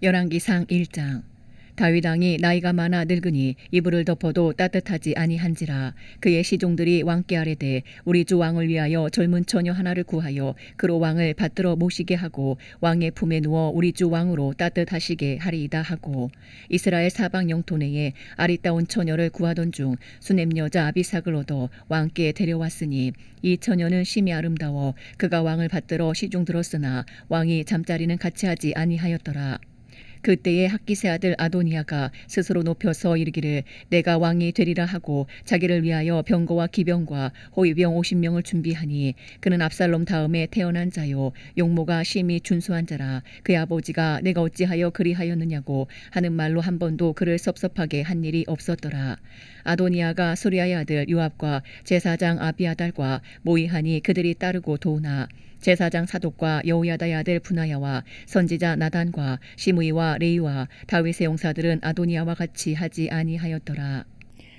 열왕기상 1장. 다윗 왕이 나이가 많아 늙으니 이불을 덮어도 따뜻하지 아니한지라. 그의 시종들이 왕께 아뢰되 우리 주 왕을 위하여 젊은 처녀 하나를 구하여 그로 왕을 받들어 모시게 하고 왕의 품에 누워 우리 주 왕으로 따뜻하시게 하리이다 하고, 이스라엘 사방 영토 내에 아리따운 처녀를 구하던 중 수넴 여자 아비삭을 얻어 왕께 데려왔으니, 이 처녀는 심히 아름다워 그가 왕을 받들어 시중 들었으나 왕이 잠자리는 같이 하지 아니하였더라. 그때에 학기세 아들 아도니아가 스스로 높여서 이르기를 내가 왕이 되리라 하고 자기를 위하여 병거와 기병과 호위병 50명을 준비하니, 그는 압살롬 다음에 태어난 자요 용모가 심히 준수한 자라. 그의 아버지가 내가 어찌하여 그리하였느냐고 하는 말로 한 번도 그를 섭섭하게 한 일이 없었더라. 아도니아가 소리아의 아들 요압과 제사장 아비아달과 모이하니 그들이 따르고 도우나, 제사장 사독과 여호야다의 아들 분하야와 선지자 나단과 시므이와 레이와 다윗의 용사들은 아도니아와 같이 하지 아니하였더라.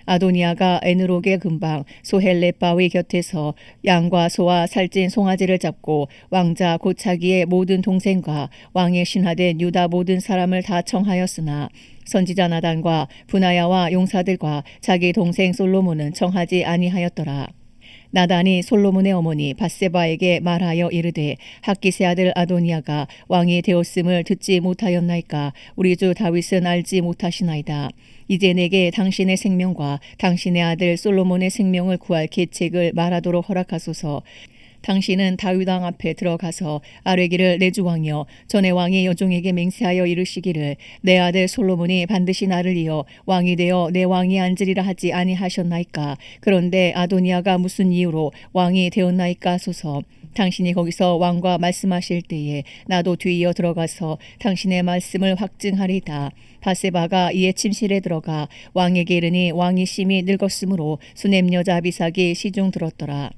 아도니아가 에누록의 근방 소헬렛바위 곁에서 양과 소와 살찐 송아지를 잡고 왕자 곧 자기의 모든 동생과 왕의 신하된 유다 모든 사람을 다 청하였으나, 선지자 나단과 분하야와 용사들과 자기 동생 솔로몬은 청하지 아니하였더라. 나단이 솔로몬의 어머니 밧세바에게 말하여 이르되 학기세 아들 아도니아가 왕이 되었음을 듣지 못하였나이까? 우리 주 다윗은 알지 못하시나이다. 이제 내게 당신의 생명과 당신의 아들 솔로몬의 생명을 구할 계책을 말하도록 허락하소서. 당신은 다윗 왕 앞에 들어가서 아뢰기를 내 주 왕이여, 전에 왕이 여종에게 맹세하여 이르시기를 내 아들 솔로몬이 반드시 나를 이어 왕이 되어 내 왕이 앉으리라 하지 아니하셨나이까? 그런데 아도니아가 무슨 이유로 왕이 되었나이까 하소서. 당신이 거기서 왕과 말씀하실 때에 나도 뒤이어 들어가서 당신의 말씀을 확증하리이다. 밧세바가 이에 침실에 들어가 왕에게 이르니 왕이 심히 늙었으므로 수넴 여자 아비삭이 시중 들었더라.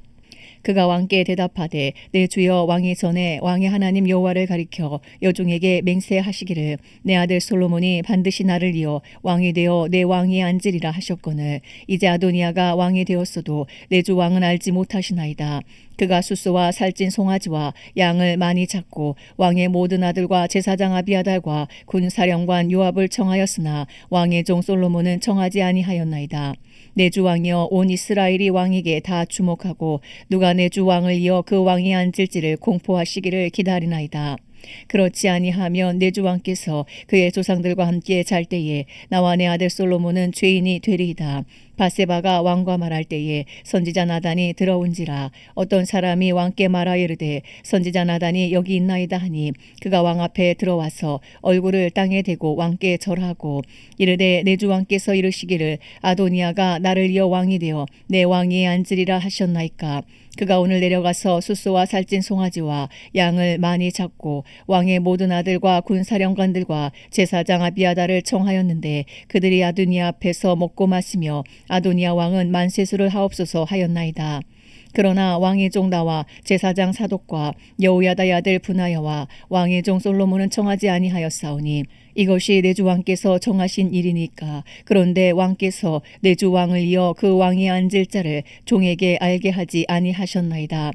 그가 왕께 대답하되 내 주여 왕이 전에 왕의 하나님 여호와를 가리켜 여종에게 맹세하시기를 내 아들 솔로몬이 반드시 나를 이어 왕이 되어 내 왕위에 앉으리라 하셨거늘, 이제 아도니아가 왕이 되었어도 내 주 왕은 알지 못하시나이다. 그가 숫소와 살찐 송아지와 양을 많이 잡고 왕의 모든 아들과 제사장 아비아달과 군사령관 요압을 청하였으나 왕의 종 솔로몬은 청하지 아니하였나이다. 내 주 왕이여, 온 이스라엘이 왕에게 다 주목하고 누가 내 주 왕을 이어 그 왕이 앉을지를 공포하시기를 기다리나이다. 그렇지 아니하면 내 주 왕께서 그의 조상들과 함께 잘 때에 나와 내 아들 솔로몬은 죄인이 되리이다. 밧세바가 왕과 말할 때에 선지자 나단이 들어온지라. 어떤 사람이 왕께 말하여 이르되 선지자 나단이 여기 있나이다 하니, 그가 왕 앞에 들어와서 얼굴을 땅에 대고 왕께 절하고 이르되 내 주 왕께서 이르시기를 아도니아가 나를 이어 왕이 되어 내 왕위에 앉으리라 하셨나이까? 그가 오늘 내려가서 숫소와 살찐 송아지와 양을 많이 잡고 왕의 모든 아들과 군사령관들과 제사장 아비아달을 청하였는데 그들이 아도니아 앞에서 먹고 마시며 아도니아 왕은 만세수를 하옵소서 하였나이다. 그러나 왕의 종 나와 제사장 사독과 여호야다의 아들 분하야와 왕의 종 솔로몬은 청하지 아니하였사오니, 이것이 내 주 왕께서 정하신 일이니까. 그런데 왕께서 내 주 왕을 이어 그 왕이 앉을 자를 종에게 알게 하지 아니하셨나이다.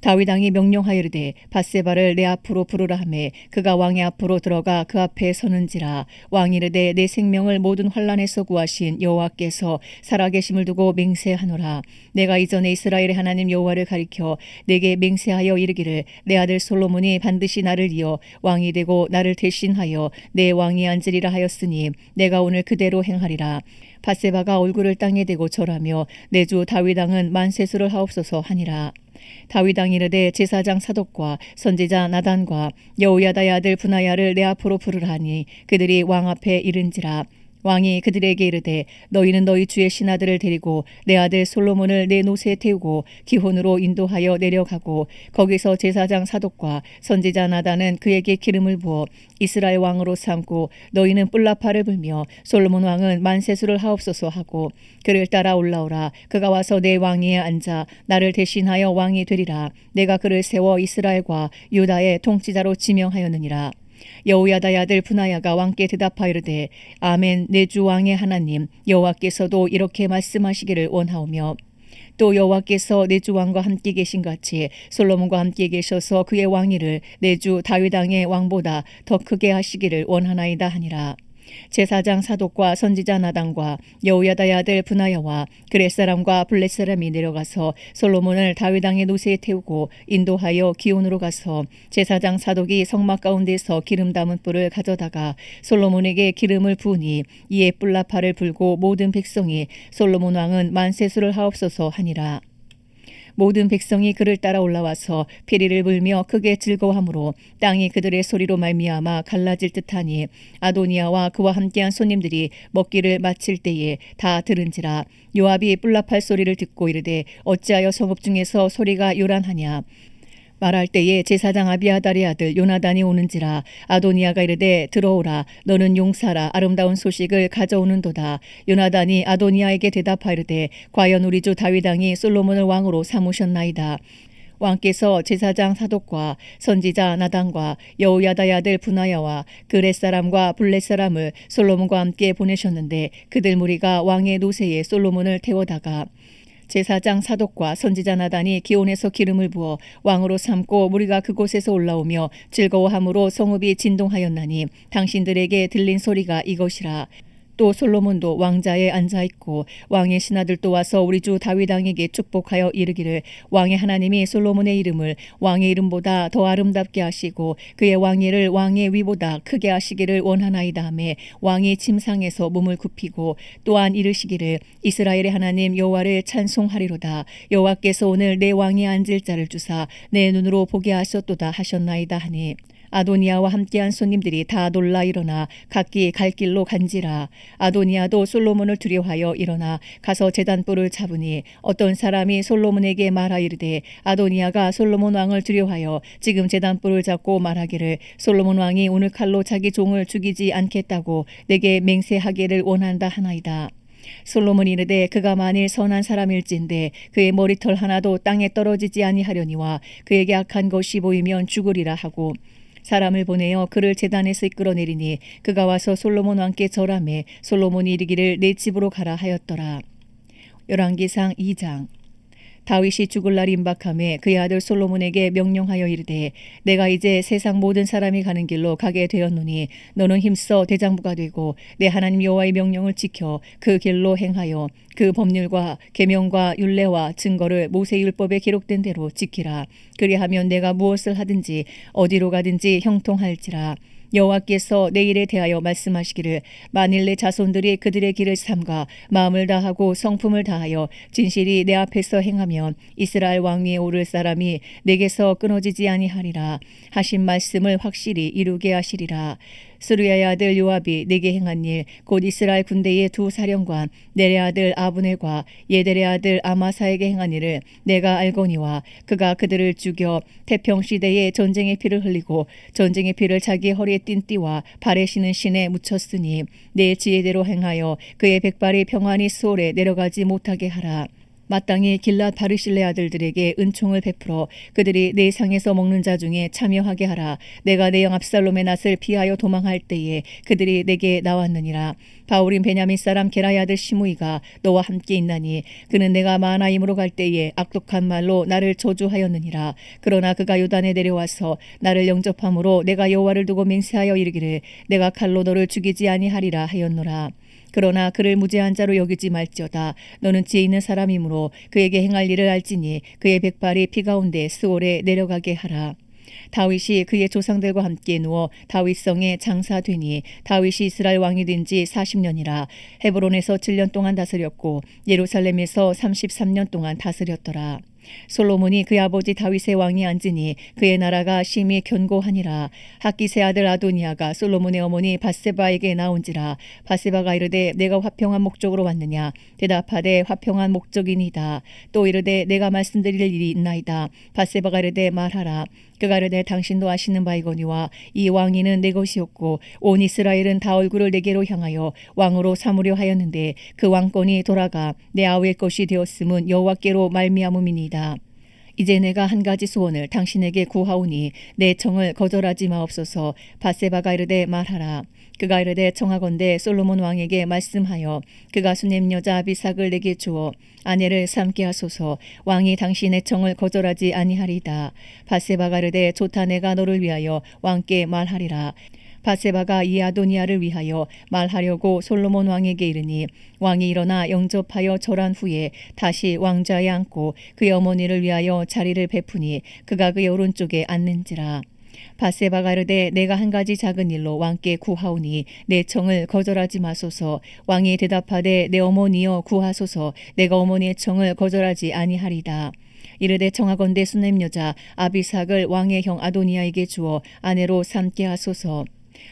다윗 왕이 명령하여 이르되 밧세바를 내 앞으로 부르라 하매 그가 왕의 앞으로 들어가 그 앞에 서는지라. 왕이 이르되 내 생명을 모든 환난에서 구하신 여호와께서 살아계심을 두고 맹세하노라. 내가 이전에 이스라엘의 하나님 여호와를 가리켜 내게 맹세하여 이르기를 내 아들 솔로몬이 반드시 나를 이어 왕이 되고 나를 대신하여 내 왕이 앉으리라 하였으니 내가 오늘 그대로 행하리라. 밧세바가 얼굴을 땅에 대고 절하며 내 주 다윗 왕은 만세수를 하옵소서 하니라. 다윗 왕이 이르되 제사장 사독과 선지자 나단과 여호야다의 아들 분하야를 내 앞으로 부르라 하니 그들이 왕 앞에 이른지라. 왕이 그들에게 이르되 너희는 너희 주의 신하들을 데리고 내 아들 솔로몬을 내 노새에 태우고 기혼으로 인도하여 내려가고 거기서 제사장 사독과 선지자 나단은 그에게 기름을 부어 이스라엘 왕으로 삼고 너희는 뿔라파를 불며 솔로몬 왕은 만세수를 하옵소서 하고 그를 따라 올라오라. 그가 와서 내 왕위에 앉아 나를 대신하여 왕이 되리라. 내가 그를 세워 이스라엘과 유다의 통치자로 지명하였느니라. 여호야다의 아들 분하야가 왕께 대답하여 이르되 아멘, 내 주 왕의 하나님 여호와께서도 이렇게 말씀하시기를 원하오며, 또 여호와께서 내 주 왕과 함께 계신 같이 솔로몬과 함께 계셔서 그의 왕위를 내 주 다윗 왕의 왕보다 더 크게 하시기를 원하나이다 하니라. 제사장 사독과 선지자 나단과 여호야다의 아들 브나야와 그렛 사람과 블렛 사람이 내려가서 솔로몬을 다윗 왕의 노새에 태우고 인도하여 기온으로 가서 제사장 사독이 성막 가운데서 기름 담은 뿔을 가져다가 솔로몬에게 기름을 부으니 이에 뿔나팔을 불고 모든 백성이 솔로몬 왕은 만세수를 하옵소서 하니라. 모든 백성이 그를 따라 올라와서 피리를 불며 크게 즐거워하므로 땅이 그들의 소리로 말미암아 갈라질 듯하니 아도니아와 그와 함께한 손님들이 먹기를 마칠 때에 다 들은지라. 요압이 뿔나팔 소리를 듣고 이르되 어찌하여 성읍 중에서 소리가 요란하냐. 말할 때에 제사장 아비아달의 아들 요나단이 오는지라. 아도니아가 이르되 들어오라. 너는 용사라. 아름다운 소식을 가져오는도다. 요나단이 아도니아에게 대답하이르되 과연 우리 주 다윗 왕이 솔로몬을 왕으로 삼으셨나이다. 왕께서 제사장 사독과 선지자 나단과 여호야다의 아들 브나야와 그렛 사람과 블렛 사람을 솔로몬과 함께 보내셨는데 그들 무리가 왕의 노새에 솔로몬을 태워다가 제사장 사독과 선지자 나단이 기온에서 기름을 부어 왕으로 삼고 무리가 그곳에서 올라오며 즐거워함으로 성읍이 진동하였나니 당신들에게 들린 소리가 이것이라. 또 솔로몬도 왕자에 앉아있고 왕의 신하들도 와서 우리 주 다윗 왕에게 축복하여 이르기를 왕의 하나님이 솔로몬의 이름을 왕의 이름보다 더 아름답게 하시고 그의 왕위를 왕의 위보다 크게 하시기를 원하나이다 하며 왕이 침상에서 몸을 굽히고 또한 이르시기를 이스라엘의 하나님 여호와를 찬송하리로다. 여호와께서 오늘 내 왕이 앉을 자를 주사 내 눈으로 보게 하셨도다 하셨나이다 하니 아도니아와 함께한 손님들이 다 놀라 일어나 각기 갈 길로 간지라. 아도니아도 솔로몬을 두려워하여 일어나 가서 제단불을 잡으니 어떤 사람이 솔로몬에게 말하이르되 아도니아가 솔로몬 왕을 두려워하여 지금 제단불을 잡고 말하기를 솔로몬 왕이 오늘 칼로 자기 종을 죽이지 않겠다고 내게 맹세하기를 원한다 하나이다. 솔로몬이 이르되 그가 만일 선한 사람일진데 그의 머리털 하나도 땅에 떨어지지 아니하려니와 그에게 악한 것이 보이면 죽으리라 하고 사람을 보내어 그를 제단에서 이끌어내리니 그가 와서 솔로몬 왕께 절하매 솔로몬이 이르기를 내 집으로 가라 하였더라. 열왕기상 2장. 다윗이 죽을 날이 임박하매 그의 아들 솔로몬에게 명령하여 이르되 내가 이제 세상 모든 사람이 가는 길로 가게 되었노니 너는 힘써 대장부가 되고 내 하나님 여호와의 명령을 지켜 그 길로 행하여 그 법률과 계명과 율례와 증거를 모세 율법에 기록된 대로 지키라. 그리하면 내가 무엇을 하든지 어디로 가든지 형통할지라. 여호와께서 내 일에 대하여 말씀하시기를 만일 내 자손들이 그들의 길을 삼가 마음을 다하고 성품을 다하여 진실이 내 앞에서 행하면 이스라엘 왕위에 오를 사람이 내게서 끊어지지 아니하리라 하신 말씀을 확실히 이루게 하시리라. 스루야의 아들 요압이 내게 행한 일 곧 이스라엘 군대의 두 사령관 넬의 아들 아브넬과 예델의 아들 아마사에게 행한 일을 내가 알거니와 그가 그들을 죽여 태평 시대에 전쟁의 피를 흘리고 전쟁의 피를 자기 허리에 띤 띠와 발에 신은 신에 묻혔으니 내 지혜대로 행하여 그의 백발이 평안히 수월에 내려가지 못하게 하라. 마땅히 길랏 바르실레 아들들에게 은총을 베풀어 그들이 내 상에서 먹는 자 중에 참여하게 하라. 내가 내 영 압살롬의 낫을 피하여 도망할 때에 그들이 내게 나왔느니라. 바울인 베냐민 사람 게라의 아들 시므이가 너와 함께 있나니 그는 내가 마하나임으로 갈 때에 악독한 말로 나를 저주하였느니라. 그러나 그가 요단에 내려와서 나를 영접함으로 내가 여호와를 두고 맹세하여 이르기를 내가 칼로 너를 죽이지 아니하리라 하였노라. 그러나 그를 무죄한 자로 여기지 말지어다. 너는 지혜 있는 사람이므로 그에게 행할 일을 알지니 그의 백발이 피 가운데 스올에 내려가게 하라. 다윗이 그의 조상들과 함께 누워 다윗성에 장사되니 다윗이 이스라엘 왕이 된 지 40년이라. 헤브론에서 7년 동안 다스렸고 예루살렘에서 33년 동안 다스렸더라. 솔로몬이 그의 아버지 다윗의 왕이 앉으니 그의 나라가 심히 견고하니라. 학기세 아들 아도니아가 솔로몬의 어머니 밧세바에게 나온지라. 밧세바가 이르되 내가 화평한 목적으로 왔느냐. 대답하되 화평한 목적이니이다. 또 이르되 내가 말씀드릴 일이 있나이다. 밧세바가 이르되 말하라. 그가 이르되 당신도 아시는 바이거니와 이 왕위는 내 것이었고 온 이스라엘은 다 얼굴을 내게로 향하여 왕으로 삼으려 하였는데 그 왕권이 돌아가 내 아우의 것이 되었음은 여호와께로 말미암음이니이다. 이제 내가 한 가지 소원을 당신에게 구하오니 내 청을 거절하지 마옵소서. 밧세바가 이르되 말하라. 그가 이르되 청하건대 솔로몬 왕에게 말씀하여 그가 수냄 여자 아비삭을 내게 주어 아내를 삼게 하소서. 왕이 당신의 청을 거절하지 아니하리다. 밧세바가 이르되 좋다, 내가 너를 위하여 왕께 말하리라. 밧세바가 이 아도니아를 위하여 말하려고 솔로몬 왕에게 이르니 왕이 일어나 영접하여 절한 후에 다시 왕좌에 앉고 그의 어머니를 위하여 자리를 베푸니 그가 그의 오른쪽에 앉는지라. 밧세바가 이르되 내가 한 가지 작은 일로 왕께 구하오니 내 청을 거절하지 마소서. 왕이 대답하되 내 어머니여 구하소서. 내가 어머니의 청을 거절하지 아니하리다. 이르되 청하건대 수냄 여자 아비삭을 왕의 형 아도니아에게 주어 아내로 삼게 하소서.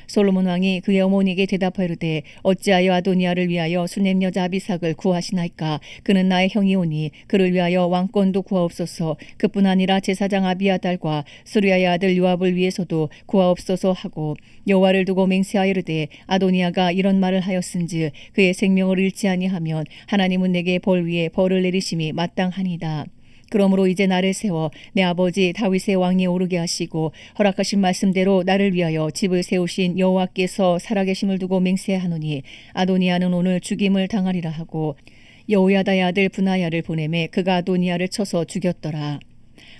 솔로몬 왕이 그의 어머니에게 대답하이르되 어찌하여 아도니아를 위하여 수냄 여자 아비삭을 구하시나이까. 그는 나의 형이오니 그를 위하여 왕권도 구하옵소서. 그뿐 아니라 제사장 아비아달과 수리아의 아들 요압을 위해서도 구하옵소서 하고 여호와를 두고 맹세하이르되 아도니아가 이런 말을 하였은즉 그의 생명을 잃지 아니하면 하나님은 내게 벌 위에 벌을 내리심이 마땅하니이다. 그러므로 이제 나를 세워 내 아버지 다윗의 왕위에 오르게 하시고 허락하신 말씀대로 나를 위하여 집을 세우신 여호와께서 살아계심을 두고 맹세하노니 아도니아는 오늘 죽임을 당하리라 하고 여호야다의 아들 브나야를 보내매 그가 아도니아를 쳐서 죽였더라.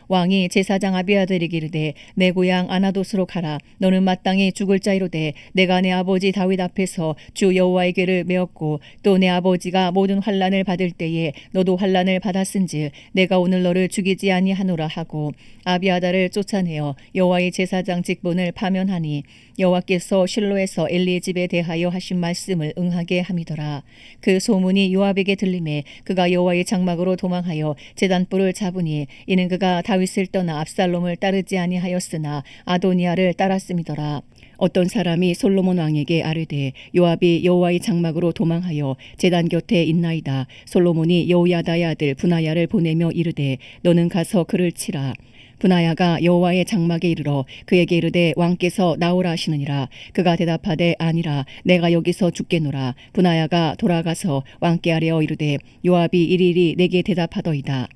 왕이 제사장 아비아들에게 이르되 내 고향 아나돗으로 가라. 너는 마땅히 죽을 자이로되 내가 내 아버지 다윗 앞에서 주 여호와의 궤를 메었고 또 내 아버지가 모든 환난을 받을 때에 너도 환난을 받았은즉 내가 오늘 너를 죽이지 아니하노라 하고 아비아달을 쫓아내어 여호와의 제사장 직분을 파면하니 여호와께서 실로에서 엘리의 집에 대하여 하신 말씀을 응하게 함이더라. 그 소문이 요압에게 들림에 그가 여호와의 장막으로 도망하여 제단불을 잡으니 이는 그가 다윗을 떠나 압살롬을 따르지 아니하였으나 아도니아를 따랐음이더라. 어떤 사람이 솔로몬 왕에게 아뢰되 요압이 여호와의 장막으로 도망하여 제단 곁에 있나이다. 솔로몬이 여호야다의 아들 브나야를 보내며 이르되 너는 가서 그를 치라. 브나야가 여호와의 장막에 이르러 그에게 이르되 왕께서 나오라 하시느니라. 그가 대답하되 아니라 내가 여기서 죽겠노라. 브나야가 돌아가서 왕께 아뢰어 이르되 요압이 이리이리 내게 대답하더이다.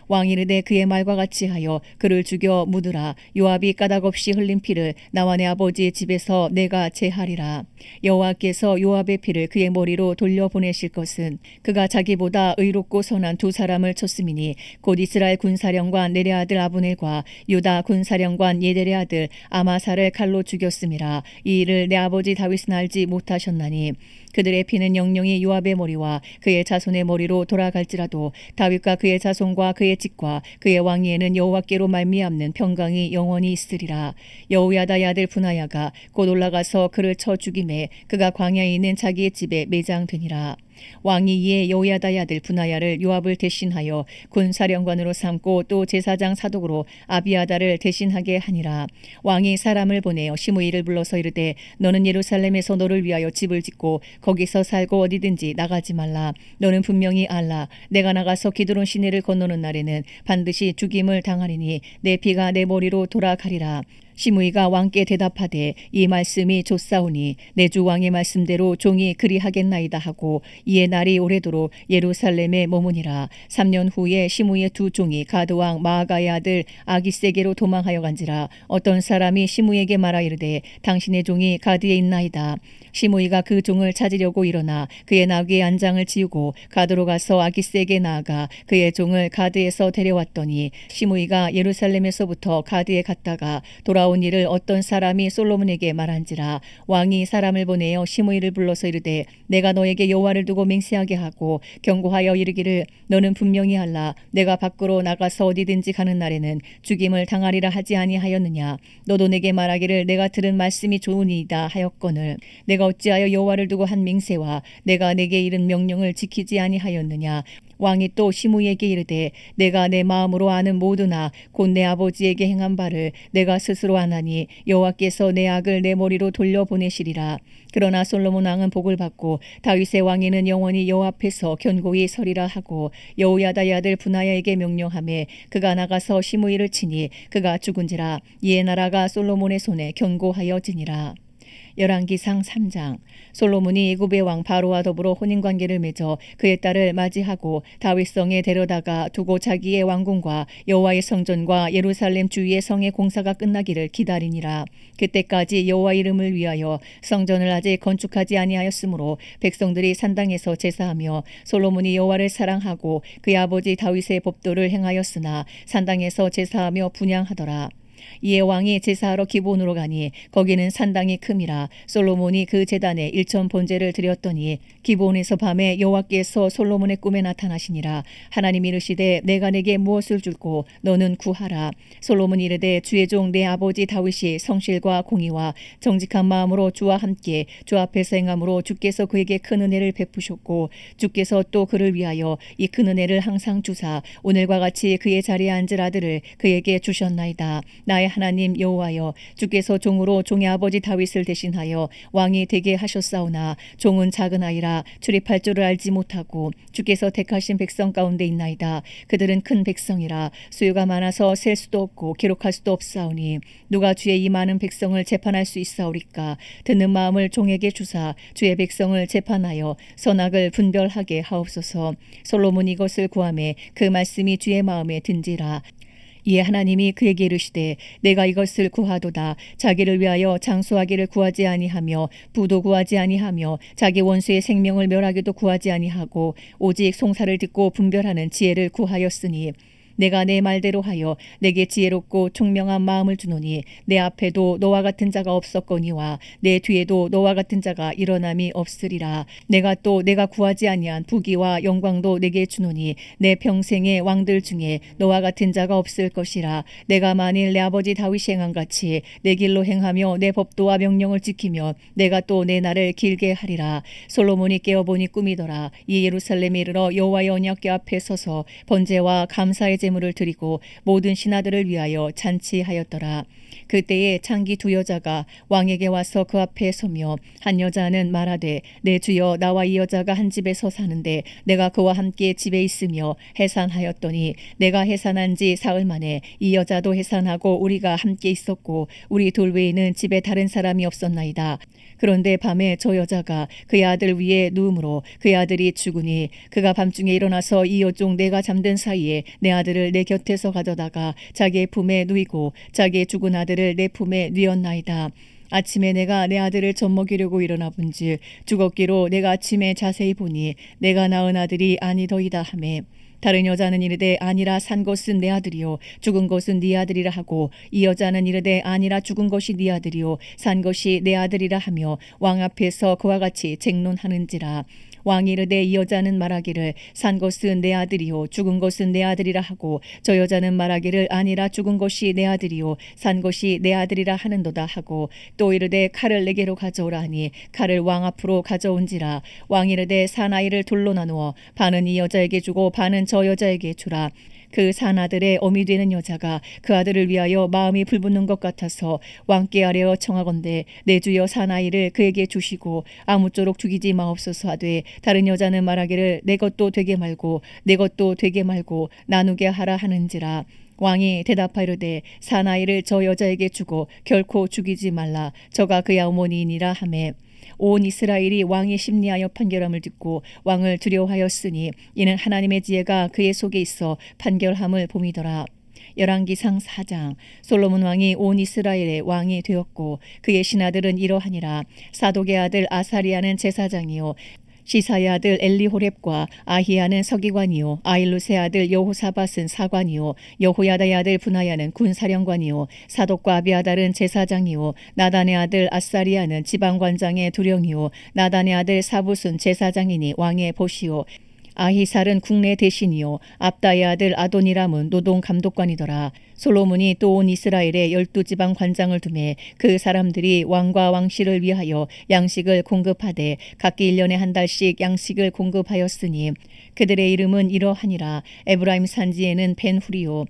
왕이 이르되 그의 말과 같이 하여 그를 죽여 묻으라. 요압이 까닭없이 흘린 피를 나와 내 아버지의 집에서 내가 제하리라. 여호와께서 요압의 피를 그의 머리로 돌려보내실 것은 그가 자기보다 의롭고 선한 두 사람을 쳤음이니 곧 이스라엘 군사령관 넬의 아들 아브넬과 유다 군사령관 예델의 아들 아마사를 칼로 죽였음이라. 이 일을 내 아버지 다윗은 알지 못하셨나니 그들의 피는 영영이 요압의 머리와 그의 자손의 머리로 돌아갈지라도 다윗과 그의 자손과 그의 집과 그의 왕위에는 여호와께로 말미암는 평강이 영원히 있으리라. 여호야다의 아들 브나야가 곧 올라가서 그를 쳐 죽임에 그가 광야에 있는 자기의 집에 매장되니라. 왕이 이에 여호야다의 아들 브나야를 요압을 대신하여 군사령관으로 삼고 또 제사장 사독으로 아비아달을 대신하게 하니라. 왕이 사람을 보내어 시므이를 불러서 이르되 너는 예루살렘에서 너를 위하여 집을 짓고 거기서 살고 어디든지 나가지 말라. 너는 분명히 알라. 내가 나가서 기드론 시내를 건너는 날에는 반드시 죽임을 당하리니 내 피가 내 머리로 돌아가리라. 시므이가 왕께 대답하되 이 말씀이 좋사오니 내 주 왕의 말씀대로 종이 그리하겠나이다 하고 이에 날이 오래도록 예루살렘에 머무니라. 3년 후에 시므이의 두 종이 가드 왕 마아가의 아들 아기세게로 도망하여 간지라. 어떤 사람이 시므이에게 말하 이르되 당신의 종이 가드에 있나이다. 시므이가 그 종을 찾으려고 일어나 그의 나귀의 안장을 지우고 가드로 가서 아기세게 나아가 그의 종을 가드에서 데려왔더니 시므이가 예루살렘에서부터 가드에 갔다가 돌아온 일을 어떤 사람이 솔로몬에게 말한지라. 왕이 사람을 보내어 시므이를 불러서 이르되 내가 너에게 여호와를 두고 맹세하게 하고 경고하여 이르기를 너는 분명히 알라. 내가 밖으로 나가서 어디든지 가는 날에는 죽임을 당하리라 하지 아니하였느냐. 너도 내게 말하기를 내가 들은 말씀이 좋으니이다 하였거늘 내가 어찌하여 여호와를 두고 한 맹세와 내가 내게 이른 명령을 지키지 아니하였느냐. 왕이 또 시므이에게 이르되 내가 내 마음으로 아는 모두나 곧 내 아버지에게 행한 바를 내가 스스로 아나니 여호와께서 내 악을 내 머리로 돌려보내시리라. 그러나 솔로몬 왕은 복을 받고 다윗의 왕위는 영원히 여호와 앞에서 견고히 서리라 하고 여호야다의 아들 브나야에게 명령하매 그가 나가서 시므이를 치니 그가 죽은지라. 이에 나라가 솔로몬의 손에 견고하여지니라. 열왕기상 3장. 솔로몬이 애굽의 왕 바로와 더불어 혼인관계를 맺어 그의 딸을 맞이하고 다윗성에 데려다가 두고 자기의 왕궁과 여호와의 성전과 예루살렘 주위의 성의 공사가 끝나기를 기다리니라. 그때까지 여호와 이름을 위하여 성전을 아직 건축하지 아니하였으므로 백성들이 산당에서 제사하며 솔로몬이 여호와를 사랑하고 그의 아버지 다윗의 법도를 행하였으나 산당에서 제사하며 분향하더라. 이에 왕이 제사하러 기본으로 가니 거기는 산당이 큼이라. 솔로몬이 그 제단에 일천 번제를 드렸더니 기본에서 밤에 여호와께서 솔로몬의 꿈에 나타나시니라. 하나님이 이르시되 내가 내게 무엇을 줄고 너는 구하라. 솔로몬이 이르되 주의 종 내 아버지 다윗이 성실과 공의와 정직한 마음으로 주와 함께 주 앞에서 행함으로 주께서 그에게 큰 은혜를 베푸셨고 주께서 또 그를 위하여 이 큰 은혜를 항상 주사 오늘과 같이 그의 자리에 앉을 아들을 그에게 주셨나이다. 나의 하나님 여호와여, 주께서 종으로 종의 아버지 다윗을 대신하여 왕이 되게 하셨사오나 종은 작은 아이라 출입할 줄을 알지 못하고 주께서 택하신 백성 가운데 있나이다. 그들은 큰 백성이라 수요가 많아서 셀 수도 없고 기록할 수도 없사오니 누가 주의 이 많은 백성을 재판할 수 있사오리까. 듣는 마음을 종에게 주사 주의 백성을 재판하여 선악을 분별하게 하옵소서. 솔로몬이 이것을 구하매 그 말씀이 주의 마음에 든지라. 이에 하나님이 그에게 이르시되 내가 이것을 구하도다. 자기를 위하여 장수하기를 구하지 아니하며 부도 구하지 아니하며 자기 원수의 생명을 멸하기도 구하지 아니하고 오직 송사를 듣고 분별하는 지혜를 구하였으니 내가 내 말대로 하여 내게 지혜롭고 총명한 마음을 주노니 내 앞에도 너와 같은 자가 없었거니와 내 뒤에도 너와 같은 자가 일어남이 없으리라. 내가 또 내가 구하지 아니한 부귀와 영광도 내게 주노니 내 평생의 왕들 중에 너와 같은 자가 없을 것이라. 내가 만일 내 아버지 다윗이 행한 같이 내 길로 행하며 내 법도와 명령을 지키며 내가 또 내 날을 길게 하리라. 솔로몬이 깨어보니 꿈이더라. 이 예루살렘에 이르러 여호와의 언약궤 앞에 서서 번제와 감사의 제물을 드리고 모든 신하들을 위하여 잔치하였더라. 그때에 창기 두 여자가 왕에게 와서 그 앞에 서며 한 여자는 말하되 내 주여 나와 이 여자가 한 집에서 사는데 내가 그와 함께 집에 있으며 해산하였더니 내가 해산한 지 사흘 만에 이 여자도 해산하고 우리가 함께 있었고 우리 둘 외에는 집에 다른 사람이 없었나이다. 그런데 밤에 저 여자가 그의 아들 위에 누움으로 그의 아들이 죽으니 그가 밤중에 일어나서 이 여종 내가 잠든 사이에 내 아들을 내 곁에서 가져다가 자기의 품에 누이고 자기의 죽은 아들을 내 품에 누였나이다. 아침에 내가 내 아들을 젖먹이려고 일어나 본즉 죽었기로 내가 아침에 자세히 보니 내가 낳은 아들이 아니더이다 하매 다른 여자는 이르되 아니라 산 것은 내 아들이요 죽은 것은 네 아들이라 하고 이 여자는 이르되 아니라 죽은 것이 네 아들이요 산 것이 내 아들이라 하며 왕 앞에서 그와 같이 쟁론하는지라. 왕이 이르되 이 여자는 말하기를 산 것은 내 아들이요 죽은 것은 내 아들이라 하고 저 여자는 말하기를 아니라 죽은 것이 내 아들이요 산 것이 내 아들이라 하는도다 하고 또 이르되 칼을 내게로 가져오라 하니 칼을 왕 앞으로 가져온지라. 왕이 이르되 사나이를 둘로 나누어 반은 이 여자에게 주고 반은 저 여자에게 주라. 그 산 아들의 어미 되는 여자가 그 아들을 위하여 마음이 불붙는 것 같아서 왕께 아뢰어 청하건대 내 주여 사나이를 그에게 주시고 아무쪼록 죽이지 마옵소서 하되 다른 여자는 말하기를 내 것도 되게 말고 내 것도 되게 말고 나누게 하라 하는지라. 왕이 대답하이르되 사나이를 저 여자에게 주고 결코 죽이지 말라. 저가 그의 어머니이니라 하매 온 이스라엘이 왕이 심리하여 판결함을 듣고 왕을 두려워하였으니 이는 하나님의 지혜가 그의 속에 있어 판결함을 봄이더라. 열왕기상 4장. 솔로몬 왕이 온 이스라엘의 왕이 되었고 그의 신하들은 이러하니라. 사독의 아들 아사리아는 제사장이요 시사의 아들 엘리호렙과 아히야는 서기관이요 아일루스의 아들 여호사밧은 사관이요 여호야다의 아들 분하야는 군사령관이요 사독과 아비아달은 제사장이요 나단의 아들 아사리아는 지방관장의 두령이요 나단의 아들 사붓은 제사장이니 왕의 보시요 아히살은 국내 대신이요 압다의 아들 아도니람은 노동 감독관이더라. 솔로몬이 또 온 이스라엘에 12지방 관장을 두매 그 사람들이 왕과 왕실을 위하여 양식을 공급하되 각기 1년에 한 달씩 양식을 공급하였으니 그들의 이름은 이러하니라. 에브라임 산지에는 벤후리요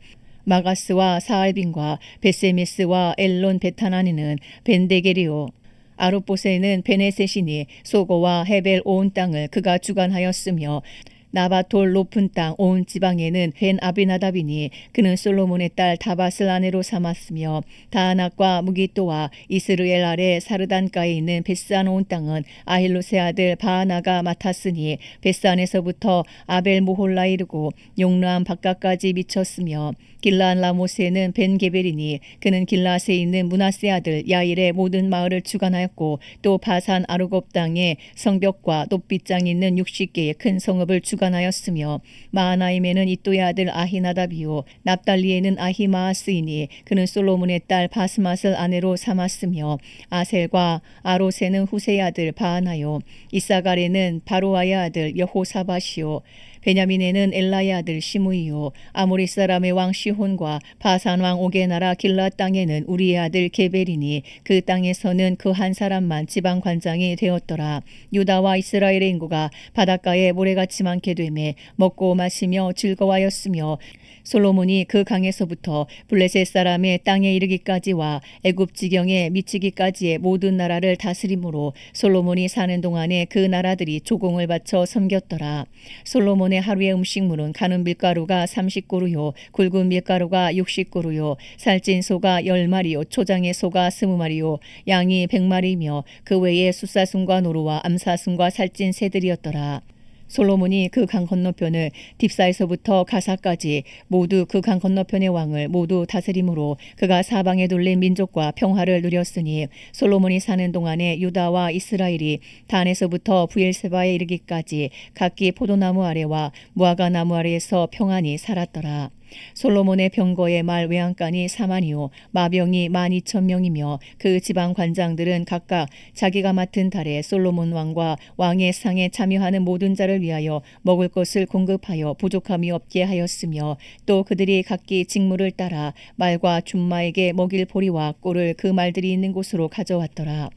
마가스와 사알빈과 베세메스와 엘론 베타나니는 벤데게리요 아롯보세는 베네셋이니 소고와 헤벨 온 땅을 그가 주관하였으며 나바톨 높은 땅 온 지방에는 벤 아비나답이니 그는 솔로몬의 딸 다밧을 아내로 삼았으며 다하낙과 무기또와 이스르엘 아래 사르단가에 있는 베스안 온 땅은 아힐롯의 아들 바하나가 맡았으니 베스안에서부터 아벨 모홀라에 이르고 용르암 바깥까지 미쳤으며 길라앗 라모스에는 벤 게벨이니 그는 길라앗에 있는 므낫세 아들 야일의 모든 마을을 주관하였고 또 바산 아르곱 땅에 성벽과 높빗장이 있는 60개의 큰 성읍을 주관하였으며 마하나임에는 이또의 아들 아히나답이요 납달리에는 아히마아스이니 그는 솔로몬의 딸 바스맛을 아내로 삼았으며 아셀과 아로세는 후세의 아들 바하나요 이사갈에는 바로아의 아들 여호사밧이요 베냐민에는 엘라의 아들 시므이요 아모리 사람의 왕 시혼과 바산 왕 옥의 나라 길라 땅에는 우리의 아들 게벨이니 그 땅에서는 그 한 사람만 지방 관장이 되었더라. 유다와 이스라엘의 인구가 바닷가에 모래같이 많게 되매 먹고 마시며 즐거워하였으며 솔로몬이 그 강에서부터 블레셋 사람의 땅에 이르기까지와 애굽 지경에 미치기까지의 모든 나라를 다스림으로 솔로몬이 사는 동안에 그 나라들이 조공을 바쳐 섬겼더라. 솔로몬의 하루의 음식물은 가는 밀가루가 30고루요 굵은 밀가루가 60고루요 살찐 소가 10마리요 초장의 소가 20마리요 양이 100마리며 그 외에 숫사슴과 노루와 암사슴과 살찐 새들이었더라. 솔로몬이 그 강 건너편을 딥사에서부터 가사까지 모두 그 강 건너편의 왕을 모두 다스림으로 그가 사방에 둘린 민족과 평화를 누렸으니 솔로몬이 사는 동안에 유다와 이스라엘이 단에서부터 브엘세바에 이르기까지 각기 포도나무 아래와 무화과 나무 아래에서 평안히 살았더라. 솔로몬의 병거의 말 외양간이 4만이요 마병이 12,000명이며 그 지방 관장들은 각각 자기가 맡은 달에 솔로몬 왕과 왕의 상에 참여하는 모든 자를 위하여 먹을 것을 공급하여 부족함이 없게 하였으며 또 그들이 각기 직무를 따라 말과 준마에게 먹일 보리와 꿀을 그 말들이 있는 곳으로 가져왔더라.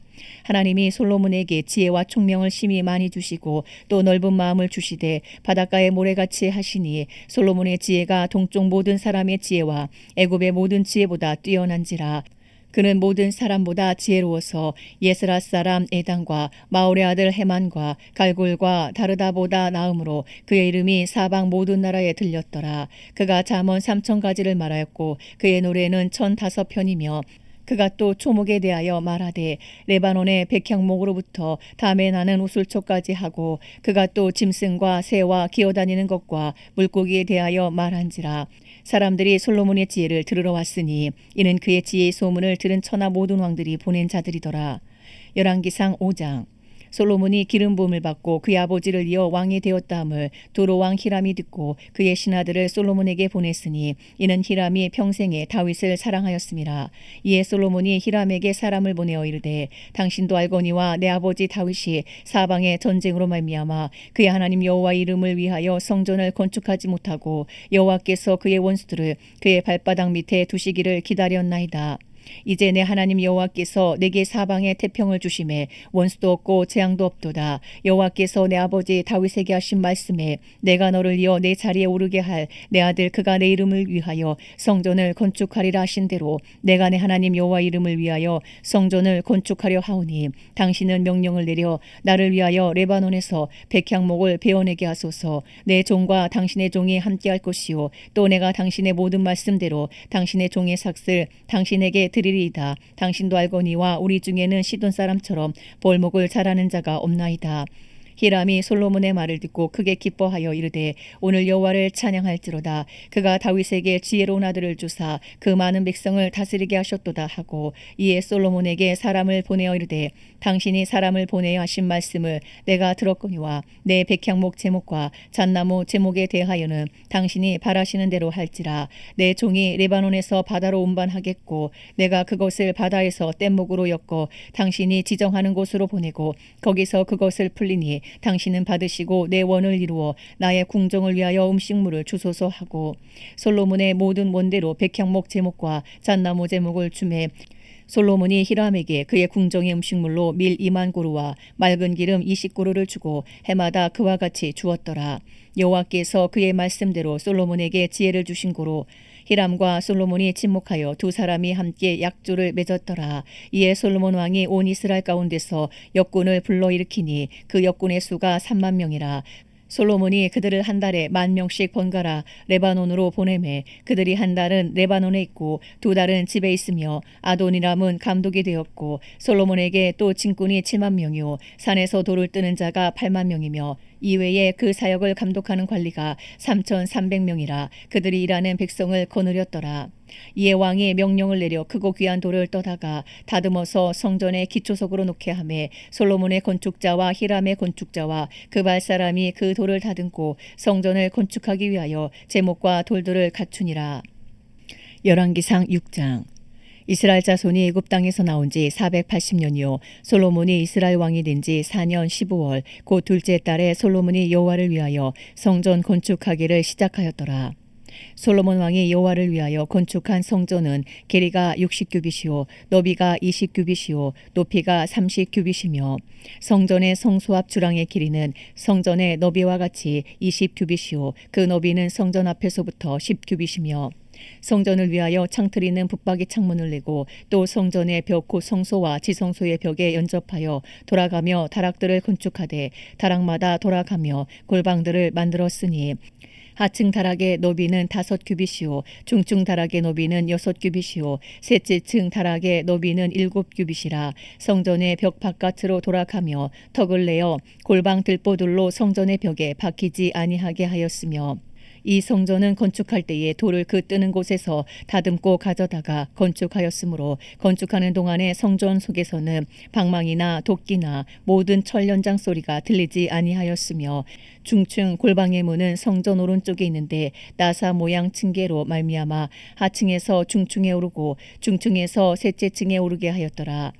하나님이 솔로몬에게 지혜와 총명을 심히 많이 주시고 또 넓은 마음을 주시되 바닷가의 모래같이 하시니 솔로몬의 지혜가 동쪽 모든 사람의 지혜와 애굽의 모든 지혜보다 뛰어난지라. 그는 모든 사람보다 지혜로워서 예스라 사람 에단과 마올의 아들 헤만과 갈골과 다르다보다 나음으로 그의 이름이 사방 모든 나라에 들렸더라. 그가 잠언 3,000가지를 말하였고 그의 노래는 1,005편이며 그가 또 초목에 대하여 말하되 레바논의 백향목으로부터 담에 나는 우슬초까지 하고 그가 또 짐승과 새와 기어다니는 것과 물고기에 대하여 말한지라. 사람들이 솔로몬의 지혜를 들으러 왔으니 이는 그의 지혜의 소문을 들은 천하 모든 왕들이 보낸 자들이더라. 열왕기상 5장. 솔로몬이 기름 부음을 받고 그의 아버지를 이어 왕이 되었다함을 두로 왕 히람이 듣고 그의 신하들을 솔로몬에게 보냈으니 이는 히람이 평생에 다윗을 사랑하였음이라. 이에 솔로몬이 히람에게 사람을 보내어 이르되 당신도 알거니와 내 아버지 다윗이 사방의 전쟁으로 말미암아 그의 하나님 여호와의 이름을 위하여 성전을 건축하지 못하고 여호와께서 그의 원수들을 그의 발바닥 밑에 두시기를 기다렸나이다. 이제 내 하나님 여호와께서 내게 사방에 태평을 주심에 원수도 없고 재앙도 없도다. 여호와께서 내 아버지 다윗에게 하신 말씀에 내가 너를 이어 내 자리에 오르게 할 내 아들 그가 내 이름을 위하여 성전을 건축하리라 하신 대로 내가 내 하나님 여호와 이름을 위하여 성전을 건축하려 하오니 당신은 명령을 내려 나를 위하여 레바논에서 백향목을 베어내게 하소서. 내 종과 당신의 종이 함께할 것이요 또 내가 당신의 모든 말씀대로 당신의 종의 삭슬 당신에게 드리리이다. 당신도 알거니와 우리 중에는 시돈 사람처럼 볼목을 잘하는 자가 없나이다. 히람이 솔로몬의 말을 듣고 크게 기뻐하여 이르되 오늘 여호와를 찬양할지로다. 그가 다윗에게 지혜로운 아들을 주사 그 많은 백성을 다스리게 하셨도다 하고 이에 솔로몬에게 사람을 보내어 이르되 당신이 사람을 보내어 하신 말씀을 내가 들었거니와 내 백향목 제목과 잣나무 제목에 대하여는 당신이 바라시는 대로 할지라. 내 종이 레바논에서 바다로 운반하겠고 내가 그것을 바다에서 뗏목으로 엮어 당신이 지정하는 곳으로 보내고 거기서 그것을 풀리니 당신은 받으시고 내 원을 이루어 나의 궁정을 위하여 음식물을 주소서 하고 솔로몬의 모든 원대로 백향목 제목과 잣나무 제목을 주매 솔로몬이 히람에게 그의 궁정의 음식물로 밀 2만 고루와 맑은 기름 20고루를 주고 해마다 그와 같이 주었더라. 여호와께서 그의 말씀대로 솔로몬에게 지혜를 주신 고로 히람과 솔로몬이 침묵하여 두 사람이 함께 약조를 맺었더라. 이에 솔로몬 왕이 온 이스라엘 가운데서 역군을 불러일으키니 그 역군의 수가 3만 명이라. 솔로몬이 그들을 한 달에 10,000명씩 번갈아 레바논으로 보내매 그들이 한 달은 레바논에 있고 2달은 집에 있으며 아도니람은 감독이 되었고 솔로몬에게 또 진군이 70,000명이요 산에서 돌을 뜨는 자가 80,000명이며 이외에 그 사역을 감독하는 관리가 3,300명이라 그들이 일하는 백성을 거느렸더라. 이에 왕이 명령을 내려 크고 귀한 돌을 떠다가 다듬어서 성전의 기초석으로 놓게 하매 솔로몬의 건축자와 히람의 건축자와 그발 사람이 그 돌을 다듬고 성전을 건축하기 위하여 제목과 돌들을 갖추니라. 열왕기상 6장. 이스라엘 자손이 애굽 땅에서 나온 지 480년이요 솔로몬이 이스라엘 왕이 된 지 4년 15월 곧 둘째 달에 솔로몬이 여호와를 위하여 성전 건축하기를 시작하였더라. 솔로몬 왕이 여호와를 위하여 건축한 성전은 길이가 60규빗이요 너비가 20규빗이요 높이가 30규빗이며 성전의 성소앞 주랑의 길이는 성전의 너비와 같이 20규빗이요 그 너비는 성전 앞에서부터 10규빗이며 성전을 위하여 창틀이는 붙박이 창문을 내고 또 성전의 벽 곧 성소와 지성소의 벽에 연접하여 돌아가며 다락들을 건축하되 다락마다 돌아가며 골방들을 만들었으니 하층 다락의 너비는 5규빗이요 중층 다락의 너비는 6규빗이요 셋째 층 다락의 너비는 7규빗이라 성전의 벽 바깥으로 돌아가며 턱을 내어 골방 들보들로 성전의 벽에 박히지 아니하게 하였으며 이 성전은 건축할 때에 돌을 그 뜨는 곳에서 다듬고 가져다가 건축하였으므로 건축하는 동안에 성전 속에서는 방망이나 도끼나 모든 철 연장 소리가 들리지 아니하였으며 중층 골방의 문은 성전 오른쪽에 있는데 나사 모양 층계로 말미암아 하층에서 중층에 오르고 중층에서 셋째 층에 오르게 하였더라.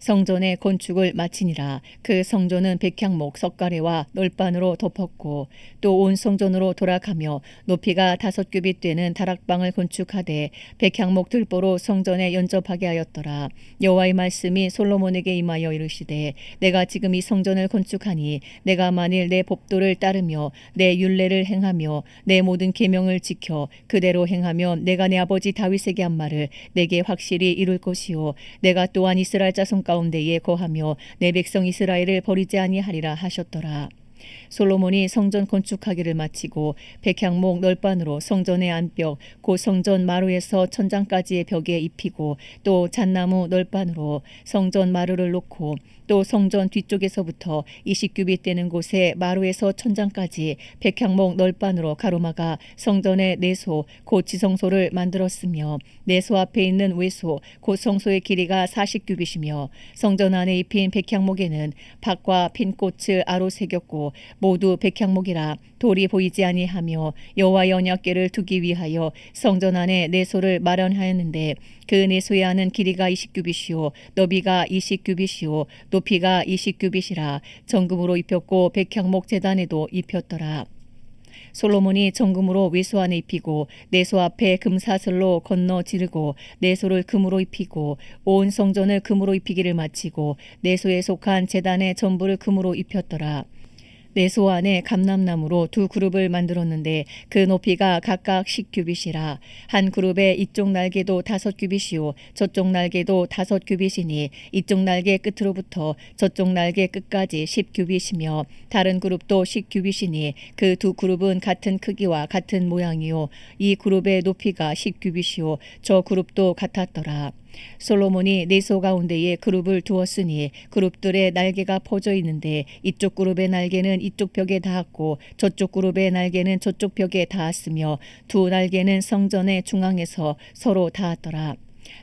성전의 건축을 마치니라. 그 성전은 백향목 석가래와 널판으로 덮었고 또 온 성전으로 돌아가며 높이가 5규빗 되는 다락방을 건축하되 백향목 들보로 성전에 연접하게 하였더라. 여호와의 말씀이 솔로몬에게 임하여 이르시되 내가 지금 이 성전을 건축하니 내가 만일 내 법도를 따르며 내 율례를 행하며 내 모든 계명을 지켜 그대로 행하면 내가 내 아버지 다윗에게 한 말을 내게 확실히 이룰 것이요 내가 또한 이스라엘 자손 가운데에 거하며 내 백성 이스라엘을 버리지 아니하리라 하셨더라. 솔로몬이 성전 건축하기를 마치고 백향목 널판으로 성전의 안벽 곧 성전 마루에서 천장까지의 벽에 입히고 또 잣나무 널판으로 성전 마루를 놓고 또 성전 뒤쪽에서부터 20규빗 되는 곳에 마루에서 천장까지 백향목 널판으로 가로막아 성전의 내소 곧 지성소를 만들었으며 내소 앞에 있는 외소 곧 성소의 길이가 40규빗이며 성전 안에 입힌 백향목에는 밭과 핀 꽃을 아로 새겼고 모두 백향목이라 돌이 보이지 아니하며 여호와의 언약궤를 두기 위하여 성전 안에 내소를 마련하였는데 그 내소의 안은 길이가 20규빗이요 너비가 20규빗이요 높이가 20규빗이라 정금으로 입혔고 백향목 제단에도 입혔더라. 솔로몬이 정금으로 외소 안에 입히고 내소 앞에 금사슬로 건너 지르고 내소를 금으로 입히고 온 성전을 금으로 입히기를 마치고 내소에 속한 제단의 전부를 금으로 입혔더라. 내소 안에 감람나무로 2그룹을 만들었는데 그 높이가 각각 10규빗이라 한 그룹의 이쪽 날개도 5규빗이요 저쪽 날개도 5규빗이니 이쪽 날개 끝으로부터 저쪽 날개 끝까지 10규빗이며 다른 그룹도 10규빗이니 그 2그룹은 같은 크기와 같은 모양이요 이 그룹의 높이가 10규빗이요 저 그룹도 같았더라. 솔로몬이 내소 가운데에 그룹을 두었으니 그룹들의 날개가 퍼져 있는데 이쪽 그룹의 날개는 이쪽 벽에 닿았고 저쪽 그룹의 날개는 저쪽 벽에 닿았으며 두 날개는 성전의 중앙에서 서로 닿았더라.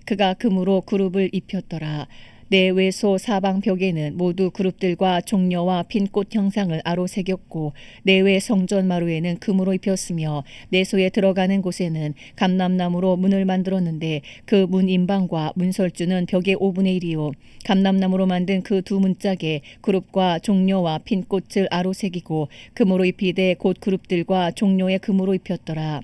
그가 금으로 그룹을 입혔더라. 내외소 사방 벽에는 모두 그룹들과 종려와 핀 꽃 형상을 아로 새겼고 내외 성전 마루에는 금으로 입혔으며 내소에 들어가는 곳에는 감람나무로 문을 만들었는데 그 문 인방과 문설주는 벽의 5분의 1이요 감람나무로 만든 그 두 문짝에 그룹과 종려와 핀 꽃을 아로 새기고 금으로 입히되 곧 그룹들과 종려에 금으로 입혔더라.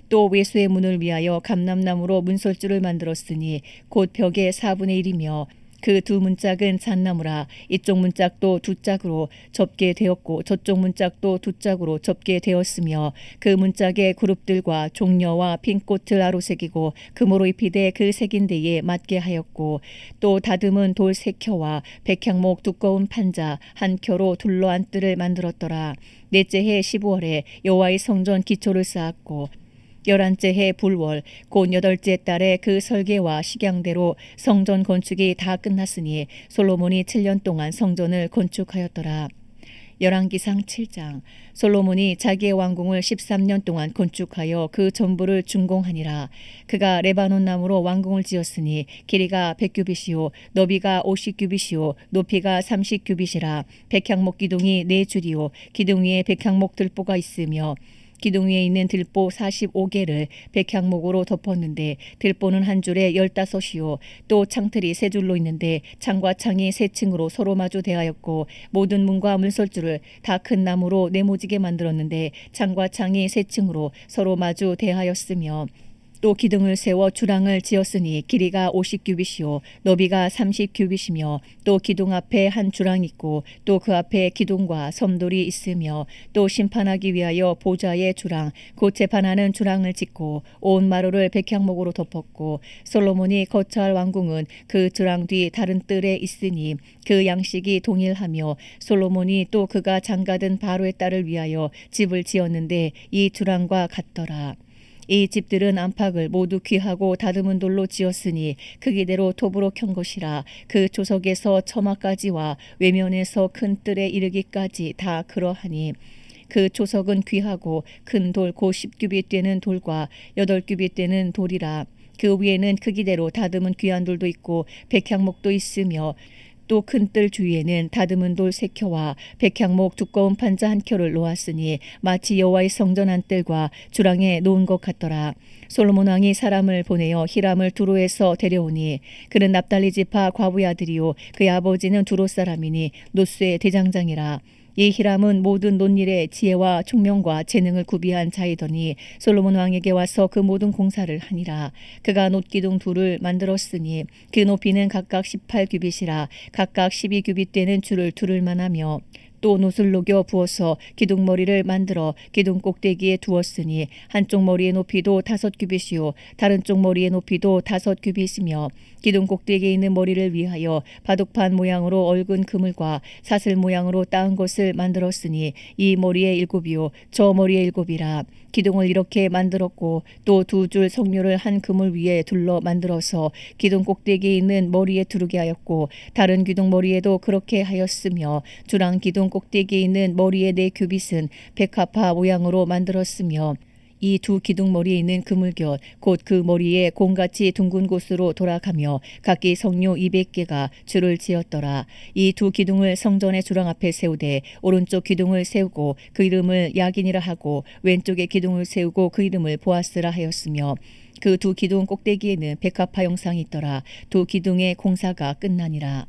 또 외소의 문을 위하여 감람나무로 문설주를 만들었으니 곧 벽의 4분의 1이며 그 두 문짝은 잣나무라. 이쪽 문짝도 두 짝으로 접게 되었고 저쪽 문짝도 두 짝으로 접게 되었으며 그 문짝의 그룹들과 종려와 핀꽃을 아로새기고 금으로 입히되 그 새긴 데에 맞게 하였고 또 다듬은 돌 세 켜와 백향목 두꺼운 판자 한 켜로 둘러 안뜰을 만들었더라. 넷째 해 15월에 여호와의 성전 기초를 쌓았고 11째 해 불월 곧 8째 달에 그 설계와 식양대로 성전 건축이 다 끝났으니 솔로몬이 7년 동안 성전을 건축하였더라. 열왕기상 7장. 솔로몬이 자기의 왕궁을 13년 동안 건축하여 그 전부를 준공하니라. 그가 레바논 나무로 왕궁을 지었으니 길이가 100규빗이요 너비가 50규빗이요 높이가 30규빗이라. 백향목 기둥이 4줄이요 기둥 위에 백향목 들보가 있으며 기둥 위에 있는 들보 45개를 백향목으로 덮었는데 들보는 한 줄에 15이요 또 창틀이 세 줄로 있는데 창과 창이 세 층으로 서로 마주 대하였고 모든 문과 문설주를 다 큰 나무로 네모지게 만들었는데 창과 창이 세 층으로 서로 마주 대하였으며 또 기둥을 세워 주랑을 지었으니 길이가 50규빗이요 너비가 30규빗이며 또 기둥 앞에 한 주랑 있고 또 그 앞에 기둥과 섬돌이 있으며 또 심판하기 위하여 보좌의 주랑 곧 재판하는 주랑을 짓고 온 마루를 백향목으로 덮었고 솔로몬이 거처할 왕궁은 그 주랑 뒤 다른 뜰에 있으니 그 양식이 동일하며 솔로몬이 또 그가 장가든 바로의 딸을 위하여 집을 지었는데 이 주랑과 같더라. 이 집들은 안팎을 모두 귀하고 다듬은 돌로 지었으니 크기대로 톱으로 켠 것이라. 그 조석에서 처마까지와 외면에서 큰 뜰에 이르기까지 다 그러하니 그 조석은 귀하고 큰 돌 곧 10규빗 되는 돌과 8규빗 되는 돌이라. 그 위에는 크기대로 다듬은 귀한 돌도 있고 백향목도 있으며 또 큰 뜰 주위에는 다듬은 돌 세 켜와 백향목 두꺼운 판자 한 켜를 놓았으니 마치 여호와의 성전 안뜰과 주랑에 놓은 것 같더라. 솔로몬 왕이 사람을 보내어 히람을 두로에서 데려오니 그는 납달리 지파 과부의 아들이요 그의 아버지는 두로 사람이니 노스의 대장장이라. 이 히람은 모든 논일의 지혜와 총명과 재능을 구비한 자이더니 솔로몬 왕에게 와서 그 모든 공사를 하니라. 그가 놋기둥 둘을 만들었으니 그 높이는 각각 18규빗이라. 각각 12규빗 되는 줄을 두를 만하며 또 놋을 녹여 부어서 기둥머리를 만들어 기둥 꼭대기에 두었으니 한쪽 머리의 높이도 5규빗이요 다른 쪽 머리의 높이도 5규빗이며 기둥 꼭대기에 있는 머리를 위하여 바둑판 모양으로 얽은 그물과 사슬 모양으로 따은 것을 만들었으니 이 머리의 7이요 저 머리의 7이라. 기둥을 이렇게 만들었고 또 2줄 성묘를 한 그물 위에 둘러 만들어서 기둥 꼭대기에 있는 머리에 두르게 하였고 다른 기둥 머리에도 그렇게 하였으며 주랑 기둥 꼭대기에 있는 머리의 4규빗은 백합화 모양으로 만들었으며 이 두 기둥머리에 있는 그물곁 곧 그 머리에 공같이 둥근 곳으로 돌아가며 각기 성료 200개가 줄을 지었더라. 이 두 기둥을 성전의 주랑 앞에 세우되 오른쪽 기둥을 세우고 그 이름을 야긴이라 하고 왼쪽에 기둥을 세우고 그 이름을 보아스라 하였으며 그 두 기둥 꼭대기에는 백합화 형상이 있더라. 두 기둥의 공사가 끝나니라.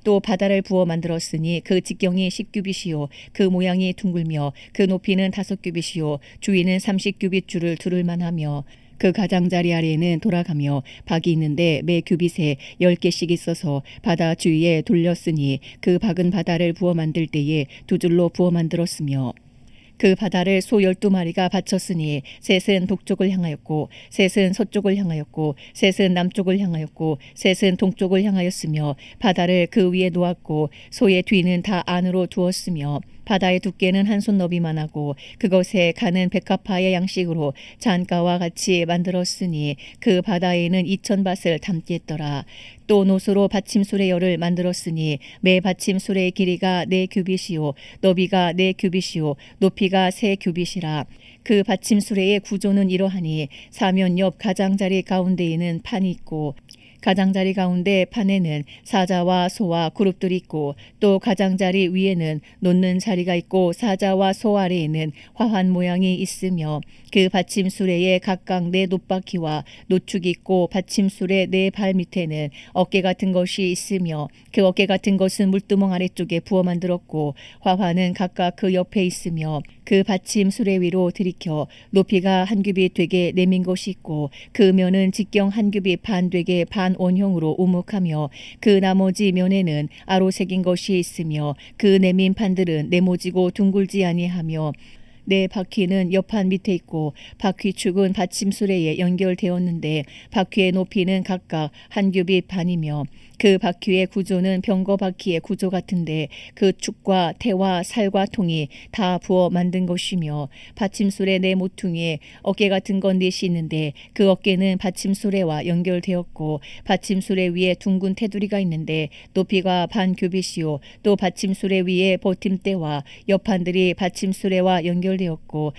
또 바다를 부어 만들었으니 그 직경이 10규빗이요 그 모양이 둥글며 그 높이는 5규빗이요 주위는 30규빗 줄을 두를 만하며 그 가장자리 아래에는 돌아가며 박이 있는데 매 규빗에 10개씩 있어서 바다 주위에 돌렸으니 그 박은 바다를 부어 만들 때에 2줄로 부어 만들었으며 그 바다를 소 12마리가 바쳤으니 셋은 북쪽을 향하였고 셋은 서쪽을 향하였고 셋은 남쪽을 향하였고 셋은 동쪽을 향하였으며 바다를 그 위에 놓았고 소의 뒤는 다 안으로 두었으며 바다의 두께는 한 손 너비만 하고 그것에 가는 백합화의 양식으로 잔가와 같이 만들었으니 그 바다에는 2000밭을 담게 했더라. 또 놋으로 받침술의 열을 만들었으니 매 받침술의 길이가 4규빗이요 너비가 4규빗이요 높이가 3규빗이라. 그 받침수레의 구조는 이러하니 사면 옆 가장자리 가운데에는 판이 있고 가장자리 가운데 판에는 사자와 소와 그룹들이 있고 또 가장자리 위에는 놓는 자리가 있고 사자와 소 아래에는 화환 모양이 있으며 그 받침수레에 각각 4 놋바퀴와 노축이 있고 받침수레 4발 밑에는 어깨 같은 것이 있으며 그 어깨 같은 것은 물두멍 아래쪽에 부어 만들었고 화환은 각각 그 옆에 있으며 그 받침 수레 위로 들이켜 높이가 한 규빗 되게 내민 것이 있고 그 면은 직경 한 규빗 반 되게 반 원형으로 우묵하며 그 나머지 면에는 아로 새긴 것이 있으며 그 내민 판들은 네모지고 둥글지 아니하며 네 바퀴는 옆판 밑에 있고 바퀴축은 받침 수레에 연결되었는데 바퀴의 높이는 각각 한 규빗 반이며 그 바퀴의 구조는 병거 바퀴의 구조 같은데 그 축과 태와 살과 통이 다 부어 만든 것이며 받침술의 네 모퉁이에 어깨 같은 건 넷이 있는데 그 어깨는 받침술에와 연결되었고 받침술에 위에 둥근 테두리가 있는데 높이가 반 규빗이요 또 받침술에 위에 버팀대와 옆판들이 받침술에와 연결되었고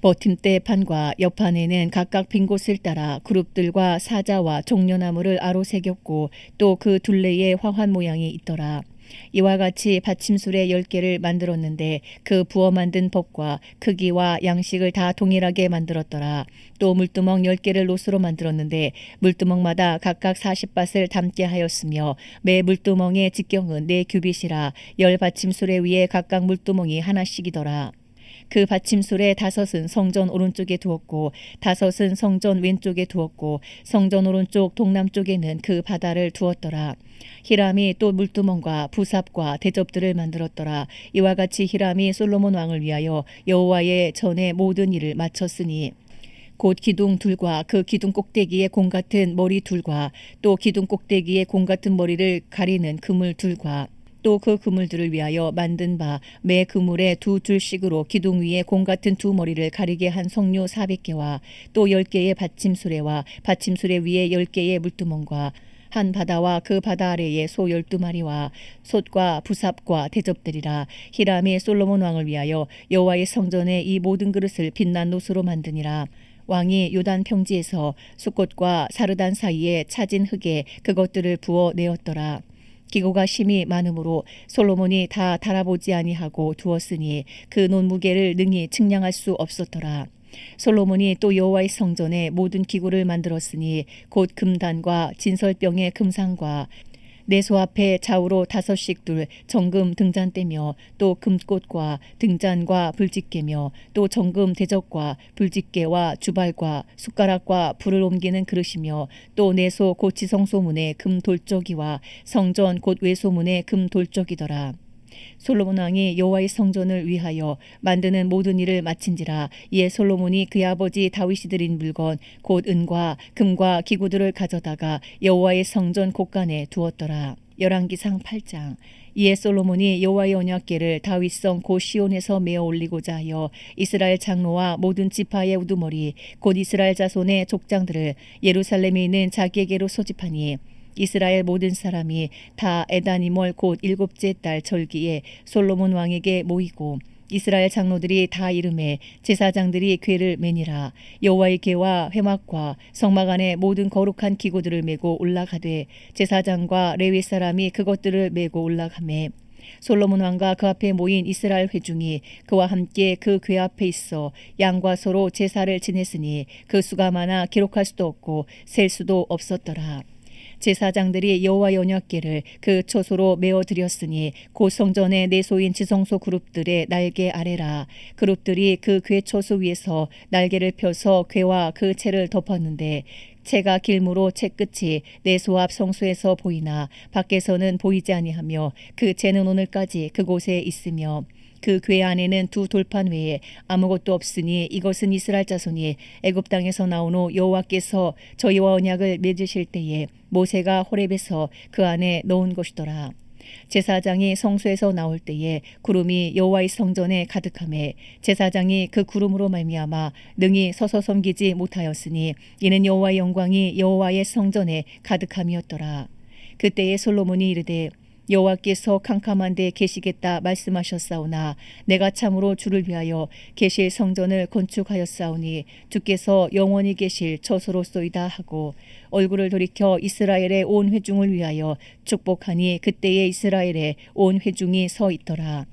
버팀대 판과 옆판에는 각각 빈 곳을 따라 그룹들과 사자와 종려나무를 아로 새겼고 또 그 둘레에 화환 모양이 있더라. 이와 같이 받침술에 10개를 만들었는데 그 부어 만든 법과 크기와 양식을 다 동일하게 만들었더라. 또 물두멍 10개를 노스로 만들었는데 물두멍마다 각각 40밭을 담게 하였으며 매 물두멍의 직경은 4규빗이라 10받침술에 위에 각각 물두멍이 하나씩이더라. 그 받침술에 5은 성전 오른쪽에 두었고 5은 성전 왼쪽에 두었고 성전 오른쪽 동남쪽에는 그 바다를 두었더라. 히람이 또 물두멍과 부삽과 대접들을 만들었더라. 이와 같이 히람이 솔로몬 왕을 위하여 여호와의 전에 모든 일을 마쳤으니 곧 기둥 둘과 그 기둥 꼭대기에 공 같은 머리 둘과 또 기둥 꼭대기에 공 같은 머리를 가리는 그물 둘과 또 그 그물들을 위하여 만든 바 매 그물에 2줄씩으로 기둥 위에 공 같은 2머리를 가리게 한 석류 400개와 또 10개의 받침수레와 받침수레 위에 10개의 물두멍과 한 바다와 그 바다 아래에 소 12마리와 솥과 부삽과 대접들이라. 히람이 솔로몬 왕을 위하여 여호와의 성전에 이 모든 그릇을 빛난 노수로 만드니라. 왕이 요단 평지에서 숫꽃과 사르단 사이에 차진 흙에 그것들을 부어 내었더라. 기고가 심히 많으므로 솔로몬이 다 달아보지 아니하고 두었으니 그 논무게를 능히 측량할 수 없었더라. 솔로몬이 또 여호와의 성전에 모든 기구를 만들었으니 곧 금단과 진설병의 금상과 내소 앞에 좌우로 5씩 둘 정금 등잔대며 또 금꽃과 등잔과 불집게며 또 정금 대접과 불집게와 주발과 숟가락과 불을 옮기는 그릇이며 또 내소 곧 지성소문의 금 돌적이와 성전 곧 외소문의 금 돌적이더라. 솔로몬 왕이 여호와의 성전을 위하여 만드는 모든 일을 마친지라. 이에 솔로몬이 그의 아버지 다윗이 드린 물건 곧 은과 금과 기구들을 가져다가 여호와의 성전 곳간에 두었더라. 열왕기상 8장. 이에 솔로몬이 여호와의 언약궤를 다윗성 곧 시온에서 메어 올리고자 하여 이스라엘 장로와 모든 지파의 우두머리 곧 이스라엘 자손의 족장들을 예루살렘에 있는 자기에게로 소집하니 이스라엘 모든 사람이 다 에다니멀 곧 7째 달 절기에 솔로몬 왕에게 모이고 이스라엘 장로들이 다 이름에 제사장들이 궤를 매니라. 여호와의 궤와 회막과 성막 안에 모든 거룩한 기구들을 메고 올라가되 제사장과 레위 사람이 그것들을 메고 올라가매 솔로몬 왕과 그 앞에 모인 이스라엘 회중이 그와 함께 그 궤 앞에 있어 양과 소로 제사를 지냈으니 그 수가 많아 기록할 수도 없고 셀 수도 없었더라. 제사장들이 여호와의 언약궤를 그 초소로 메어 드렸으니 곧 성전의 내소인 지성소 그룹들의 날개 아래라. 그룹들이 그 궤 초소 위에서 날개를 펴서 궤와 그 채를 덮었는데 채가 길므로 채 끝이 내소 앞 성소에서 보이나 밖에서는 보이지 아니하며 그 채는 오늘까지 그곳에 있으며 그 궤 안에는 2 돌판 외에 아무것도 없으니 이것은 이스라엘 자손이 애굽 땅에서 나온 후 여호와께서 저희와 언약을 맺으실 때에 모세가 호렙에서 그 안에 넣은 것이더라. 제사장이 성소에서 나올 때에 구름이 여호와의 성전에 가득하매 제사장이 그 구름으로 말미암아 능히 서서 섬기지 못하였으니 이는 여호와의 영광이 여호와의 성전에 가득함이었더라. 그때에 솔로몬이 이르되 여호와께서 캄캄한 데 계시겠다 말씀하셨사오나 내가 참으로 주를 위하여 계실 성전을 건축하였사오니 주께서 영원히 계실 처소로소이다 하고 얼굴을 돌이켜 이스라엘의 온 회중을 위하여 축복하니 그때에 이스라엘의 온 회중이 서 있더라.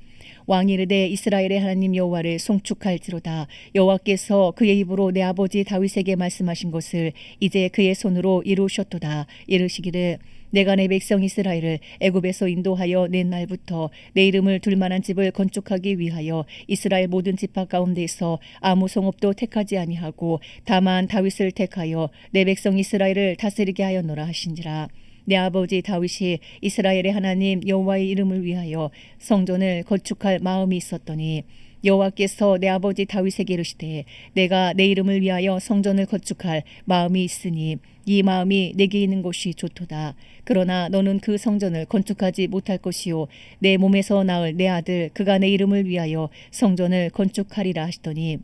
왕이 이르되 이스라엘의 하나님 여호와를 송축할지로다. 여호와께서 그의 입으로 내 아버지 다윗에게 말씀하신 것을 이제 그의 손으로 이루셨도다. 이르시기를 내가 내 백성 이스라엘을 애굽에서 인도하여 낸 날부터 내 이름을 둘 만한 집을 건축하기 위하여 이스라엘 모든 지파 가운데서 아무 성읍도 택하지 아니하고 다만 다윗을 택하여 내 백성 이스라엘을 다스리게 하였노라 하신지라. 내 아버지 다윗이 이스라엘의 하나님 여호와의 이름을 위하여 성전을 건축할 마음이 있었더니 여호와께서 내 아버지 다윗에게 이르시되 내가 내 이름을 위하여 성전을 건축할 마음이 있으니 이 마음이 내게 있는 것이 좋도다. 그러나 너는 그 성전을 건축하지 못할 것이요 내 몸에서 낳을 내 아들 그가 내 이름을 위하여 성전을 건축하리라 하시더니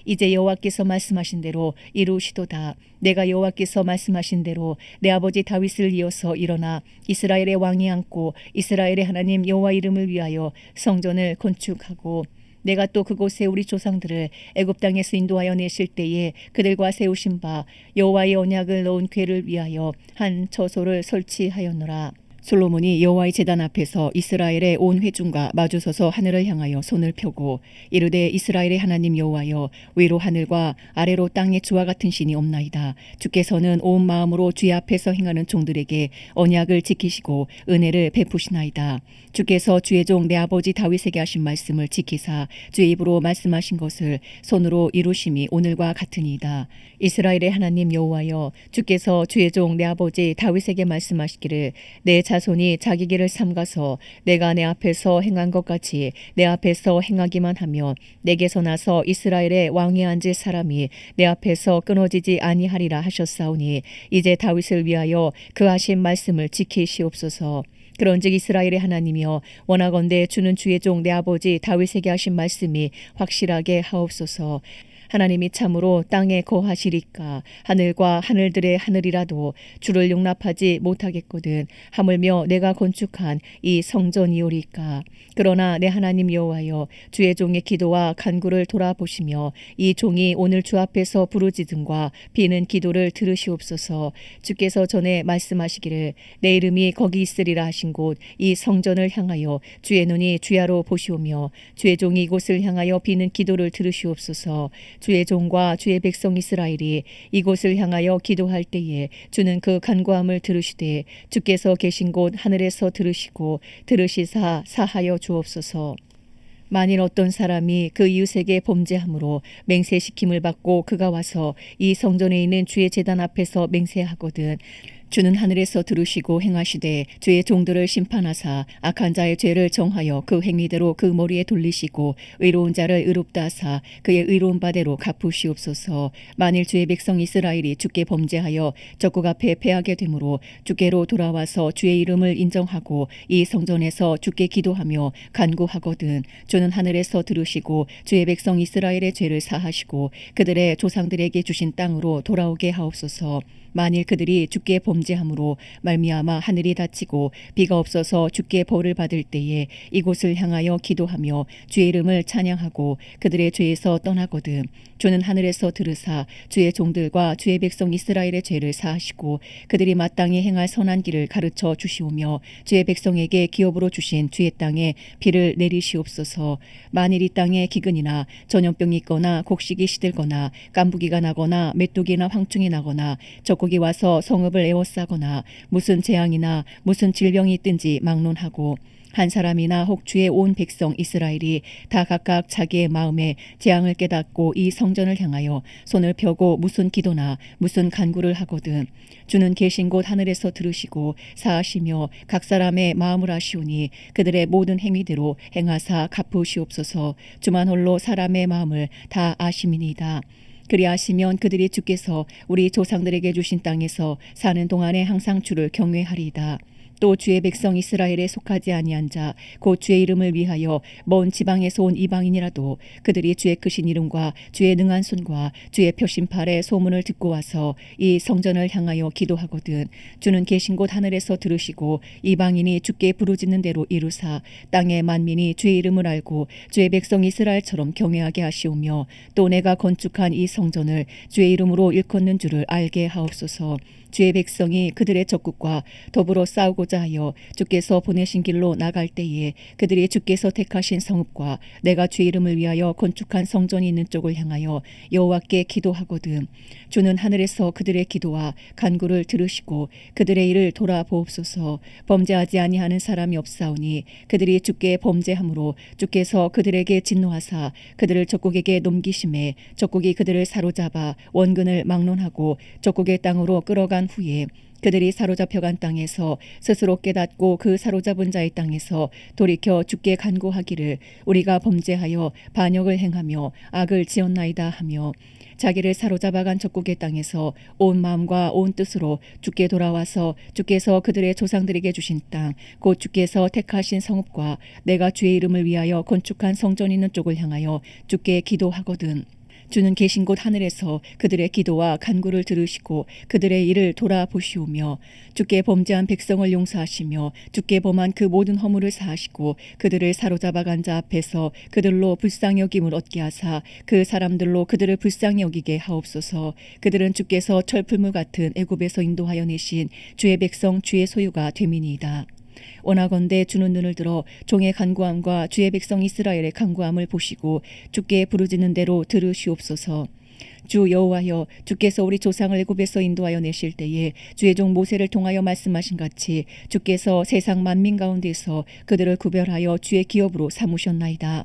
이제 여호와께서 말씀하신 대로 이루시도다. 내가 여호와께서 말씀하신 대로 내 아버지 다윗을 이어서 일어나 이스라엘의 왕이 앉고 이스라엘의 하나님 여호와 이름을 위하여 성전을 건축하고 내가 또 그곳에 우리 조상들을 애굽 땅에서 인도하여 내실 때에 그들과 세우신 바 여호와의 언약을 넣은 궤를 위하여 한 처소를 설치하였노라. 솔로몬이 여호와의 제단 앞에서 이스라엘의 온 회중과 마주서서 하늘을 향하여 손을 펴고 이르되 이스라엘의 하나님 여호와여 위로 하늘과 아래로 땅의 주와 같은 신이 없나이다. 주께서는 온 마음으로 주의 앞에서 행하는 종들에게 언약을 지키시고 은혜를 베푸시나이다. 주께서 주의 종 내 아버지 다윗에게 하신 말씀을 지키사 주의 입으로 말씀하신 것을 손으로 이루심이 오늘과 같으니이다. 이스라엘의 하나님 여호와여 주께서 주의 종 내 아버지 다윗에게 말씀하시기를 내 자손이 자기 길을 삼가서 내가 내 앞에서 행한 것 같이 내 앞에서 행하기만 하면 내게서 나서 이스라엘의 왕위에 앉을 사람이 내 앞에서 끊어지지 아니하리라 하셨사오니 이제 다윗을 위하여 그 하신 말씀을 지키시옵소서. 그런즉 이스라엘의 하나님이여 원하건대 주는 주의 종 내 아버지 다윗에게 하신 말씀이 확실하게 하옵소서. 하나님이 참으로 땅에 거하시리까 하늘과 하늘들의 하늘이라도 주를 용납하지 못하겠거든 하물며 내가 건축한 이 성전이오리까. 그러나 내 하나님 여호와여 주의 종의 기도와 간구를 돌아보시며 이 종이 오늘 주 앞에서 부르짖음과 비는 기도를 들으시옵소서. 주께서 전에 말씀하시기를 내 이름이 거기 있으리라 하신 곳 이 성전을 향하여 주의 눈이 주야로 보시오며 주의 종이 이곳을 향하여 비는 기도를 들으시옵소서. 주의 종과 주의 백성 이스라엘이 이곳을 향하여 기도할 때에 주는 그 간구함을 들으시되 주께서 계신 곳 하늘에서 들으시고 들으시사 사하여 주옵소서. 만일 어떤 사람이 그 이웃에게 범죄함으로 맹세시킴을 받고 그가 와서 이 성전에 있는 주의 제단 앞에서 맹세하거든 주는 하늘에서 들으시고 행하시되 주의 종들을 심판하사 악한 자의 죄를 정하여 그 행위대로 그 머리에 돌리시고 의로운 자를 의롭다 하사 그의 의로운 바대로 갚으시옵소서. 만일 주의 백성 이스라엘이 주께 범죄하여 적국 앞에 패하게 되므로 주께로 돌아와서 주의 이름을 인정하고 이 성전에서 주께 기도하며 간구하거든 주는 하늘에서 들으시고 주의 백성 이스라엘의 죄를 사하시고 그들의 조상들에게 주신 땅으로 돌아오게 하옵소서. 만일 그들이 주께 범죄함으로 말미암아 하늘이 닫히고 비가 없어서 주께 벌을 받을 때에 이곳을 향하여 기도하며 주의 이름을 찬양하고 그들의 죄에서 떠나거든 주는 하늘에서 들으사 주의 종들과 주의 백성 이스라엘의 죄를 사하시고 그들이 마땅히 행할 선한 길을 가르쳐 주시오며 주의 백성에게 기업으로 주신 주의 땅에 비를 내리시옵소서. 만일 이 땅에 기근이나 전염병이 있거나 곡식이 시들거나 깐부기가 나거나 메뚜기나 황충이 나거나 적국이 와서 성읍을 에워싸거나 무슨 재앙이나 무슨 질병이 있든지 막론하고 한 사람이나 혹 주의 온 백성 이스라엘이 다 각각 자기의 마음에 재앙을 깨닫고 이 성전을 향하여 손을 펴고 무슨 기도나 무슨 간구를 하거든 주는 계신 곳 하늘에서 들으시고 사하시며 각 사람의 마음을 아시오니 그들의 모든 행위대로 행하사 갚으시옵소서. 주만 홀로 사람의 마음을 다 아심이니이다. 그리하시면 그들이 주께서 우리 조상들에게 주신 땅에서 사는 동안에 항상 주를 경외하리이다. 또 주의 백성 이스라엘에 속하지 아니한 자 곧 주의 이름을 위하여 먼 지방에서 온 이방인이라도 그들이 주의 크신 이름과 주의 능한 손과 주의 표심팔의 소문을 듣고 와서 이 성전을 향하여 기도하거든 주는 계신 곳 하늘에서 들으시고 이방인이 주께 부르짖는 대로 이루사 땅의 만민이 주의 이름을 알고 주의 백성 이스라엘처럼 경외하게 하시오며 또 내가 건축한 이 성전을 주의 이름으로 일컫는 줄을 알게 하옵소서. 주의 백성이 그들의 적국과 더불어 싸우고 나가고자 하여 주께서 보내신 길로 나갈 때에 그들이 주께서 택하신 성읍과 내가 주의 이름을 위하여 건축한 성전이 있는 쪽을 향하여 여호와께 기도하거든. 주는 하늘에서 그들의 기도와 간구를 들으시고 그들의 일을 돌아보옵소서. 범죄하지 아니하는 사람이 없사오니 그들이 주께 범죄함으로 주께서 그들에게 진노하사 그들을 적국에게 넘기심에 적국이 그들을 사로잡아 원근을 막론하고 적국의 땅으로 끌어간 후에 그들이 사로잡혀간 땅에서 스스로 깨닫고 그 사로잡은 자의 땅에서 돌이켜 주께 간구하기를 우리가 범죄하여 반역을 행하며 악을 지었나이다 하며 자기를 사로잡아간 적국의 땅에서 온 마음과 온 뜻으로 주께 돌아와서 주께서 그들의 조상들에게 주신 땅 곧 주께서 택하신 성읍과 내가 주의 이름을 위하여 건축한 성전 있는 쪽을 향하여 주께 기도하거든. 주는 계신 곳 하늘에서 그들의 기도와 간구를 들으시고 그들의 일을 돌아보시오며 주께 범죄한 백성을 용서하시며 주께 범한 그 모든 허물을 사하시고 그들을 사로잡아간 자 앞에서 그들로 불쌍히 여김을 얻게 하사 그 사람들로 그들을 불쌍히 여기게 하옵소서. 그들은 주께서 철풀물 같은 애굽에서 인도하여 내신 주의 백성 주의 소유가 됨이니이다. 원하건대 주는 눈을 들어 종의 간구함과 주의 백성 이스라엘의 간구함을 보시고 주께 부르짖는 대로 들으시옵소서. 주 여호와여, 주께서 우리 조상을 애굽에서 인도하여 내실 때에 주의 종 모세를 통하여 말씀하신 같이 주께서 세상 만민 가운데서 그들을 구별하여 주의 기업으로 삼으셨나이다.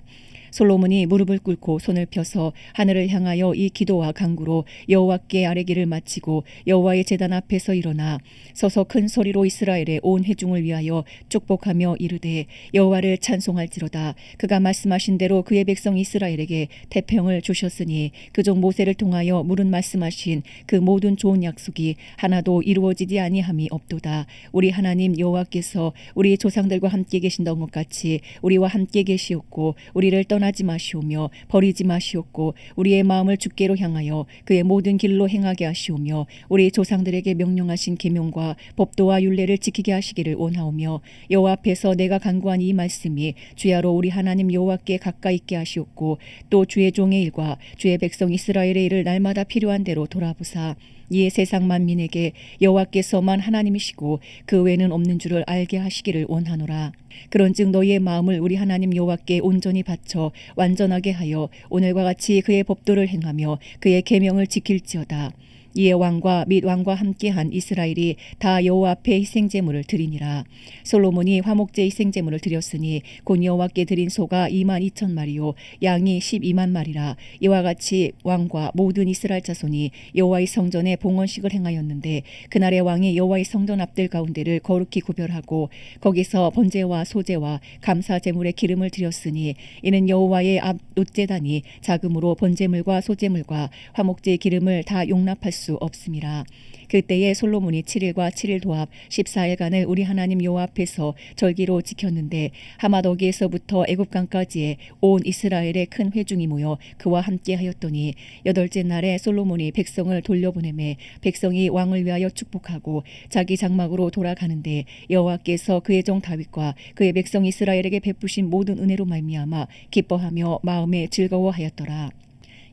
솔로몬이 무릎을 꿇고 손을 펴서 하늘을 향하여 이 기도와 간구로 여호와께 아뢰기를 마치고 여호와의 제단 앞에서 일어나 서서 큰 소리로 이스라엘의 온 회중을 위하여 축복하며 이르되 여호와를 찬송할지로다. 그가 말씀하신 대로 그의 백성 이스라엘에게 태평을 주셨으니 그 종 모세를 통하여 물은 말씀하신 그 모든 좋은 약속이 하나도 이루어지지 아니함이 없도다. 우리 하나님 여호와께서 우리 조상들과 함께 계신던 것 같이 우리와 함께 계시옵고 우리를 떠나지 마시오며 버리지 마시옵고 우리의 마음을 주께로 향하여 그의 모든 길로 행하게 하시오며 우리 조상들에게 명령하신 계명과 법도와 율례를 지키게 하시기를 원하오며 여호와 앞에서 내가 간구한 이 말씀이 주야로 우리 하나님 여호와께 가까이 있게 하시옵고 또 주의 종의 일과 주의 백성 이스라엘의 일을 날마다 필요한 대로 돌아보사 이에 세상 만민에게 여호와께서만 하나님이시고 그 외에는 없는 줄을 알게 하시기를 원하노라. 그런즉 너희의 마음을 우리 하나님 여호와께 온전히 바쳐 완전하게 하여 오늘과 같이 그의 법도를 행하며 그의 계명을 지킬지어다. 이에 왕과 및 왕과 함께한 이스라엘이 다 여호와 앞에 희생제물을 드리니라. 솔로몬이 화목제 희생제물을 드렸으니 곧 여호와께 드린 소가 22,000마리요 양이 12만 마리라. 이와 같이 왕과 모든 이스라엘 자손이 여호와의 성전에 봉헌식을 행하였는데 그날의 왕이 여호와의 성전 앞들 가운데를 거룩히 구별하고 거기서 번제와 소제와 감사 제물의 기름을 드렸으니 이는 여호와의 앞 놋제단이 자금으로 번제물과 소제물과 화목제의 기름을 다 용납할 수 없음이라. 그때에 솔로몬이 7일과 7일 도합 14일간을 우리 하나님 여호와 앞에서 절기로 지켰는데 하마더기에서부터 애굽강까지의 온 이스라엘의 큰 회중이 모여 그와 함께 하였더니 여덟째 날에 솔로몬이 백성을 돌려보내매 백성이 왕을 위하여 축복하고 자기 장막으로 돌아가는데 여호와께서 그의 종 다윗과 그의 백성 이스라엘에게 베푸신 모든 은혜로 말미암아 기뻐하며 마음에 즐거워하였더라.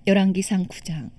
열왕기상 9장.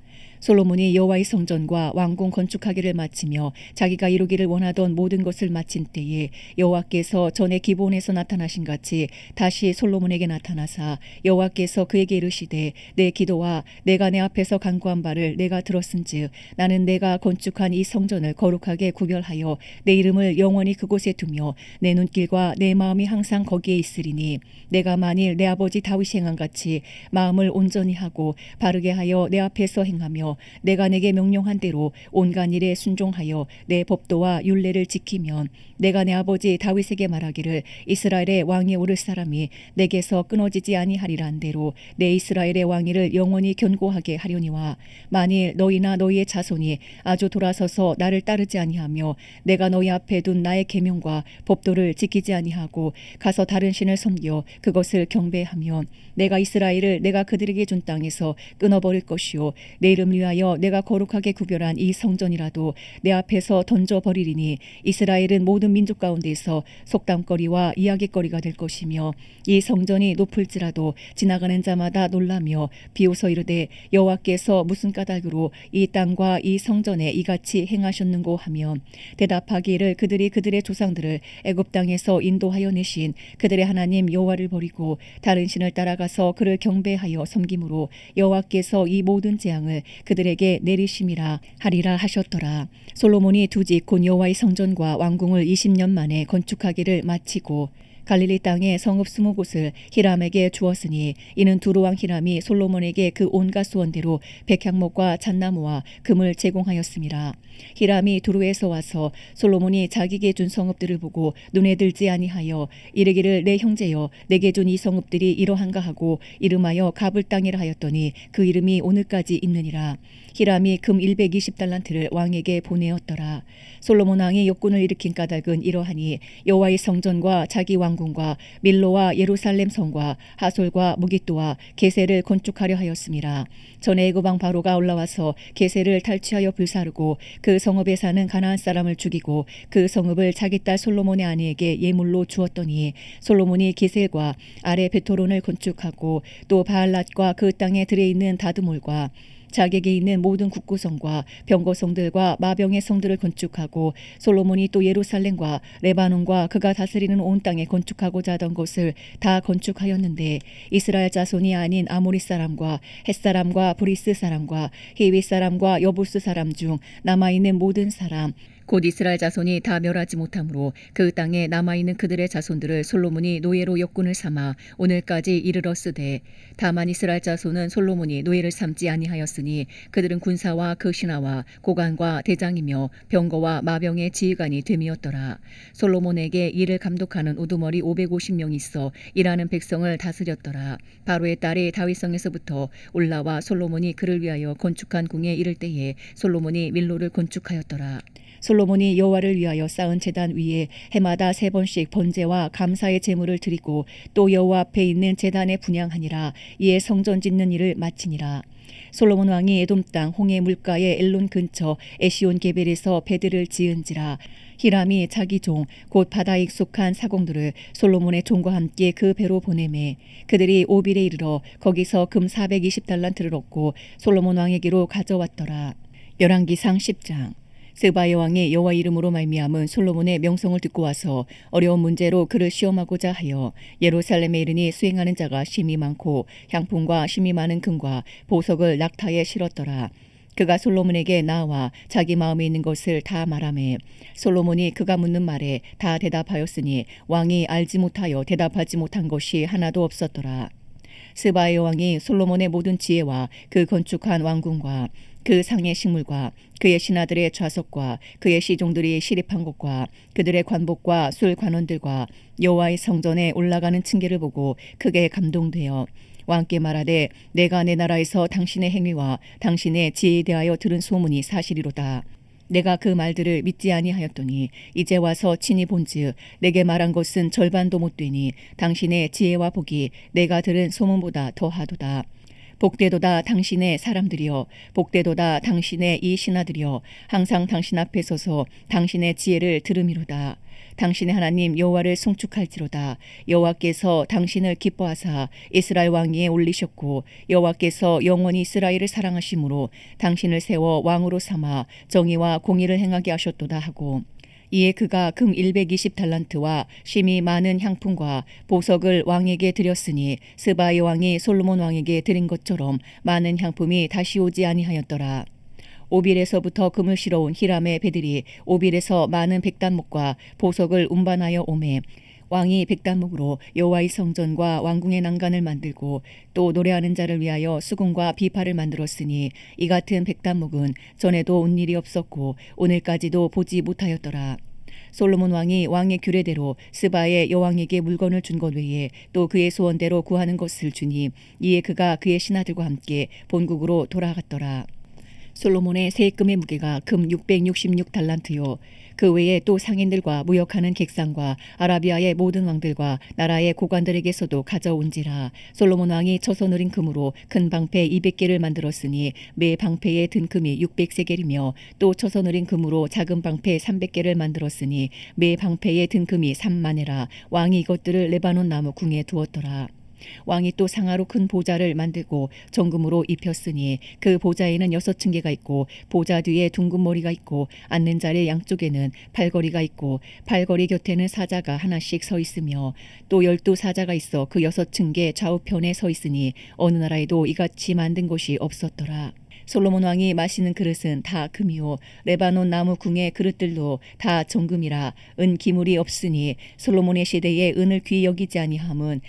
솔로몬이 여호와의 성전과 왕궁 건축하기를 마치며 자기가 이루기를 원하던 모든 것을 마친 때에 여호와께서 전에 기브온에서 나타나신 같이 다시 솔로몬에게 나타나사 여호와께서 그에게 이르시되 내 기도와 내가 내 앞에서 간구한 바를 내가 들었은즉 나는 내가 건축한 이 성전을 거룩하게 구별하여 내 이름을 영원히 그곳에 두며 내 눈길과 내 마음이 항상 거기에 있으리니 내가 만일 내 아버지 다윗이 행한 같이 마음을 온전히 하고 바르게 하여 내 앞에서 행하며 내가 내게 명령한 대로 온갖 일에 순종하여 내 법도와 율례를 지키면 내가 내 아버지 다윗에게 말하기를 이스라엘의 왕이 오를 사람이 내게서 끊어지지 아니하리라 한 대로 내 이스라엘의 왕위를 영원히 견고하게 하려니와 만일 너희나 너희의 자손이 아주 돌아서서 나를 따르지 아니하며 내가 너희 앞에 둔 나의 계명과 법도를 지키지 아니하고 가서 다른 신을 섬겨 그것을 경배하면 내가 이스라엘을 내가 그들에게 준 땅에서 끊어버릴 것이요 내 이름을 위하여 내가 거룩하게 구별한 이 성전이라도 내 앞에서 던져버리리니 이스라엘은 모든 민족 가운데서 속담거리와 이야기거리가 될 것이며 이 성전이 높을지라도 지나가는 자마다 놀라며 비웃어 이르되 여호와께서 무슨 까닭으로 이 땅과 이 성전에 이같이 행하셨는고 하며 대답하기를 그들이 그들의 조상들을 애굽 땅에서 인도하여 내신 그들의 하나님 여호와를 버리고 다른 신을 따라가서 그를 경배하여 섬김으로 여호와께서 이 모든 재앙을 그들에게 내리심이라 하리라 하셨더라. 솔로몬이 두 집 곧 여호와의 성전과 왕궁을 20년 만에 건축하기를 마치고 갈릴리 땅에 성읍 20곳을 히람에게 주었으니 이는 두루왕 히람이 솔로몬에게 그 온갖 소원대로 백향목과 잣나무와 금을 제공하였음이라. 히람이 두루에서 와서 솔로몬이 자기에게 준 성읍들을 보고 눈에 들지 아니하여 이르기를 내 형제여 내게 준 이 성읍들이 이러한가 하고 이름하여 가불 땅이라 하였더니 그 이름이 오늘까지 있느니라. 히람이 금 120달란트를 왕에게 보내었더라. 솔로몬 왕이 욕군을 일으킨 까닭은 이러하니 여호와의 성전과 자기 왕궁과 밀로와 예루살렘 성과 하솔과 무깃도와 게세를 건축하려 하였음이라. 전에 애굽 왕 바로가 올라와서 게세를 탈취하여 불사르고 그 성읍에 사는 가나안 사람을 죽이고 그 성읍을 자기 딸 솔로몬의 아내에게 예물로 주었더니 솔로몬이 게셀과 아래 베토론을 건축하고 또 바알랏과 그 땅에 들여있는 다드몰과 자객에 있는 모든 국구성과 병거성들과 마병의 성들을 건축하고 솔로몬이 또 예루살렘과 레바논과 그가 다스리는 온 땅에 건축하고자 하던 것을 다 건축하였는데 이스라엘 자손이 아닌 아모리 사람과 헷 사람과 브리스 사람과 히위 사람과 여부스 사람 중 남아있는 모든 사람 곧 이스라엘 자손이 다 멸하지 못하므로 그 땅에 남아있는 그들의 자손들을 솔로몬이 노예로 역군을 삼아 오늘까지 이르렀으되 다만 이스라엘 자손은 솔로몬이 노예를 삼지 아니하였으니 그들은 군사와 그 신하와 고관과 대장이며 병거와 마병의 지휘관이 됨이었더라. 솔로몬에게 이를 감독하는 우두머리 550명이 있어 일하는 백성을 다스렸더라. 바로의 딸이 다윗성에서부터 올라와 솔로몬이 그를 위하여 건축한 궁에 이를 때에 솔로몬이 밀로를 건축하였더라. 솔로몬이 여호와를 위하여 쌓은 제단 위에 해마다 3번씩 번제와 감사의 제물을 드리고 또 여호와 앞에 있는 제단에 분향하니라. 이에 성전 짓는 일을 마치니라. 솔로몬 왕이 에돔 땅 홍해 물가의 엘론 근처 에시온 게벨에서 배들을 지은지라. 히람이 자기 종 곧 바다에 익숙한 사공들을 솔로몬의 종과 함께 그 배로 보내매 그들이 오빌에 이르러 거기서 금 420달란트를 얻고 솔로몬 왕에게로 가져왔더라. 열왕기상 10장. 스바의 왕이 여호와 이름으로 말미암은 솔로몬의 명성을 듣고 와서 어려운 문제로 그를 시험하고자 하여 예루살렘에 이르니 수행하는 자가 심히 많고 향품과 심히 많은 금과 보석을 낙타에 실었더라. 그가 솔로몬에게 나와 자기 마음에 있는 것을 다 말하매 솔로몬이 그가 묻는 말에 다 대답하였으니 왕이 알지 못하여 대답하지 못한 것이 하나도 없었더라. 스바의 왕이 솔로몬의 모든 지혜와 그 건축한 왕궁과 그 상의 식물과 그의 신하들의 좌석과 그의 시종들이 시립한 곳과 그들의 관복과 술 관원들과 여호와의 성전에 올라가는 층계를 보고 크게 감동되어 왕께 말하되 내가 내 나라에서 당신의 행위와 당신의 지혜에 대하여 들은 소문이 사실이로다. 내가 그 말들을 믿지 아니하였더니 이제 와서 친히 본즉 내게 말한 것은 절반도 못되니 당신의 지혜와 복이 내가 들은 소문보다 더하도다. 복되도다 당신의 사람들이여 복되도다 당신의 이 신하들이여 항상 당신 앞에 서서 당신의 지혜를 들음이로다. 당신의 하나님 여호와를 송축할지로다. 여호와께서 당신을 기뻐하사 이스라엘 왕위에 올리셨고 여호와께서 영원히 이스라엘을 사랑하심으로 당신을 세워 왕으로 삼아 정의와 공의를 행하게 하셨도다 하고 이에 그가 금 120달란트와 심히 많은 향품과 보석을 왕에게 드렸으니 스바의 왕이 솔로몬 왕에게 드린 것처럼 많은 향품이 다시 오지 아니하였더라. 오빌에서부터 금을 실어온 히람의 배들이 오빌에서 많은 백단목과 보석을 운반하여 오매 왕이 백단목으로 여호와의 성전과 왕궁의 난간을 만들고 또 노래하는 자를 위하여 수금과 비파를 만들었으니 이 같은 백단목은 전에도 온 일이 없었고 오늘까지도 보지 못하였더라. 솔로몬 왕이 왕의 규례대로 스바의 여왕에게 물건을 준 것 외에 또 그의 소원대로 구하는 것을 주니 이에 그가 그의 신하들과 함께 본국으로 돌아갔더라. 솔로몬의 세금의 무게가 금 666달란트요 그 외에 또 상인들과 무역하는 객상과 아라비아의 모든 왕들과 나라의 고관들에게서도 가져온지라. 솔로몬 왕이 쳐서 누린 금으로 큰 방패 200개를 만들었으니 매 방패의 든 금이 600세겔이며 또 쳐서 누린 금으로 작은 방패 300개를 만들었으니 매 방패의 든 금이 3만에라. 왕이 이것들을 레바논 나무 궁에 두었더라. 왕이 또 상아로 큰 보좌를 만들고 정금으로 입혔으니 그 보좌에는 6층계가 있고 보좌 뒤에 둥근 머리가 있고 앉는 자리 양쪽에는 팔걸이가 있고 팔걸이 곁에는 사자가 하나씩 서 있으며 또 12사자가 있어 그 6층계 좌우편에 서 있으니 어느 나라에도 이같이 만든 곳이 없었더라. 솔로몬 왕이 마시는 그릇은 다 금이요 레바논 나무 궁의 그릇들도 다 정금이라. 은 기물이 없으니 솔로몬의 시대에 은을 귀히 여기지 아니함은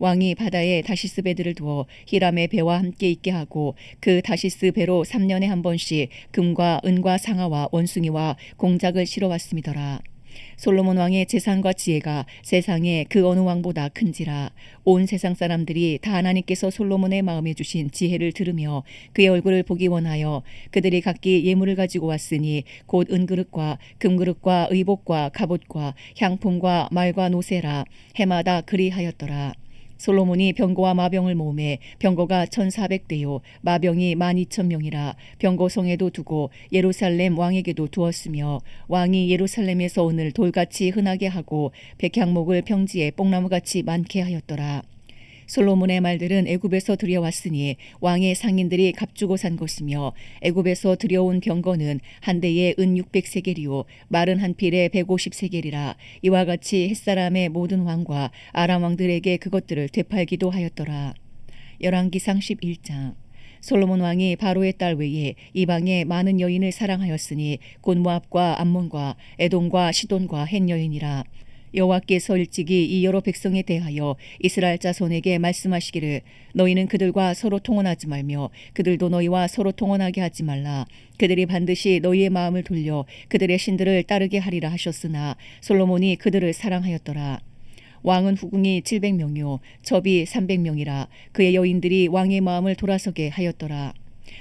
왕이 바다에 다시스 배들을 두어 히람의 배와 함께 있게 하고 그 다시스 배로 3년에 한 번씩 금과 은과 상아와 원숭이와 공작을 실어 왔음이더라. 솔로몬 왕의 재산과 지혜가 세상에 그 어느 왕보다 큰지라. 온 세상 사람들이 다 하나님께서 솔로몬의 마음에 주신 지혜를 들으며 그의 얼굴을 보기 원하여 그들이 각기 예물을 가지고 왔으니 곧 은그릇과 금그릇과 의복과 갑옷과 향품과 말과 노새라. 해마다 그리하였더라. 솔로몬이 병거와 마병을 모으매 병거가 1400대요 마병이 12,000명이라. 병거성에도 두고 예루살렘 왕에게도 두었으며 왕이 예루살렘에서 오늘 돌같이 흔하게 하고 백향목을 평지에 뽕나무같이 많게 하였더라. 솔로몬의 말들은 애굽에서 들여왔으니 왕의 상인들이 값주고 산 것이며 애굽에서 들여온 병거는 한 대에 은 600세겔이요 말은 한 필에 150세겔이라. 이와 같이 햇사람의 모든 왕과 아람 왕들에게 그것들을 되팔기도 하였더라. 열왕기상 11장. 솔로몬 왕이 바로의 딸 외에 이방의 많은 여인을 사랑하였으니 곧 모압과 암몬과 에돔과 시돈과 헷 여인이라. 여호와께서 일찍이 이 여러 백성에 대하여 이스라엘 자손에게 말씀하시기를 너희는 그들과 서로 통혼하지 말며 그들도 너희와 서로 통혼하게 하지 말라. 그들이 반드시 너희의 마음을 돌려 그들의 신들을 따르게 하리라 하셨으나 솔로몬이 그들을 사랑하였더라. 왕은 후궁이 700명이요 첩이 300명이라. 그의 여인들이 왕의 마음을 돌아서게 하였더라.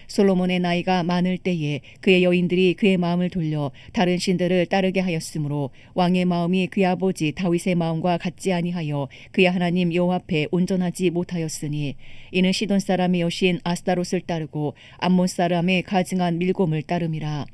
솔로몬의 나이가 많을 때에 그의 여인들이 그의 마음을 돌려 다른 신들을 따르게 하였으므로 왕의 마음이 그의 아버지 다윗의 마음과 같지 아니하여 그의 하나님 여호와 앞에 온전하지 못하였으니 이는 시돈 사람의 여신 아스타롯을 따르고 암몬 사람의 가증한 밀곰을 따름이라.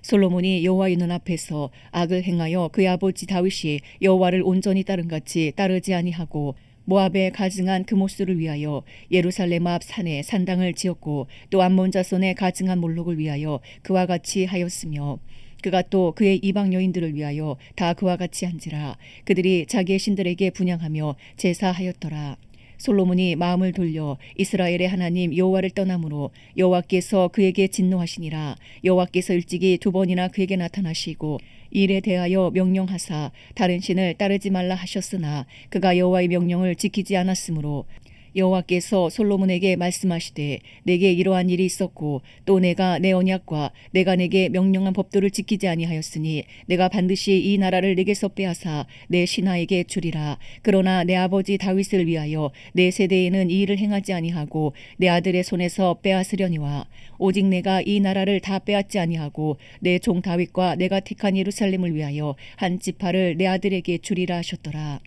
솔로몬이 여호와의 눈앞에서 악을 행하여 그의 아버지 다윗이 여호와를 온전히 따른 같이 따르지 아니하고 모압에 가증한 그모스를 위하여 예루살렘 앞 산에 산당을 지었고 또 암몬 자손의 가증한 몰록을 위하여 그와 같이 하였으며 그가 또 그의 이방 여인들을 위하여 다 그와 같이 한지라. 그들이 자기의 신들에게 분향하며 제사하였더라. 솔로몬이 마음을 돌려 이스라엘의 하나님 여호와를 떠나므로 여호와께서 그에게 진노하시니라. 여호와께서 일찍이 2번이나 그에게 나타나시고 일에 대하여 명령하사 다른 신을 따르지 말라 하셨으나 그가 여호와의 명령을 지키지 않았으므로 여호와께서 솔로몬에게 말씀하시되 내게 이러한 일이 있었고 또 내가 내 언약과 내가 내게 명령한 법도를 지키지 아니하였으니 내가 반드시 이 나라를 내게서 빼앗아 내 신하에게 주리라. 그러나 내 아버지 다윗을 위하여 내 세대에는 이 일을 행하지 아니하고 내 아들의 손에서 빼앗으려니와 오직 내가 이 나라를 다 빼앗지 아니하고 내 종 다윗과 내가 택한 예루살렘을 위하여 한 지파를 내 아들에게 주리라 하셨더라.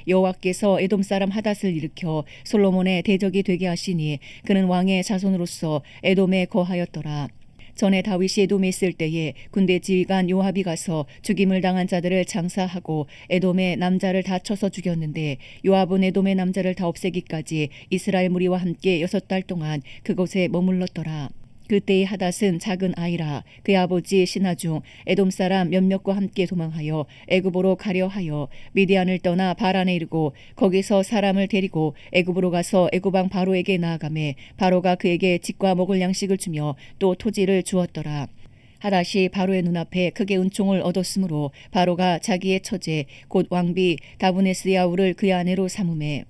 여호와께서 에돔 사람 하닷을 일으켜 솔로몬의 대적이 되게 하시니 그는 왕의 자손으로서 에돔에 거하였더라. 전에 다윗이 에돔에 있을 때에 군대 지휘관 요압이 가서 죽임을 당한 자들을 장사하고 에돔의 남자를 다 쳐서 죽였는데 요압은 에돔의 남자를 다 없애기까지 이스라엘 무리와 함께 6달 동안 그곳에 머물렀더라. 그때의 하닷은 작은 아이라. 그의 아버지 신하 중 에돔 사람 몇몇과 함께 도망하여 애굽으로 가려 하여 미디안을 떠나 바란에 이르고 거기서 사람을 데리고 애굽으로 가서 애굽 왕 바로에게 나아가매 바로가 그에게 집과 먹을 양식을 주며 또 토지를 주었더라. 하닷이 바로의 눈앞에 크게 은총을 얻었으므로 바로가 자기의 처제 곧 왕비 다브네스야우를 그의 아내로 삼음해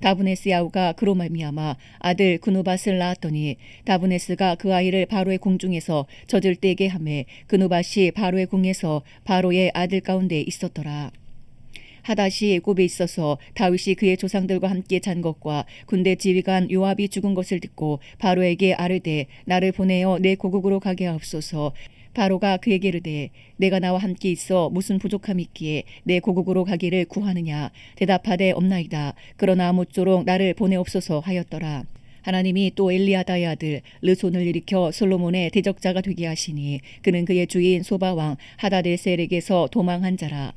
다브네스야우가 그로 말미암아 아들 그누밧을 낳았더니 다브네스가 그 아이를 바로의 궁중에서 젖을 떼게 하매 그누밧이 바로의 궁에서 바로의 아들 가운데 있었더라. 하닷이 애굽에 있어서 다윗이 그의 조상들과 함께 잔 것과 군대 지휘관 요압이 죽은 것을 듣고 바로에게 아뢰되 나를 보내어 내 고국으로 가게 하옵소서. 바로가 그에게 이르되 내가 나와 함께 있어 무슨 부족함이 있기에 내 고국으로 가기를 구하느냐. 대답하되 없나이다. 그러나 모쪼록 나를 보내옵소서 하였더라. 하나님이 또 엘리아다의 아들 르손을 일으켜 솔로몬의 대적자가 되게 하시니 그는 그의 주인 소바 왕 하다데셀에게서 도망한 자라.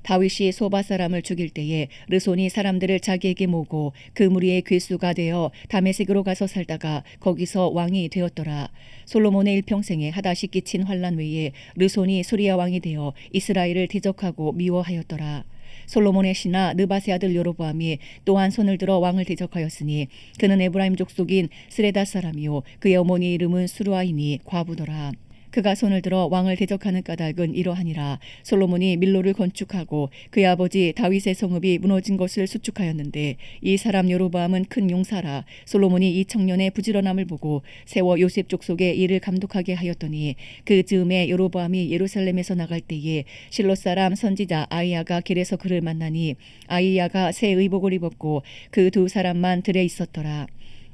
다윗이 소바 사람을 죽일 때에 르손이 사람들을 자기에게 모으고 그 무리의 괴수가 되어 다메섹으로 가서 살다가 거기서 왕이 되었더라. 솔로몬의 일평생에 하닷이 끼친 환난 외에 르손이 소리아 왕이 되어 이스라엘을 대적하고 미워하였더라. 솔로몬의 신하 느밧의 아들 여로보암이 또한 손을 들어 왕을 대적하였으니 그는 에브라임 족속인 스레다 사람이요 그의 어머니의 이름은 수루아이니 과부더라. 그가 손을 들어 왕을 대적하는 까닭은 이러하니라. 솔로몬이 밀로를 건축하고 그의 아버지 다윗의 성읍이 무너진 것을 수축하였는데 이 사람 여로보암은 큰 용사라. 솔로몬이 이 청년의 부지런함을 보고 세워 요셉 족속의 일을 감독하게 하였더니 그 즈음에 여로보암이 예루살렘에서 나갈 때에 실로 사람 선지자 아이야가 길에서 그를 만나니 아이야가 새 의복을 입었고 그 두 사람만 들에 있었더라.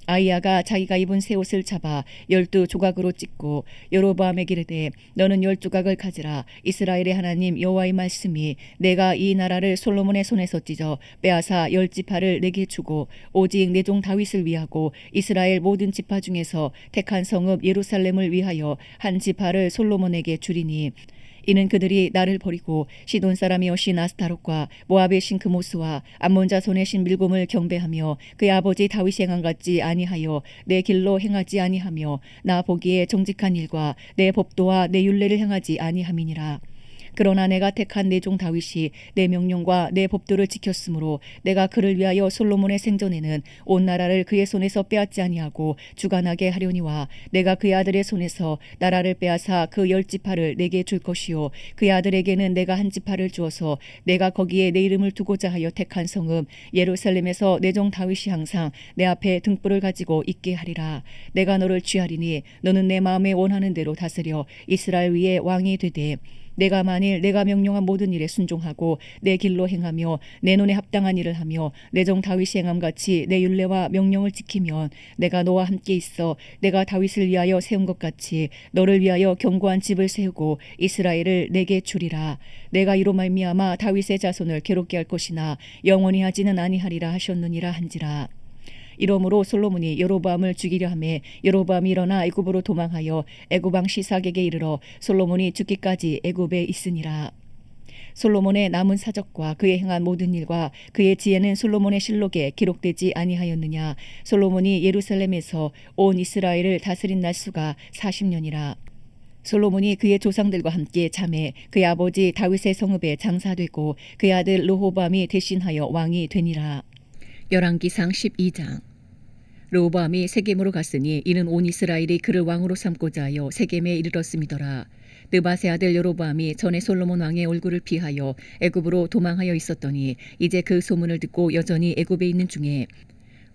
아이야가 자기가 입은 새 옷을 잡아 12조각으로 찢고 여로보암에게 이르되 너는 10조각을 가지라. 이스라엘의 하나님 여호와의 말씀이 내가 이 나라를 솔로몬의 손에서 찢어 빼앗아 10지파를 내게 주고 오직 내 종 다윗을 위하고 이스라엘 모든 지파 중에서 택한 성읍 예루살렘을 위하여 한 지파를 솔로몬에게 주리니 이는 그들이 나를 버리고 시돈 사람의 여신 아스타롯과 모압의 신 그모스와 암몬 자손의 신 밀곰을 경배하며 그의 아버지 다윗이 행한 같지 아니하여 내 길로 행하지 아니하며 나 보기에 정직한 일과 내 법도와 내 율례를 행하지 아니함이니라. 그러나 내가 택한 내 종 다윗이 내 명령과 내 법도를 지켰으므로 내가 그를 위하여 솔로몬의 생전에는 온 나라를 그의 손에서 빼앗지 아니하고 주관하게 하려니와 내가 그의 아들의 손에서 나라를 빼앗아 그 10지파를 내게 줄 것이요 그의 아들에게는 내가 한 지파를 주어서 내가 거기에 내 이름을 두고자 하여 택한 성읍 예루살렘에서 내 종 다윗이 항상 내 앞에 등불을 가지고 있게 하리라. 내가 너를 취하리니 너는 내 마음에 원하는 대로 다스려 이스라엘 위에 왕이 되되 내가 만일 내가 명령한 모든 일에 순종하고 내 길로 행하며 내 눈에 합당한 일을 하며 내 종 다윗이 행함같이 내 율례와 명령을 지키면 내가 너와 함께 있어 내가 다윗을 위하여 세운 것 같이 너를 위하여 견고한 집을 세우고 이스라엘을 내게 주리라. 내가 이로 말미암아 다윗의 자손을 괴롭게 할 것이나 영원히 하지는 아니하리라 하셨느니라 한지라. 이러므로 솔로몬이 여로보암을 죽이려 하매 여로보암이 일어나 애굽으로 도망하여 애굽 왕 시삭에게 이르러 솔로몬이 죽기까지 애굽에 있으니라. 솔로몬의 남은 사적과 그의 행한 모든 일과 그의 지혜는 솔로몬의 실록에 기록되지 아니하였느냐. 솔로몬이 예루살렘에서 온 이스라엘을 다스린 날수가 40년이라. 솔로몬이 그의 조상들과 함께 잠에 그의 아버지 다윗의 성읍에 장사되고 그의 아들 르호보암이 대신하여 왕이 되니라. 열왕기상 12장. 르호보암이 세겜으로 갔으니 이는 온 이스라엘이 그를 왕으로 삼고자 하여 세겜에 이르렀음이더라. 느밧의 아들 여로보암이 전에 솔로몬 왕의 얼굴을 피하여 애굽으로 도망하여 있었더니 이제 그 소문을 듣고 여전히 애굽에 있는 중에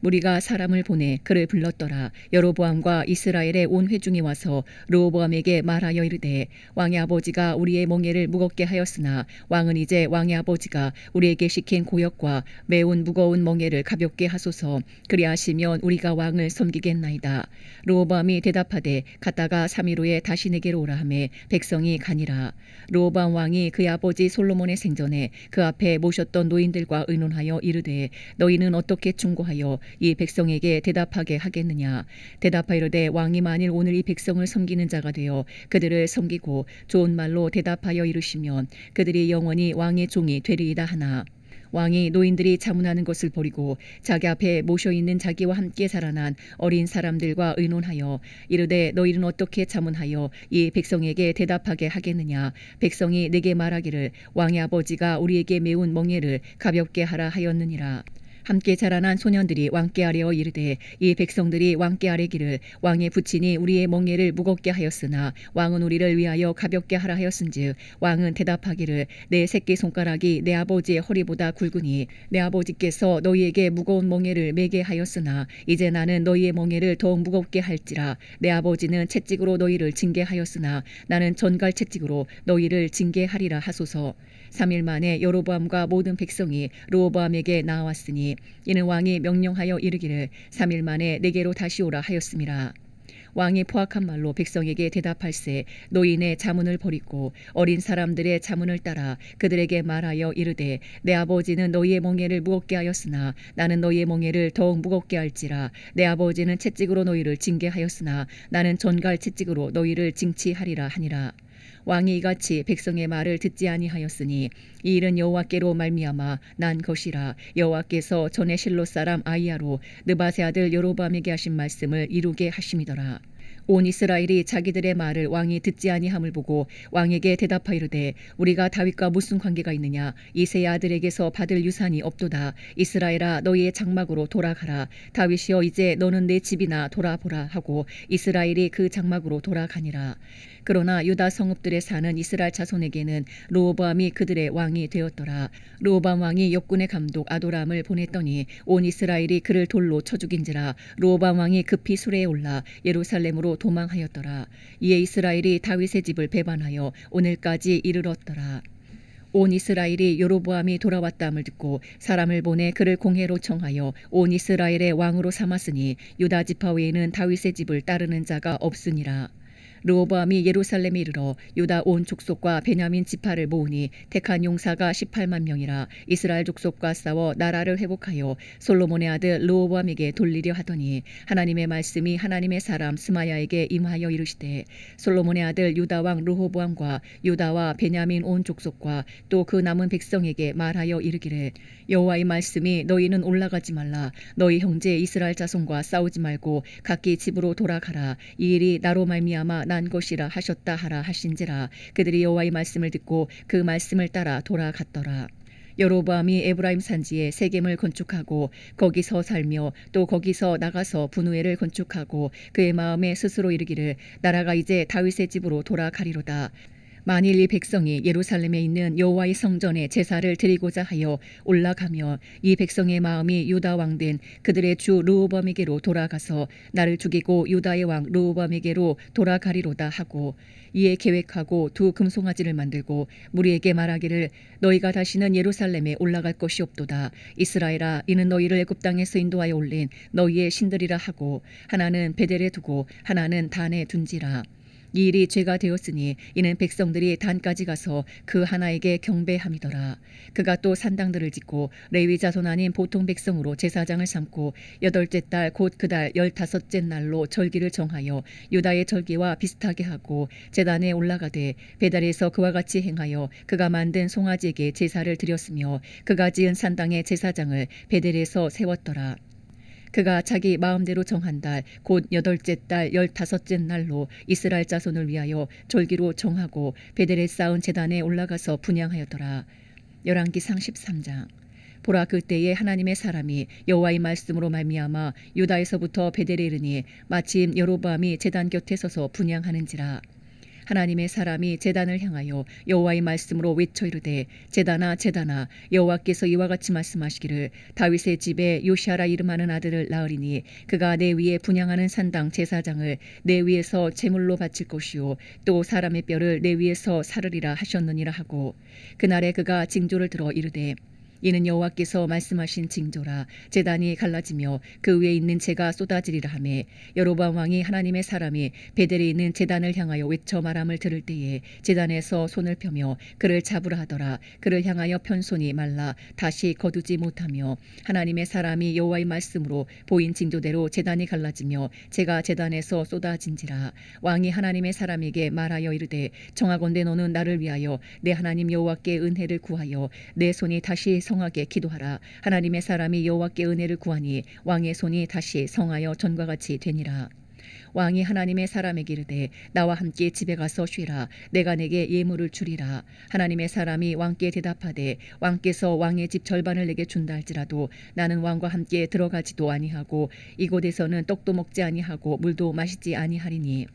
무리가 사람을 보내 그를 불렀더라. 여로보암과 이스라엘의 온 회중이 와서 르호보암에게 말하여 이르되 왕의 아버지가 우리의 멍에를 무겁게 하였으나 왕은 이제 왕의 아버지가 우리에게 시킨 고역과 매운 무거운 멍에를 가볍게 하소서. 그리하시면 우리가 왕을 섬기겠나이다. 르호보암이 대답하되 갔다가 3일 후에 다시 내게로 오라 하매 백성이 가니라. 르호보암 왕이 그의 아버지 솔로몬의 생전에 그 앞에 모셨던 노인들과 의논하여 이르되 너희는 어떻게 충고하여 이 백성에게 대답하게 하겠느냐. 대답하이르되 왕이 만일 오늘 이 백성을 섬기는 자가 되어 그들을 섬기고 좋은 말로 대답하여 이르시면 그들이 영원히 왕의 종이 되리이다 하나 왕이 노인들이 자문하는 것을 버리고 자기 앞에 모셔있는 자기와 함께 살아난 어린 사람들과 의논하여 이르되 너희는 어떻게 자문하여 이 백성에게 대답하게 하겠느냐. 백성이 내게 말하기를 왕의 아버지가 우리에게 매운 멍에를 가볍게 하라 하였느니라. 함께 자라난 소년들이 왕께 아뢰어 이르되 이 백성들이 왕께 아뢰기를 왕의 부친이 우리의 멍에를 무겁게 하였으나 왕은 우리를 위하여 가볍게 하라 하였은즉 왕은 대답하기를 내 새끼 손가락이 내 아버지의 허리보다 굵으니 내 아버지께서 너희에게 무거운 멍에를 매게 하였으나 이제 나는 너희의 멍에를 더욱 무겁게 할지라. 내 아버지는 채찍으로 너희를 징계하였으나 나는 전갈 채찍으로 너희를 징계하리라 하소서. 3일 만에 여로보암과 모든 백성이 르호보암에게 나아왔으니 이는 왕이 명령하여 이르기를 3일 만에 내게로 다시 오라 하였음이라. 왕이 포악한 말로 백성에게 대답할세 노인의 자문을 버리고 어린 사람들의 자문을 따라 그들에게 말하여 이르되 내 아버지는 너희의 멍에를 무겁게 하였으나 나는 너희의 멍에를 더욱 무겁게 할지라. 내 아버지는 채찍으로 너희를 징계하였으나 나는 전갈 채찍으로 너희를 징치하리라 하니라. 왕이 이같이 백성의 말을 듣지 아니하였으니 이 일은 여호와께로 말미암아 난 것이라. 여호와께서 전에 실로 사람 아히야로 느밧의 아들 여로보암에게 하신 말씀을 이루게 하심이더라. 온 이스라엘이 자기들의 말을 왕이 듣지 아니함을 보고 왕에게 대답하이르되 우리가 다윗과 무슨 관계가 있느냐. 이새의 아들에게서 받을 유산이 없도다. 이스라엘아 너희의 장막으로 돌아가라. 다윗이여 이제 너는 내 집이나 돌아보라 하고 이스라엘이 그 장막으로 돌아가니라. 그러나 유다 성읍들에 사는 이스라엘 자손에게는 르호보암이 그들의 왕이 되었더라. 르호보암 왕이 역군의 감독 아도람을 보냈더니 온 이스라엘이 그를 돌로 쳐 죽인지라. 르호보암 왕이 급히 수레에 올라 예루살렘으로 도망하였더라. 이에 이스라엘이 다윗의 집을 배반하여 오늘까지 이르렀더라. 온 이스라엘이 여로보암이 돌아왔다함을 듣고 사람을 보내 그를 공회로 청하여 온 이스라엘의 왕으로 삼았으니 유다 지파 외에는 다윗의 집을 따르는 자가 없으니라. 르호보암이 예루살렘에 이르러 유다 온 족속과 베냐민 지파를 모으니 택한 용사가 18만 명이라. 이스라엘 족속과 싸워 나라를 회복하여 솔로몬의 아들 르호보암에게 돌리려 하더니 하나님의 말씀이 하나님의 사람 스마야에게 임하여 이르시되 솔로몬의 아들 유다 왕 르호보암과 유다와 베냐민 온 족속과 또 그 남은 백성에게 말하여 이르기를 여호와의 말씀이 너희는 올라가지 말라. 너희 형제 이스라엘 자손과 싸우지 말고 각기 집으로 돌아가라. 이 일이 나로 말미암아 난 것이라 하셨다 하라 하신지라. 그들이 여호와의 말씀을 듣고 그 말씀을 따라 돌아갔더라. 여로보암이 에브라임 산지에 세겜을 건축하고 거기서 살며 또 거기서 나가서 분우엘을 건축하고 그의 마음에 스스로 이르기를 나라가 이제 다윗의 집으로 돌아가리로다. 만일 이 백성이 예루살렘에 있는 여호와의 성전에 제사를 드리고자 하여 올라가며 이 백성의 마음이 유다 왕된 그들의 주 르호보암에게로 돌아가서 나를 죽이고 유다의 왕 르호보암에게로 돌아가리로다 하고 이에 계획하고 두 금송아지를 만들고 무리에게 말하기를 너희가 다시는 예루살렘에 올라갈 것이 없도다. 이스라엘아 이는 너희를 애굽 땅에서 인도하여 올린 너희의 신들이라 하고 하나는 베델에 두고 하나는 단에 둔지라. 이 일이 죄가 되었으니 이는 백성들이 단까지 가서 그 하나에게 경배함이더라. 그가 또 산당들을 짓고 레위 자손 아닌 보통 백성으로 제사장을 삼고 8째 달 곧 그 달 15째 날로 절기를 정하여 유다의 절기와 비슷하게 하고 제단에 올라가되 베델에서 그와 같이 행하여 그가 만든 송아지에게 제사를 드렸으며 그가 지은 산당의 제사장을 베델에서 세웠더라. 그가 자기 마음대로 정한 달 곧 8째 달 15째 날로 이스라엘 자손을 위하여 절기로 정하고 베델에 쌓은 제단에 올라가서 분향하였더라. 열왕기상 13장. 보라 그때에 하나님의 사람이 여호와의 말씀으로 말미암아 유다에서부터 베델에 이르니 마침 여로보암이 제단 곁에 서서 분향하는지라. 하나님의 사람이 제단을 향하여 여호와의 말씀으로 외쳐 이르되 제단아 제단아 여호와께서 이와 같이 말씀하시기를 다윗의 집에 요시아라 이름하는 아들을 낳으리니 그가 내 위에 분향하는 산당 제사장을 내 위에서 제물로 바칠 것이요 또 사람의 뼈를 내 위에서 사르리라 하셨느니라 하고 그날에 그가 징조를 들어 이르되 이는 여호와께서 말씀하신 징조라. 제단이 갈라지며 그 위에 있는 재가 쏟아지리라 하매 여로보암 왕이 하나님의 사람이 베델에 있는 제단을 향하여 외쳐 말함을 들을 때에 제단에서 손을 펴며 그를 잡으라 하더라. 그를 향하여 편 손이 말라 다시 거두지 못하며 하나님의 사람이 여호와의 말씀으로 보인 징조대로 제단이 갈라지며 재가 제단에서 쏟아진지라. 왕이 하나님의 사람에게 말하여 이르되 청하건대 너는 나를 위하여 내 하나님 여호와께 은혜를 구하여 내 손이 다시 성하게 기도하라. 하나님의 사람이 여호와께 은혜를 구하니 왕의 손이 다시 성하여 전과 같이 되니라. 왕이 하나님의 사람에게 이르되 나와 함께 집에 가서 쉬라. 내가 내게 예물을 주리라. 하나님의 사람이 왕께 대답하되 왕께서 왕의 집 절반을 내게 준다 할지라도 나는 왕과 함께 들어가지도 아니하고 이곳에서는 떡도 먹지 아니하고 물도 마시지 아니하리니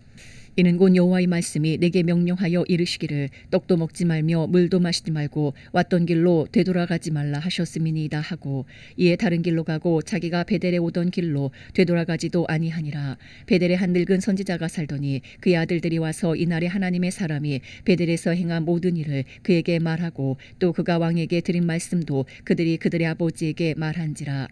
이는 곧 여호와의 말씀이 내게 명령하여 이르시기를 떡도 먹지 말며 물도 마시지 말고 왔던 길로 되돌아가지 말라 하셨음이니이다 하고 이에 다른 길로 가고 자기가 베델에 오던 길로 되돌아가지도 아니하니라. 베델에 한 늙은 선지자가 살더니 그의 아들들이 와서 이날에 하나님의 사람이 베델에서 행한 모든 일을 그에게 말하고 또 그가 왕에게 드린 말씀도 그들이 그들의 아버지에게 말한지라.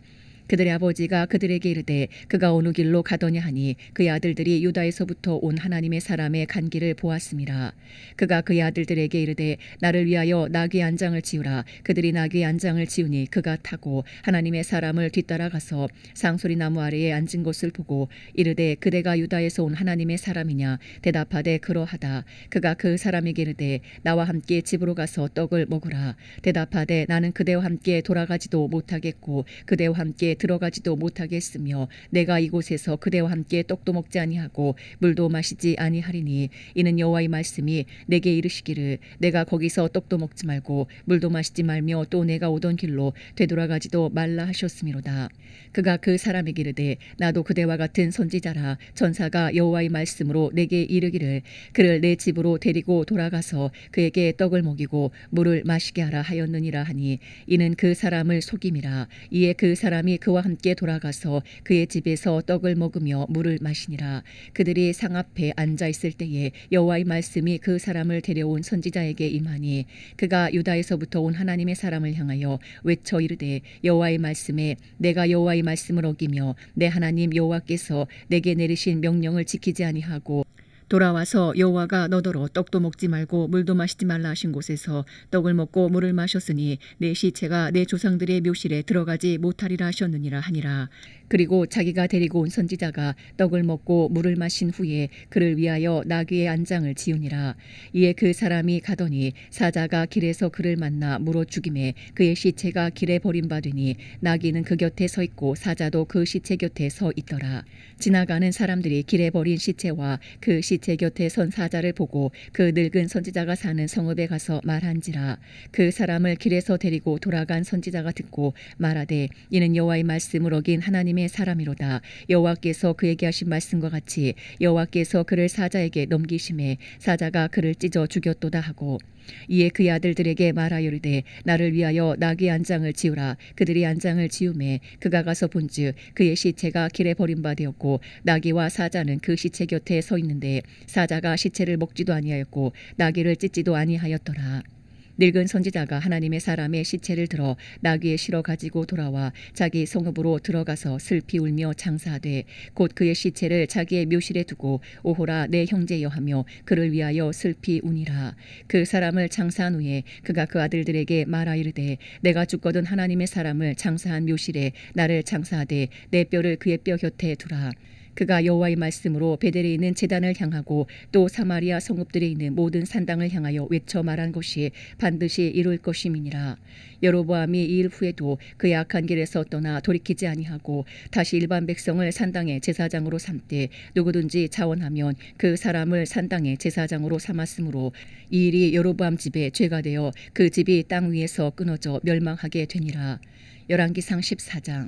그들의 아버지가 그들에게 이르되 그가 어느 길로 가더냐 하니 그의 아들들이 유다에서부터 온 하나님의 사람의 간 길을 보았음이라. 그가 그의 아들들에게 이르되 나를 위하여 나귀의 안장을 지으라. 그들이 나귀의 안장을 지으니 그가 타고 하나님의 사람을 뒤따라가서 상소리 나무 아래에 앉은 것을 보고 이르되 그대가 유다에서 온 하나님의 사람이냐. 대답하되 그러하다. 그가 그 사람에게 이르되 나와 함께 집으로 가서 떡을 먹으라. 대답하되 나는 그대와 함께 돌아가지도 못하겠고 그대와 함께 들어가지도 못하겠으며 내가 이곳에서 그대와 함께 떡도 먹지 아니하고 물도 마시지 아니하리니 이는 여호와의 말씀이 내게 이르시기를 내가 거기서 떡도 먹지 말고 물도 마시지 말며 또 내가 오던 길로 되돌아가지도 말라 하셨음이로다. 그가 그 사람에게 이르되 나도 그대와 같은 선지자라. 전사가 여호와의 말씀으로 내게 이르기를 그를 내 집으로 데리고 돌아가서 그에게 떡을 먹이고 물을 마시게 하라 하였느니라 하니 이는 그 사람을 속임이라. 이에 그 사람이 그와 함께 돌아가서 그의 집에서 떡을 먹으며 물을 마시니라. 그들이 상 앞에 앉아 있을 때에 여호와의 말씀이 그 사람을 데려온 선지자에게 임하니 그가 유다에서부터 온 하나님의 사람을 향하여 외쳐 이르되 여호와의 말씀에 내가 여호와의 말씀을 어기며 내 하나님 여호와께서 내게 내리신 명령을 지키지 아니하고 돌아와서 여호와가 너더러 떡도 먹지 말고 물도 마시지 말라 하신 곳에서 떡을 먹고 물을 마셨으니 내 시체가 내 조상들의 묘실에 들어가지 못하리라 하셨느니라 하니라. 그리고 자기가 데리고 온 선지자가 떡을 먹고 물을 마신 후에 그를 위하여 나귀의 안장을 지으니라. 이에 그 사람이 가더니 사자가 길에서 그를 만나 물어 죽임에 그의 시체가 길에 버림받으니 나귀는 그 곁에 서 있고 사자도 그 시체 곁에 서 있더라. 지나가는 사람들이 길에 버린 시체와 그 시체 곁에 선 사자를 보고 그 늙은 선지자가 사는 성읍에 가서 말한지라. 그 사람을 길에서 데리고 돌아간 선지자가 듣고 말하되 이는 여호와의 말씀을 어긴 하나님의 사람이로다. 여호와께서 그에게 하신 말씀과 같이 여호와께서 그를 사자에게 넘기심에 사자가 그를 찢어 죽였도다 하고 이에 그의 아들들에게 말하여 이르되 나를 위하여 나귀의 안장을 지으라. 그들이 안장을 지음에 그가 가서 본즉 그의 시체가 길에 버림받았고 나귀와 사자는 그 시체 곁에 서 있는데 사자가 시체를 먹지도 아니하였고 나귀를 찢지도 아니하였더라. 늙은 선지자가 하나님의 사람의 시체를 들어 나귀에 실어 가지고 돌아와 자기 성읍으로 들어가서 슬피 울며 장사하되 곧 그의 시체를 자기의 묘실에 두고 오호라 내 형제여 하며 그를 위하여 슬피 우니라. 그 사람을 장사한 후에 그가 그 아들들에게 말하 이르되 내가 죽거든 하나님의 사람을 장사한 묘실에 나를 장사하되 내 뼈를 그의 뼈 곁에 두라. 그가 여호와의 말씀으로 베델에 있는 제단을 향하고 또 사마리아 성읍들에 있는 모든 산당을 향하여 외쳐 말한 것이 반드시 이룰 것임이니라. 여로보암이 이 일 후에도 그의 악한 길에서 떠나 돌이키지 아니하고 다시 일반 백성을 산당의 제사장으로 삼되 누구든지 자원하면 그 사람을 산당의 제사장으로 삼았으므로 이 일이 여로보암 집에 죄가 되어 그 집이 땅 위에서 끊어져 멸망하게 되니라. 열왕기상 14장.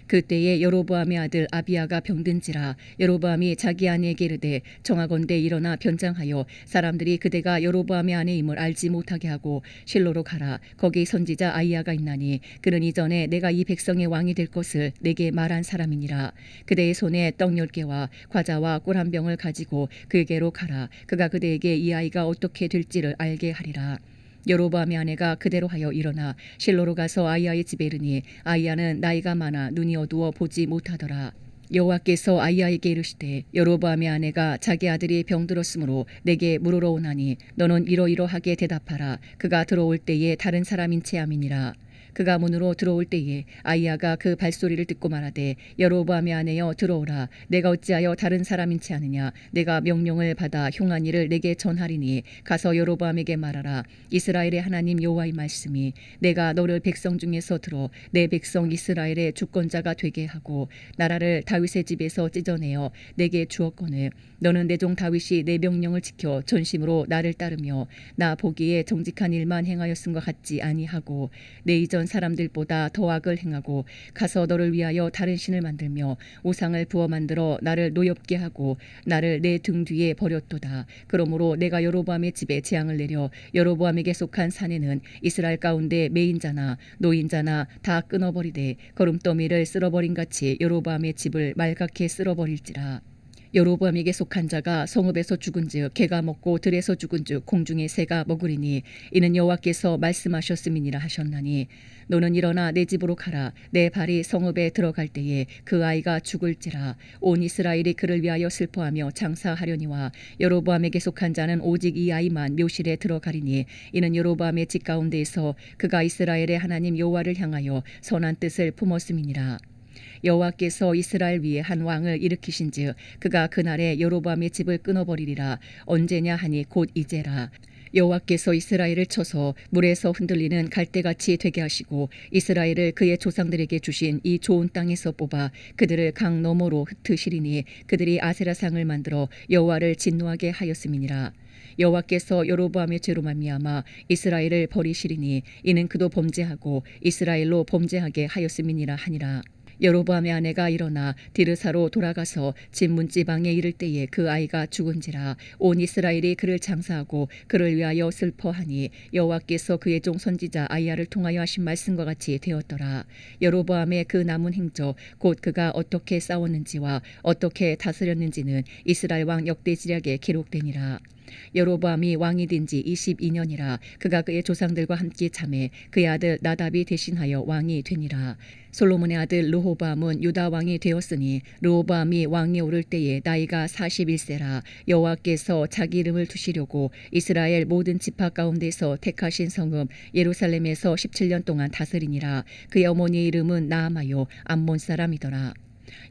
그때에 여로보암의 아들 아비야가 병든지라. 여로보암이 자기 아내에게 이르되 정하건대 일어나 변장하여 사람들이 그대가 여로보암의 아내임을 알지 못하게 하고 실로로 가라. 거기 선지자 아히야가 있나니 그는 이전에 내가 이 백성의 왕이 될 것을 내게 말한 사람이니라. 그대의 손에 떡 10개와 과자와 꿀 한 병을 가지고 그에게로 가라. 그가 그대에게 이 아이가 어떻게 될지를 알게 하리라. 여로보암의 아내가 그대로 하여 일어나 실로로 가서 아히야의 집에 이르니 아히야는 나이가 많아 눈이 어두워 보지 못하더라. 여호와께서 아히야에게 이르시되 여로보암의 아내가 자기 아들이 병들었으므로 내게 물으러 오나니 너는 이러이러하게 대답하라. 그가 들어올 때에 다른 사람인 체함이니라. 그가 문으로 들어올 때에 아히야가 그 발소리를 듣고 말하되 여로보암의 아내여 들어오라. 내가 어찌하여 다른 사람인 채 하느냐. 내가 명령을 받아 흉한 일을 내게 전하리니 가서 여로보암에게 말하라. 이스라엘의 하나님 여호와의 말씀이 내가 너를 백성 중에서 들어 내 백성 이스라엘의 주권자가 되게 하고 나라를 다윗의 집에서 찢어내어 내게 주었거늘 너는 내 종 다윗이 내 명령을 지켜 전심으로 나를 따르며 나 보기에 정직한 일만 행하였음과 같지 아니하고 내 이전 사람들보다 더 악을 행하고 가서 너를 위하여 다른 신을 만들며 우상을 부어 만들어 나를 노엽게 하고 나를 내 등 뒤에 버렸도다. 그러므로 내가 여로보암의 집에 재앙을 내려 여로보암에게 속한 산에는 이스라엘 가운데 매인자나 노인자나 다 끊어버리되 거름더미를 쓸어버린 같이 여로보암의 집을 말갛게 쓸어버릴지라. 여로보암에게 속한 자가 성읍에서 죽은즉 개가 먹고 들에서 죽은즉 공중의 새가 먹으리니 이는 여호와께서 말씀하셨음이니라 하셨나니 너는 일어나 내 집으로 가라. 내 발이 성읍에 들어갈 때에 그 아이가 죽을지라. 온 이스라엘이 그를 위하여 슬퍼하며 장사하려니와 여로보암에게 속한 자는 오직 이 아이만 묘실에 들어가리니 이는 여로보암의 집 가운데에서 그가 이스라엘의 하나님 여호와를 향하여 선한 뜻을 품었음이니라. 여호와께서 이스라엘 위에 한 왕을 일으키신즉 그가 그날에 여로보암의 집을 끊어버리리라. 언제냐 하니 곧 이제라. 여호와께서 이스라엘을 쳐서 물에서 흔들리는 갈대같이 되게 하시고 이스라엘을 그의 조상들에게 주신 이 좋은 땅에서 뽑아 그들을 강 너머로 흩으시리니 그들이 아세라상을 만들어 여호와를 진노하게 하였음이니라. 여호와께서 여로보암의 죄로 말미암아 이스라엘을 버리시리니 이는 그도 범죄하고 이스라엘로 범죄하게 하였음이니라 하니라. 여로보암의 아내가 일어나 디르사로 돌아가서 진문 지방에 이를 때에 그 아이가 죽은지라. 온 이스라엘이 그를 장사하고 그를 위하여 슬퍼하니 여호와께서 그의 종 선지자 아이야를 통하여 하신 말씀과 같이 되었더라. 여로보암의 그 남은 행적 곧 그가 어떻게 싸웠는지와 어떻게 다스렸는지는 이스라엘 왕 역대지략에 기록되니라. 여로보암이 왕이 된 지 22년이라. 그가 그의 조상들과 함께 잠에 그의 아들 나답이 대신하여 왕이 되니라. 솔로몬의 아들 르호보암은 유다 왕이 되었으니 르호보암이 왕에 오를 때에 나이가 41세라. 여호와께서 자기 이름을 두시려고 이스라엘 모든 지파 가운데서 택하신 성읍 예루살렘에서 17년 동안 다스리니라. 그의 어머니의 이름은 나아마요 암몬 사람이더라.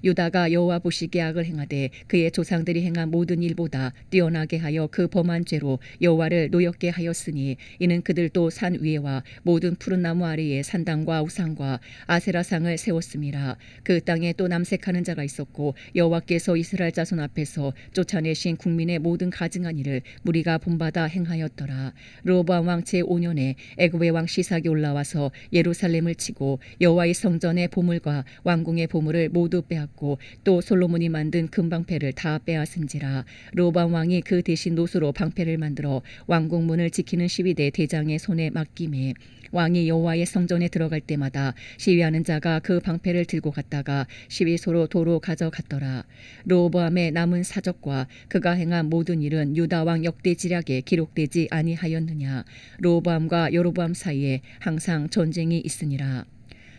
유다가 여호와 보시기에 악을 행하되 그의 조상들이 행한 모든 일보다 뛰어나게 하여 그 범한 죄로 여호와를 노엽게 하였으니 이는 그들도 산 위에와 모든 푸른 나무 아래에 산당과 우상과 아세라상을 세웠음이라. 그 땅에 또 남색하는 자가 있었고 여호와께서 이스라엘 자손 앞에서 쫓아내신 국민의 모든 가증한 일을 무리가 본받아 행하였더라. 르호보암 왕 제5년에 애굽의 왕 시삭이 올라와서 예루살렘을 치고 여호와의 성전의 보물과 왕궁의 보물을 모두 빼앗고 또 솔로몬이 만든 금방패를 다 빼앗은지라. 르호보암 왕이 그 대신 노수로 방패를 만들어 왕궁문을 지키는 12대 대장의 손에 맡기매 왕이 여호와의 성전에 들어갈 때마다 시위하는 자가 그 방패를 들고 갔다가 시위소로 도로 가져갔더라. 르호보암의 남은 사적과 그가 행한 모든 일은 유다 왕 역대지략에 기록되지 아니하였느냐. 르호보암과 여로보암 사이에 항상 전쟁이 있으니라.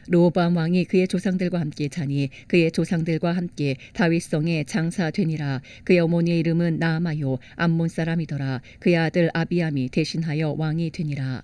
르호보암 왕이 그의 조상들과 함께 자니 그의 조상들과 함께 다윗성에 장사되니라. 그의 어머니의 이름은 나아마요 암몬 사람이더라. 그의 아들 아비암이 대신하여 왕이 되니라.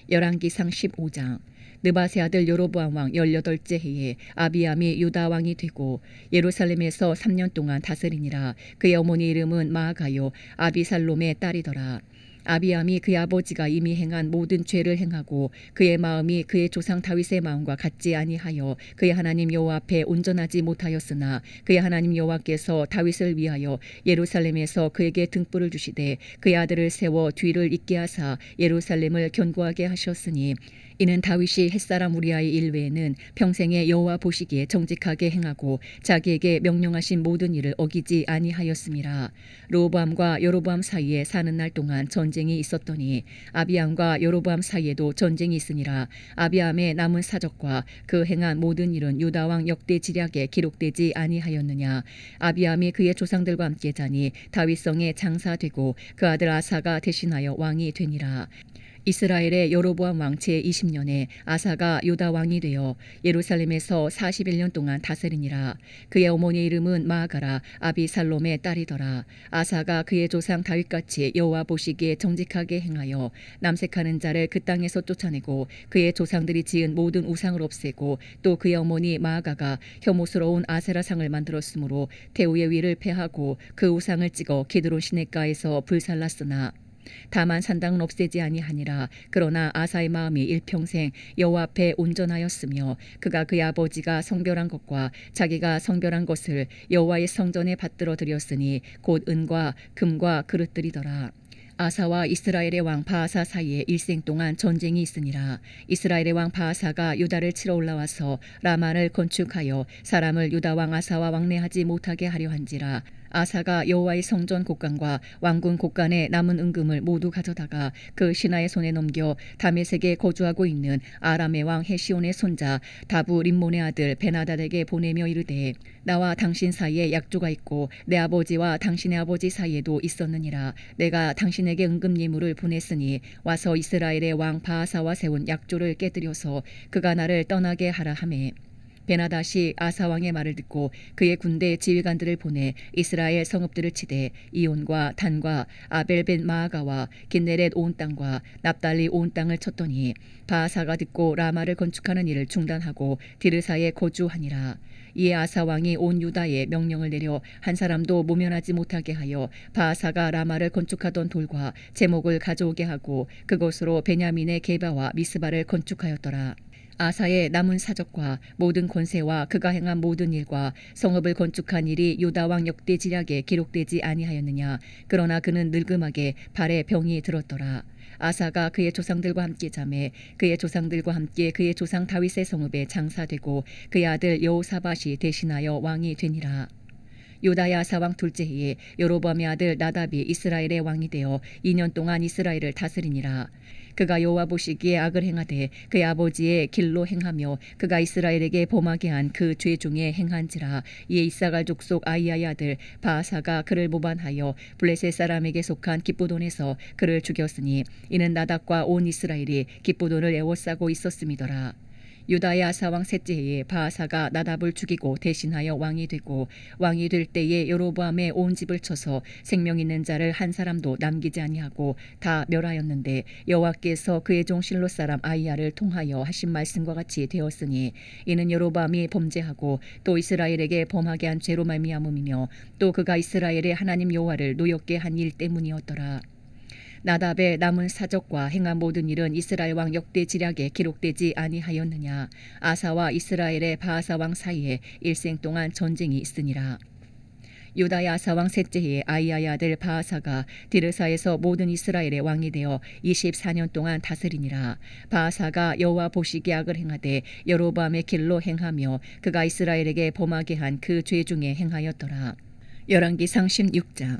열왕기상 15장. 느바세 아들 여로보암 왕 18째 해에 아비암이 유다 왕이 되고 예루살렘에서 3년 동안 다스리니라. 그의 어머니 이름은 마아가요 아비살롬의 딸이더라. 아비암이 그의 아버지가 이미 행한 모든 죄를 행하고 그의 마음이 그의 조상 다윗의 마음과 같지 아니하여 그의 하나님 여호와 앞에 온전하지 못하였으나 그의 하나님 여호와께서 다윗을 위하여 예루살렘에서 그에게 등불을 주시되 그의 아들을 세워 뒤를 잇게 하사 예루살렘을 견고하게 하셨으니 이는 다윗이 햇사람 우리아의 일 외에는 평생에 여호와 보시기에 정직하게 행하고 자기에게 명령하신 모든 일을 어기지 아니하였음이라. 르호보암과 여로보암 사이에 사는 날 동안 전쟁이 있었더니 아비암과 여로보암 사이에도 전쟁이 있으니라. 아비암의 남은 사적과 그 행한 모든 일은 유다 왕 역대지략에 기록되지 아니하였느냐. 아비암이 그의 조상들과 함께 자니 다윗성에 장사되고 그 아들 아사가 대신하여 왕이 되니라. 이스라엘의 여로보암 왕 제20년에 아사가 유다 왕이 되어 예루살렘에서 41년 동안 다스리니라. 그의 어머니의 이름은 마아가라 아비살롬의 딸이더라. 아사가 그의 조상 다윗같이 여호와 보시기에 정직하게 행하여 남색하는 자를 그 땅에서 쫓아내고 그의 조상들이 지은 모든 우상을 없애고 또 그의 어머니 마아가가 혐오스러운 아세라상을 만들었으므로 태우의 위를 패하고 그 우상을 찍어 기드론 시냇가에서 불살랐으나 다만 산당은 없애지 아니하니라. 그러나 아사의 마음이 일평생 여호와 앞에 온전하였으며 그가 그의 아버지가 성별한 것과 자기가 성별한 것을 여호와의 성전에 받들어 드렸으니 곧 은과 금과 그릇들이더라. 아사와 이스라엘의 왕 바아사 사이에 일생 동안 전쟁이 있으니라. 이스라엘의 왕 바아사가 유다를 치러 올라와서 라마를 건축하여 사람을 유다 왕 아사와 왕래하지 못하게 하려 한지라. 아사가 여호와의 성전 곳간과 왕궁 곳간에 남은 은금을 모두 가져다가 그 신하의 손에 넘겨 다메섹에 거주하고 있는 아람의 왕 헤시온의 손자 다부 림몬의 아들 베나닷에게 보내며 이르되 나와 당신 사이에 약조가 있고 내 아버지와 당신의 아버지 사이에도 있었느니라. 내가 당신에게 은금 예물을 보냈으니 와서 이스라엘의 왕 바하사와 세운 약조를 깨뜨려서 그가 나를 떠나게 하라 하매 베나닷이 아사 왕의 말을 듣고 그의 군대 지휘관들을 보내 이스라엘 성읍들을 치되 이온과 단과 아벨벤 마아가와 긴네렛 온 땅과 납달리 온 땅을 쳤더니 바하사가 듣고 라마를 건축하는 일을 중단하고 디르사에 거주하니라. 이에 아사 왕이 온 유다에 명령을 내려 한 사람도 모면하지 못하게 하여 바하사가 라마를 건축하던 돌과 제목을 가져오게 하고 그것으로 베냐민의 게바와 미스바를 건축하였더라. 아사의 남은 사적과 모든 권세와 그가 행한 모든 일과 성읍을 건축한 일이 유다 왕 역대 지략에 기록되지 아니하였느냐. 그러나 그는 늙음하게 발에 병이 들었더라. 아사가 그의 조상들과 함께 자매 그의 조상들과 함께 그의 조상 다윗의 성읍에 장사되고 그의 아들 여호사밧이 대신하여 왕이 되니라. 유다의 아사 왕 둘째 해에 여로보암의 아들 나답이 이스라엘의 왕이 되어 2년 동안 이스라엘을 다스리니라. 그가 여호와 보시기에 악을 행하되 그의 아버지의 길로 행하며 그가 이스라엘에게 범하게 한 그 죄 중에 행한지라. 이에 이사갈 족속 아이야의 아들 바하사가 그를 모반하여 블레셋 사람에게 속한 기브돈에서 그를 죽였으니 이는 나답과 온 이스라엘이 기브돈을 애워싸고 있었음이더라. 유다의 아사 왕 셋째 해에 바하사가 나답을 죽이고 대신하여 왕이 되고 왕이 될 때에 여로보암의 온 집을 쳐서 생명 있는 자를 한 사람도 남기지 아니하고 다 멸하였는데 여호와께서 그의 종 실로 사람 아이야를 통하여 하신 말씀과 같이 되었으니 이는 여로보암이 범죄하고 또 이스라엘에게 범하게 한 죄로 말미암음이며 또 그가 이스라엘의 하나님 여호와를 노엽게 한 일 때문이었더라. 나답의 남은 사적과 행한 모든 일은 이스라엘 왕 역대 지략에 기록되지 아니하였느냐. 아사와 이스라엘의 바하사 왕 사이에 일생 동안 전쟁이 있으니라. 유다의 아사 왕 셋째 해에 아이야의 아들 바하사가 디르사에서 모든 이스라엘의 왕이 되어 24년 동안 다스리니라. 바하사가 여호와 보시기에 악을 행하되 여로보암의 길로 행하며 그가 이스라엘에게 범하게 한 그 죄 중에 행하였더라. 열왕기상 16장.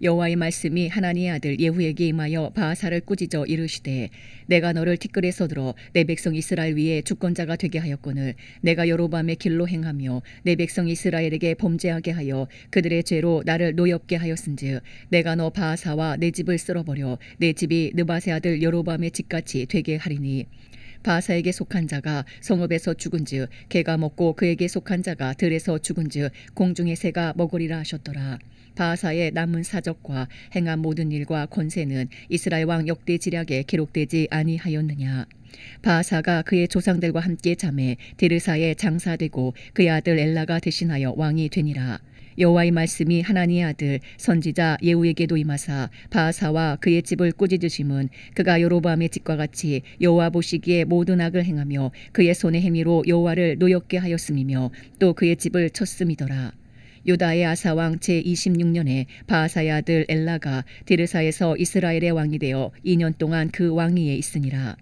여호와의 말씀이 하나니의 아들 예후에게 임하여 바하사를 꾸짖어 이르시되 내가 너를 티끌에서 들어 내 백성 이스라엘 위에 주권자가 되게 하였거늘 내가 여로보암의 길로 행하며 내 백성 이스라엘에게 범죄하게 하여 그들의 죄로 나를 노엽게 하였은즉 내가 너 바하사와 내 집을 쓸어버려 내 집이 느밧의 아들 여로보암의 집같이 되게 하리니 바하사에게 속한 자가 성읍에서 죽은즉 개가 먹고 그에게 속한 자가 들에서 죽은즉 공중의 새가 먹으리라 하셨더라. 바하사의 남은 사적과 행한 모든 일과 권세는 이스라엘 왕 역대 지략에 기록되지 아니하였느냐. 바하사가 그의 조상들과 함께 잠에 디르사에 장사되고 그의 아들 엘라가 대신하여 왕이 되니라. 여호와의 말씀이 하나니의 아들 선지자 예후에게도 임하사 바하사와 그의 집을 꾸짖으심은 그가 여로보암의 집과 같이 여호와 보시기에 모든 악을 행하며 그의 손의 행위로 여호와를 노엽게 하였음이며 또 그의 집을 쳤음이더라. 유다의 아사 왕 제26년에 바하사의 아들 엘라가 디르사에서 이스라엘의 왕이 되어 2년 동안 그 왕위에 있으니라.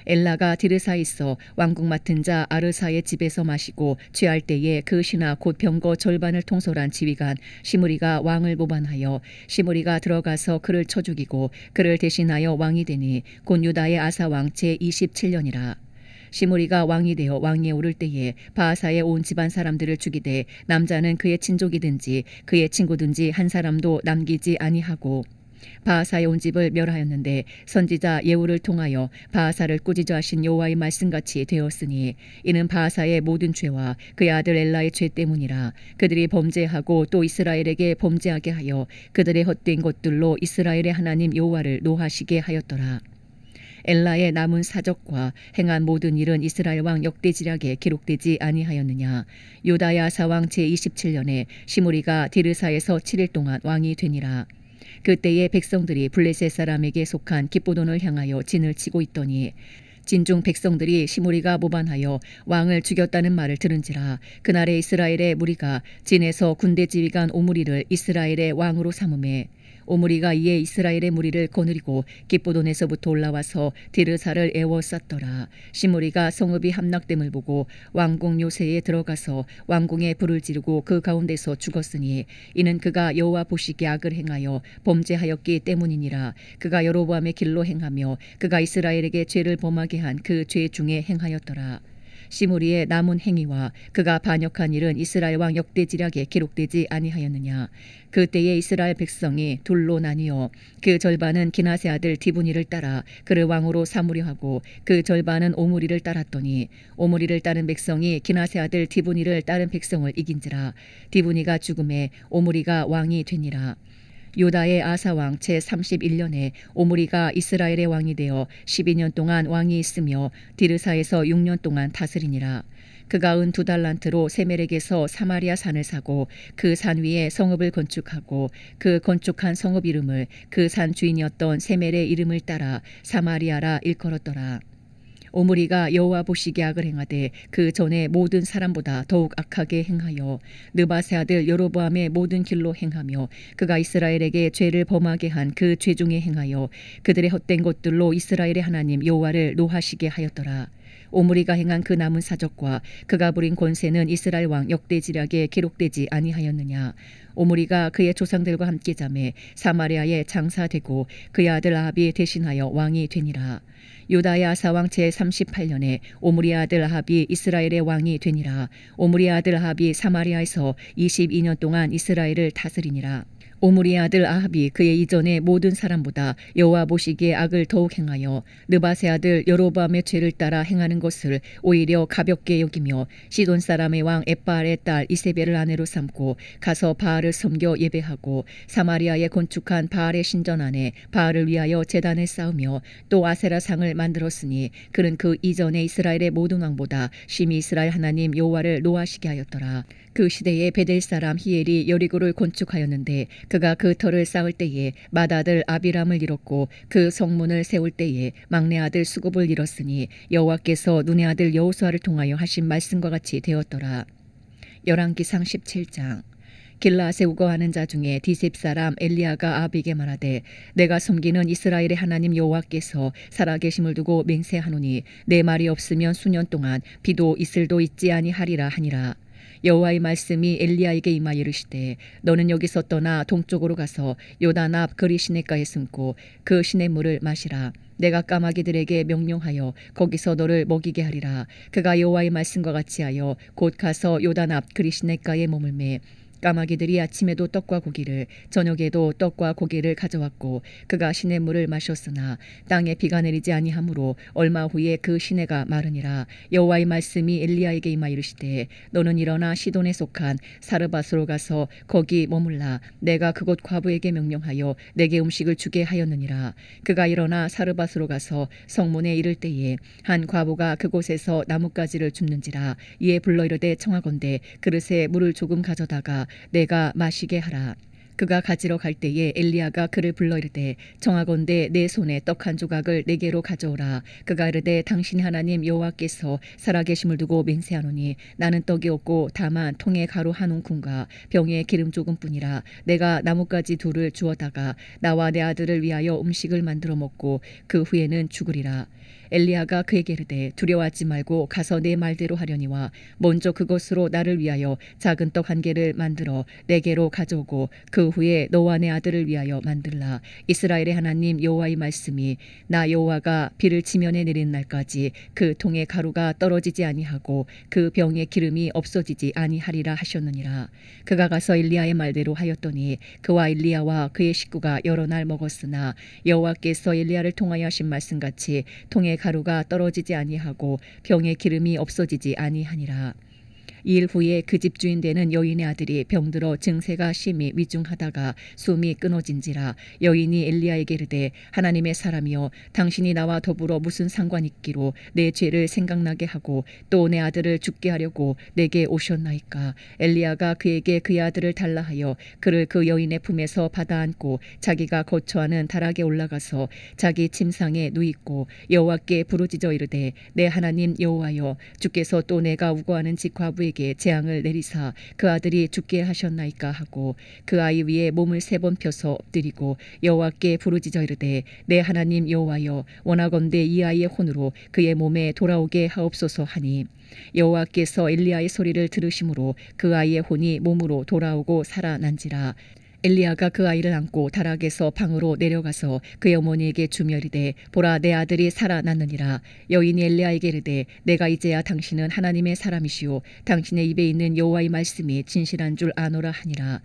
엘라가 디르사에 있어 왕국 맡은 자 아르사의 집에서 마시고 취할 때에 그 신하 곧 병거 절반을 통솔한 지휘관 시므리가 왕을 모반하여 시므리가 들어가서 그를 쳐 죽이고 그를 대신하여 왕이 되니 곧 유다의 아사 왕 제27년이라. 시므리가 왕이 되어 왕위에 오를 때에 바하사의 온 집안 사람들을 죽이되 남자는 그의 친족이든지 그의 친구든지 한 사람도 남기지 아니하고 바하사의 온 집을 멸하였는데 선지자 예후를 통하여 바하사를 꾸짖어 하신 여호와의 말씀같이 되었으니 이는 바하사의 모든 죄와 그의 아들 엘라의 죄 때문이라. 그들이 범죄하고 또 이스라엘에게 범죄하게 하여 그들의 헛된 것들로 이스라엘의 하나님 여호와를 노하시게 하였더라. 엘라의 남은 사적과 행한 모든 일은 이스라엘 왕 역대 지략에 기록되지 아니하였느냐. 유다의 아사 왕 제27년에 시므리가 디르사에서 7일 동안 왕이 되니라. 그때에 백성들이 블레셋 사람에게 속한 기브돈을 향하여 진을 치고 있더니 진중 백성들이 시므리가 모반하여 왕을 죽였다는 말을 들은지라. 그날에 이스라엘의 무리가 진에서 군대 지휘관 오므리를 이스라엘의 왕으로 삼음에 오므리가 이에 이스라엘의 무리를 거느리고 기브돈에서부터 올라와서 디르사를 에워쌌더라. 시므리가 성읍이 함락됨을 보고 왕궁 요새에 들어가서 왕궁에 불을 지르고 그 가운데서 죽었으니 이는 그가 여호와 보시기에 악을 행하여 범죄하였기 때문이니라. 그가 여로보암의 길로 행하며 그가 이스라엘에게 죄를 범하게 한 그 죄 중에 행하였더라. 시므리의 남은 행위와 그가 반역한 일은 이스라엘 왕 역대지략에 기록되지 아니하였느냐. 그때에 이스라엘 백성이 둘로 나뉘어 그 절반은 기나세 아들 디브니를 따라 그를 왕으로 삼으려 하고 그 절반은 오므리를 따랐더니 오므리를 따른 백성이 기나세 아들 디브니를 따른 백성을 이긴지라. 디브니가 죽음에 오므리가 왕이 되니라. 유다의 아사왕 제31년에 오므리가 이스라엘의 왕이 되어 12년 동안 왕이 있으며 디르사에서 6년 동안 다스리니라. 그가 은 2달란트로 세멜에게서 사마리아 산을 사고 그 산 위에 성읍을 건축하고 그 건축한 성읍 이름을 그 산 주인이었던 세멜의 이름을 따라 사마리아라 일컬었더라. 오므리가 여호와 보시기에 악을 행하되 그 전에 모든 사람보다 더욱 악하게 행하여 느바세 아들 여로보암의 모든 길로 행하며 그가 이스라엘에게 죄를 범하게 한 그 죄 중에 행하여 그들의 헛된 것들로 이스라엘의 하나님 여호와를 노하시게 하였더라. 오므리가 행한 그 남은 사적과 그가 부린 권세는 이스라엘 왕 역대지략에 기록되지 아니하였느냐. 오므리가 그의 조상들과 함께 잠에 사마리아에 장사되고 그의 아들 아합이 대신하여 왕이 되니라. 유다의 아사왕 제38년에 오므리의 아들 아합이 이스라엘의 왕이 되니라. 오므리의 아들 아합이 사마리아에서 22년 동안 이스라엘을 다스리니라. 오므리의 아들 아합이 그의 이전의 모든 사람보다 여호와 보시기에 악을 더욱 행하여 느바세 아들 여로보암의 죄를 따라 행하는 것을 오히려 가볍게 여기며 시돈 사람의 왕 엣바알의 딸 이세벨을 아내로 삼고 가서 바알을 섬겨 예배하고 사마리아에 건축한 바알의 신전 안에 바알을 위하여 제단을 쌓으며 또 아세라상을 만들었으니 그는 그 이전의 이스라엘의 모든 왕보다 심히 이스라엘 하나님 여호와를 노하시게 하였더라. 그 시대에 베델 사람 히엘이 여리고를 건축하였는데 그가 그 터를 쌓을 때에 맏아들 아비람을 잃었고 그 성문을 세울 때에 막내 아들 수굽을 잃었으니 여호와께서 눈의 아들 여호수아를 통하여 하신 말씀과 같이 되었더라. 열왕기상 17장. 길라앗에 우거하는 자 중에 디셉 사람 엘리야가 아합에게 말하되 내가 섬기는 이스라엘의 하나님 여호와께서 살아계심을 두고 맹세하노니 내 말이 없으면 수년 동안 비도 이슬도 있지 아니하리라 하니라. 여호와의 말씀이 엘리야에게 임하여 이르시되 너는 여기서 떠나 동쪽으로 가서 요단 앞 그리 시냇가에 숨고 그 시냇물을 마시라. 내가 까마귀들에게 명령하여 거기서 너를 먹이게 하리라. 그가 여호와의 말씀과 같이 하여 곧 가서 요단 앞 그리 시냇가에 머물매 까마귀들이 아침에도 떡과 고기를 저녁에도 떡과 고기를 가져왔고 그가 시냇물을 마셨으나 땅에 비가 내리지 아니하므로 얼마 후에 그 시내가 마르니라. 여호와의 말씀이 엘리야에게 임하여 이르시되 너는 일어나 시돈에 속한 사르밧으로 가서 거기 머물라. 내가 그곳 과부에게 명령하여 내게 음식을 주게 하였느니라. 그가 일어나 사르밧으로 가서 성문에 이를 때에 한 과부가 그곳에서 나뭇가지를 줍는지라. 이에 불러 이르되 청하건대 그릇에 물을 조금 가져다가 내가 마시게 하라. 그가 가지러 갈 때에 엘리야가 그를 불러 이르되 청하건대 내 손에 떡 한 조각을 내게로 가져오라. 그가 이르되 당신 하나님 여호와께서 살아계심을 두고 맹세하노니 나는 떡이 없고 다만 통에 가루 한 웅큼과 병에 기름 조금뿐이라. 내가 나뭇가지 둘을 주어다가 나와 내 아들을 위하여 음식을 만들어 먹고 그 후에는 죽으리라. 엘리야가 그에게 이르되 두려워하지 말고 가서 내 말대로 하려니와 먼저 그것으로 나를 위하여 작은 떡 한 개를 만들어 내게로 가져오고 그 후에 너와 내 아들을 위하여 만들라. 이스라엘의 하나님 여호와의 말씀이 나 여호와가 비를 지면에 내리는 날까지 그 통에 가루가 떨어지지 아니하고 그 병에 기름이 없어지지 아니하리라 하셨느니라. 그가 가서 엘리야의 말대로 하였더니 그와 엘리야와 그의 식구가 여러 날 먹었으나 여호와께서 엘리야를 통하여 하신 말씀같이 통에 가루가 떨어지지 아니하고 병의 기름이 없어지지 아니하니라. 2일 후에 그 집주인 되는 여인의 아들이 병들어 증세가 심히 위중하다가 숨이 끊어진지라. 여인이 엘리야에게 이르되 하나님의 사람이여 당신이 나와 더불어 무슨 상관이 있기로 내 죄를 생각나게 하고 또 내 아들을 죽게 하려고 내게 오셨나이까. 엘리야가 그에게 그의 아들을 달라 하여 그를 그 여인의 품에서 받아 안고 자기가 거처하는 다락에 올라가서 자기 침상에 누이고 여호와께 부르짖어 이르되 내 하나님 여호와여 주께서 또 내가 우거하는 집 과부에게 그에게 재앙을 내리사 그 아들이 죽게 하셨나이까 하고 그 아이 위에 몸을 3번 펴서 엎드리고 여호와께 부르짖어 이르되 내 하나님 여호와여 원하건대 이 아이의 혼으로 그의 몸에 돌아오게 하옵소서 하니 여호와께서 엘리야의 소리를 들으심으로 그 아이의 혼이 몸으로 돌아오고 살아난지라. 엘리야가 그 아이를 안고 다락에서 방으로 내려가서 그의 어머니에게 주며 이르되 보라 내 아들이 살아났느니라. 여인이 엘리야에게 이르되 내가 이제야 당신은 하나님의 사람이시오 당신의 입에 있는 여호와의 말씀이 진실한 줄 아노라 하니라.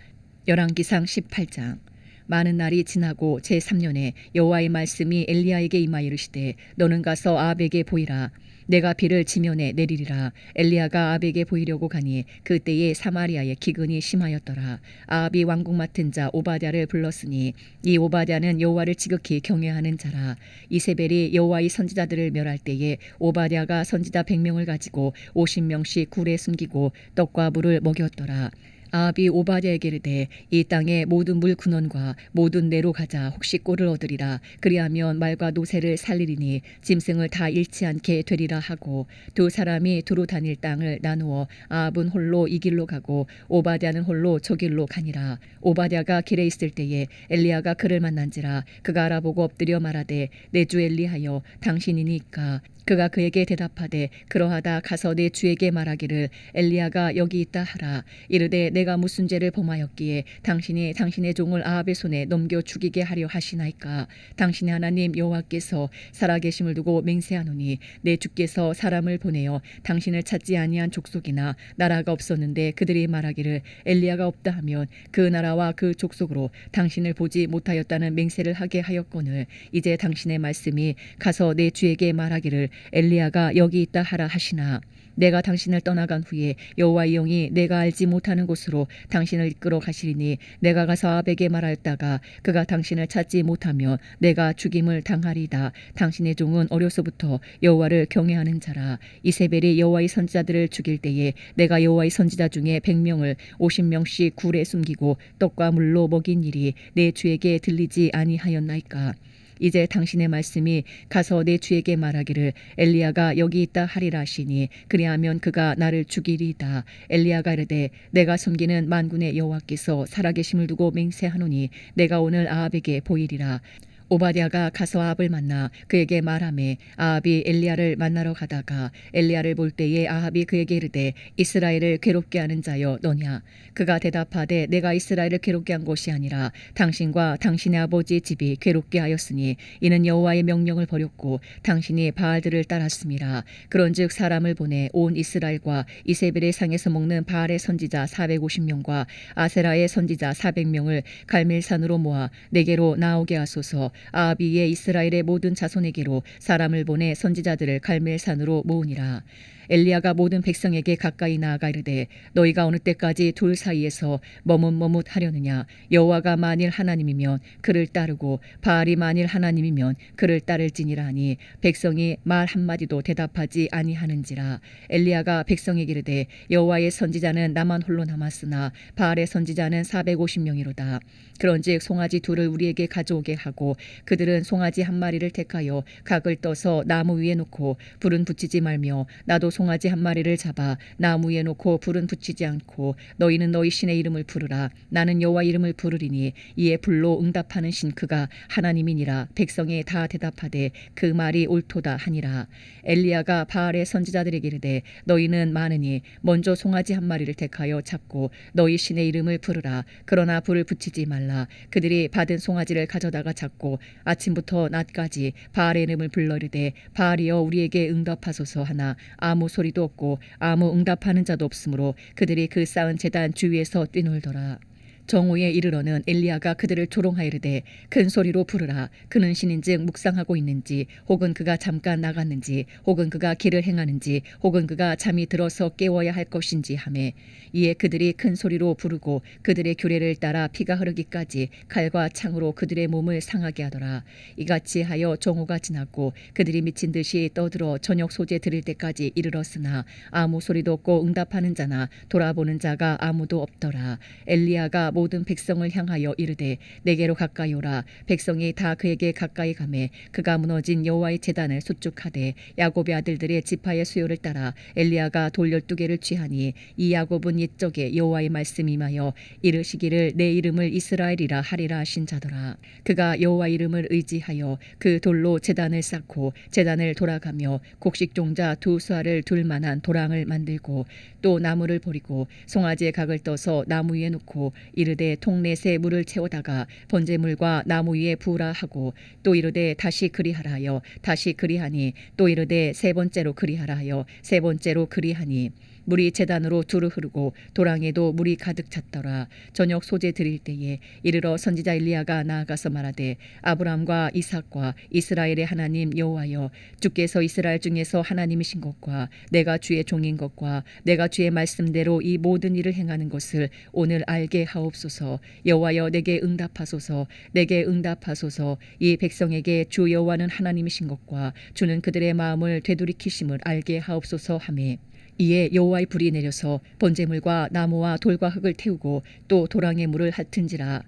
열왕기상 18장. 많은 날이 지나고 제3년에 여호와의 말씀이 엘리야에게 임하여 이르시되 너는 가서 아합에게 보이라. 내가 비를 지면에 내리리라. 엘리야가 아합에게 보이려고 가니 그때에 사마리아의 기근이 심하였더라. 아합이 왕궁 맡은 자 오바댜를 불렀으니 이 오바댜는 여호와를 지극히 경외하는 자라. 이세벨이 여호와의 선지자들을 멸할 때에 오바댜가 선지자 100명을 가지고 50명씩 굴에 숨기고 떡과 물을 먹였더라. 아합이 오바댜에게 이르되 이 땅의 모든 물 근원과 모든 내로 가자 혹시 꼴을 얻으리라. 그리하면 말과 노새를 살리리니 짐승을 다 잃지 않게 되리라 하고 두 사람이 두루 다닐 땅을 나누어 아합은 홀로 이 길로 가고 오바댜는 홀로 저 길로 가니라. 오바댜가 길에 있을 때에 엘리야가 그를 만난지라. 그가 알아보고 엎드려 말하되 내 주 엘리하여 당신이니까. 그가 그에게 대답하되 그러하다 가서 내 주에게 말하기를 엘리야가 여기 있다 하라. 이르되 내가 무슨 죄를 범하였기에 당신이 당신의 종을 아합의 손에 넘겨 죽이게 하려 하시나이까. 당신의 하나님 여호와께서 살아계심을 두고 맹세하노니 내 주께서 사람을 보내어 당신을 찾지 아니한 족속이나 나라가 없었는데 그들이 말하기를 엘리야가 없다 하면 그 나라와 그 족속으로 당신을 보지 못하였다는 맹세를 하게 하였거늘 이제 당신의 말씀이 가서 내 주에게 말하기를 엘리야가 여기 있다 하라 하시나. 내가 당신을 떠나간 후에 여호와의 영이 내가 알지 못하는 곳으로 당신을 이끌어 가시리니 내가 가서 아합에게 말하였다가 그가 당신을 찾지 못하면 내가 죽임을 당하리이다. 당신의 종은 어려서부터 여호와를 경외하는 자라. 이세벨이 여호와의 선지자들을 죽일 때에 내가 여호와의 선지자 중에 100명을 50명씩 굴에 숨기고 떡과 물로 먹인 일이 내 주에게 들리지 아니하였나이까. 이제 당신의 말씀이 가서 내 주에게 말하기를 엘리야가 여기 있다 하리라 하시니 그리하면 그가 나를 죽이리이다. 엘리야가 이르되 내가 섬기는 만군의 여호와께서 살아계심을 두고 맹세하노니 내가 오늘 아합에게 보이리라. 오바댜가 가서 아합을 만나 그에게 말하매 아합이 엘리야를 만나러 가다가 엘리야를 볼 때에 아합이 그에게 이르되 이스라엘을 괴롭게 하는 자여 너냐. 그가 대답하되 내가 이스라엘을 괴롭게 한 것이 아니라 당신과 당신의 아버지 집이 괴롭게 하였으니 이는 여호와의 명령을 버렸고 당신이 바알들을 따랐음이라. 그런즉 사람을 보내 온 이스라엘과 이세벨의 상에서 먹는 바알의 선지자 450명과 아세라의 선지자 400명을 갈멜산으로 모아 내게로 나오게 하소서. 아합이 이에 이스라엘의 모든 자손에게로 사람을 보내 선지자들을 갈멜산으로 모으니라. 엘리야가 모든 백성에게 가까이 나아가 이르되 너희가 어느 때까지 둘 사이에서 머뭇머뭇하려느냐. 여호와가 만일 하나님이면 그를 따르고 바알이 만일 하나님이면 그를 따를지니라 하니 백성이 말 한마디도 대답하지 아니하는지라. 엘리야가 백성에게 이르되 여호와의 선지자는 나만 홀로 남았으나 바알의 선지자는 450명이로다. 그런즉 송아지 둘을 우리에게 가져오게 하고 그들은 송아지 한 마리를 택하여 각을 떠서 나무 위에 놓고 불은 붙이지 말며 나도 송아지 한 마리를 잡아 나무 위에 놓고 불은 붙이지 않고 너희는 너희 신의 이름을 부르라. 나는 여호와 이름을 부르리니 이에 불로 응답하는 신 그가 하나님이니라. 백성이 다 대답하되 그 말이 옳도다 하니라. 엘리야가 바알의 선지자들에게 이르되 너희는 많으니 먼저 송아지 한 마리를 택하여 잡고 너희 신의 이름을 부르라. 그러나 불을 붙이지 말라. 그들이 받은 송아지를 가져다가 잡고 아침부터 낮까지 바알의 이름을 불러 이르되 바알이여 우리에게 응답하소서 하나 아무 소리도 없고 아무 응답하는 자도 없으므로 그들이 그 쌓은 제단 주위에서 뛰놀더라. 정오에 이르러는 엘리야가 그들을 조롱하여 이르되 큰 소리로 부르라. 그는 신인즉 묵상하고 있는지 혹은 그가 잠깐 나갔는지 혹은 그가 길을 행하는지 혹은 그가 잠이 들어서 깨워야 할 것인지 하매 이에 그들이 큰 소리로 부르고 그들의 규례를 따라 피가 흐르기까지 칼과 창으로 그들의 몸을 상하게 하더라. 이같이 하여 정오가 지났고 그들이 미친 듯이 떠들어 저녁 소재 드릴 때까지 이르렀으나 아무 소리도 없고 응답하는 자나 돌아보는 자가 아무도 없더라. 엘리야가 모든 백성을 향하여 이르되 내게로 가까이 오라. 백성이 다 그에게 가까이 가매 그가 무너진 여호와의 제단을 수축하되 야곱의 아들들의 지파의 수요를 따라 엘리야가 돌 12개를 취하니 이 야곱은 옛적에 여호와의 말씀이 임하여 이르시기를 내 이름을 이스라엘이라 하리라 하신 자더라. 그가 여호와 이름을 의지하여 그 돌로 제단을 쌓고 제단을 돌아가며 곡식종자 2수알을 둘 만한 도랑을 만들고 또 나무를 버리고 송아지의 각을 떠서 나무 위에 놓고 이르되 통넷에 물을 채우다가 번제물과 나무 위에 부으라 하고 또 이르되 다시 그리하라 하여 다시 그리하니 또 이르되 세 번째로 그리하라 하여 세 번째로 그리하니 물이 제단으로 두루 흐르고 도랑에도 물이 가득 찼더라. 저녁 소재 드릴 때에 이르러 선지자 엘리야가 나아가서 말하되 아브라함과 이삭과 이스라엘의 하나님 여호와여 주께서 이스라엘 중에서 하나님이신 것과 내가 주의 종인 것과 내가 주의 말씀대로 이 모든 일을 행하는 것을 오늘 알게 하옵소서. 여호와여 내게 응답하소서. 내게 응답하소서. 이 백성에게 주 여호와는 하나님이신 것과 주는 그들의 마음을 되돌이키심을 알게 하옵소서 하매 이에 여호와의 불이 내려서 번제물과 나무와 돌과 흙을 태우고 또 도랑의 물을 핥은지라.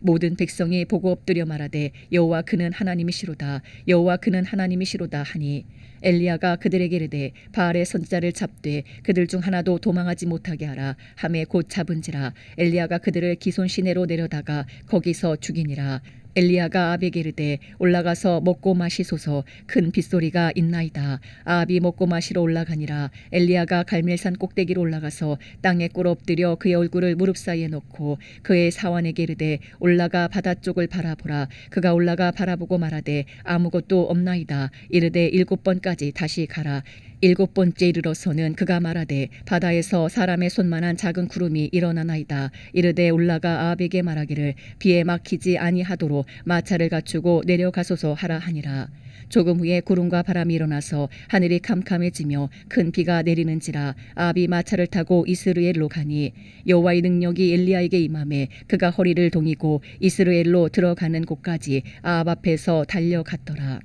모든 백성이 보고 엎드려 말하되 여호와 그는 하나님이시로다. 여호와 그는 하나님이시로다 하니 엘리야가 그들에게 이르되 바알의 선지자를 잡되 그들 중 하나도 도망하지 못하게 하라 하매 곧 잡은지라. 엘리야가 그들을 기손 시내로 내려다가 거기서 죽이니라. 엘리야가 아합에게 이르되 올라가서 먹고 마시소서. 큰 빗소리가 있나이다. 아합이 먹고 마시러 올라가니라. 엘리야가 갈멜산 꼭대기로 올라가서 땅에 꿇어 엎드려 그의 얼굴을 무릎 사이에 놓고 그의 사환에게 이르되 올라가 바다 쪽을 바라보라. 그가 올라가 바라보고 말하되 아무것도 없나이다. 이르되 7번까지 다시 가라. 7번째 이르러서는 그가 말하되 바다에서 사람의 손만한 작은 구름이 일어나나이다. 이르되 올라가 아합에게 말하기를 비에 막히지 아니하도록 마차를 갖추고 내려가소서 하라 하니라. 조금 후에 구름과 바람이 일어나서 하늘이 캄캄해지며 큰 비가 내리는지라. 아합이 마차를 타고 이스르엘로 가니 여호와의 능력이 엘리야에게 임하매 그가 허리를 동이고 이스르엘로 들어가는 곳까지 아합 앞에서 달려갔더라.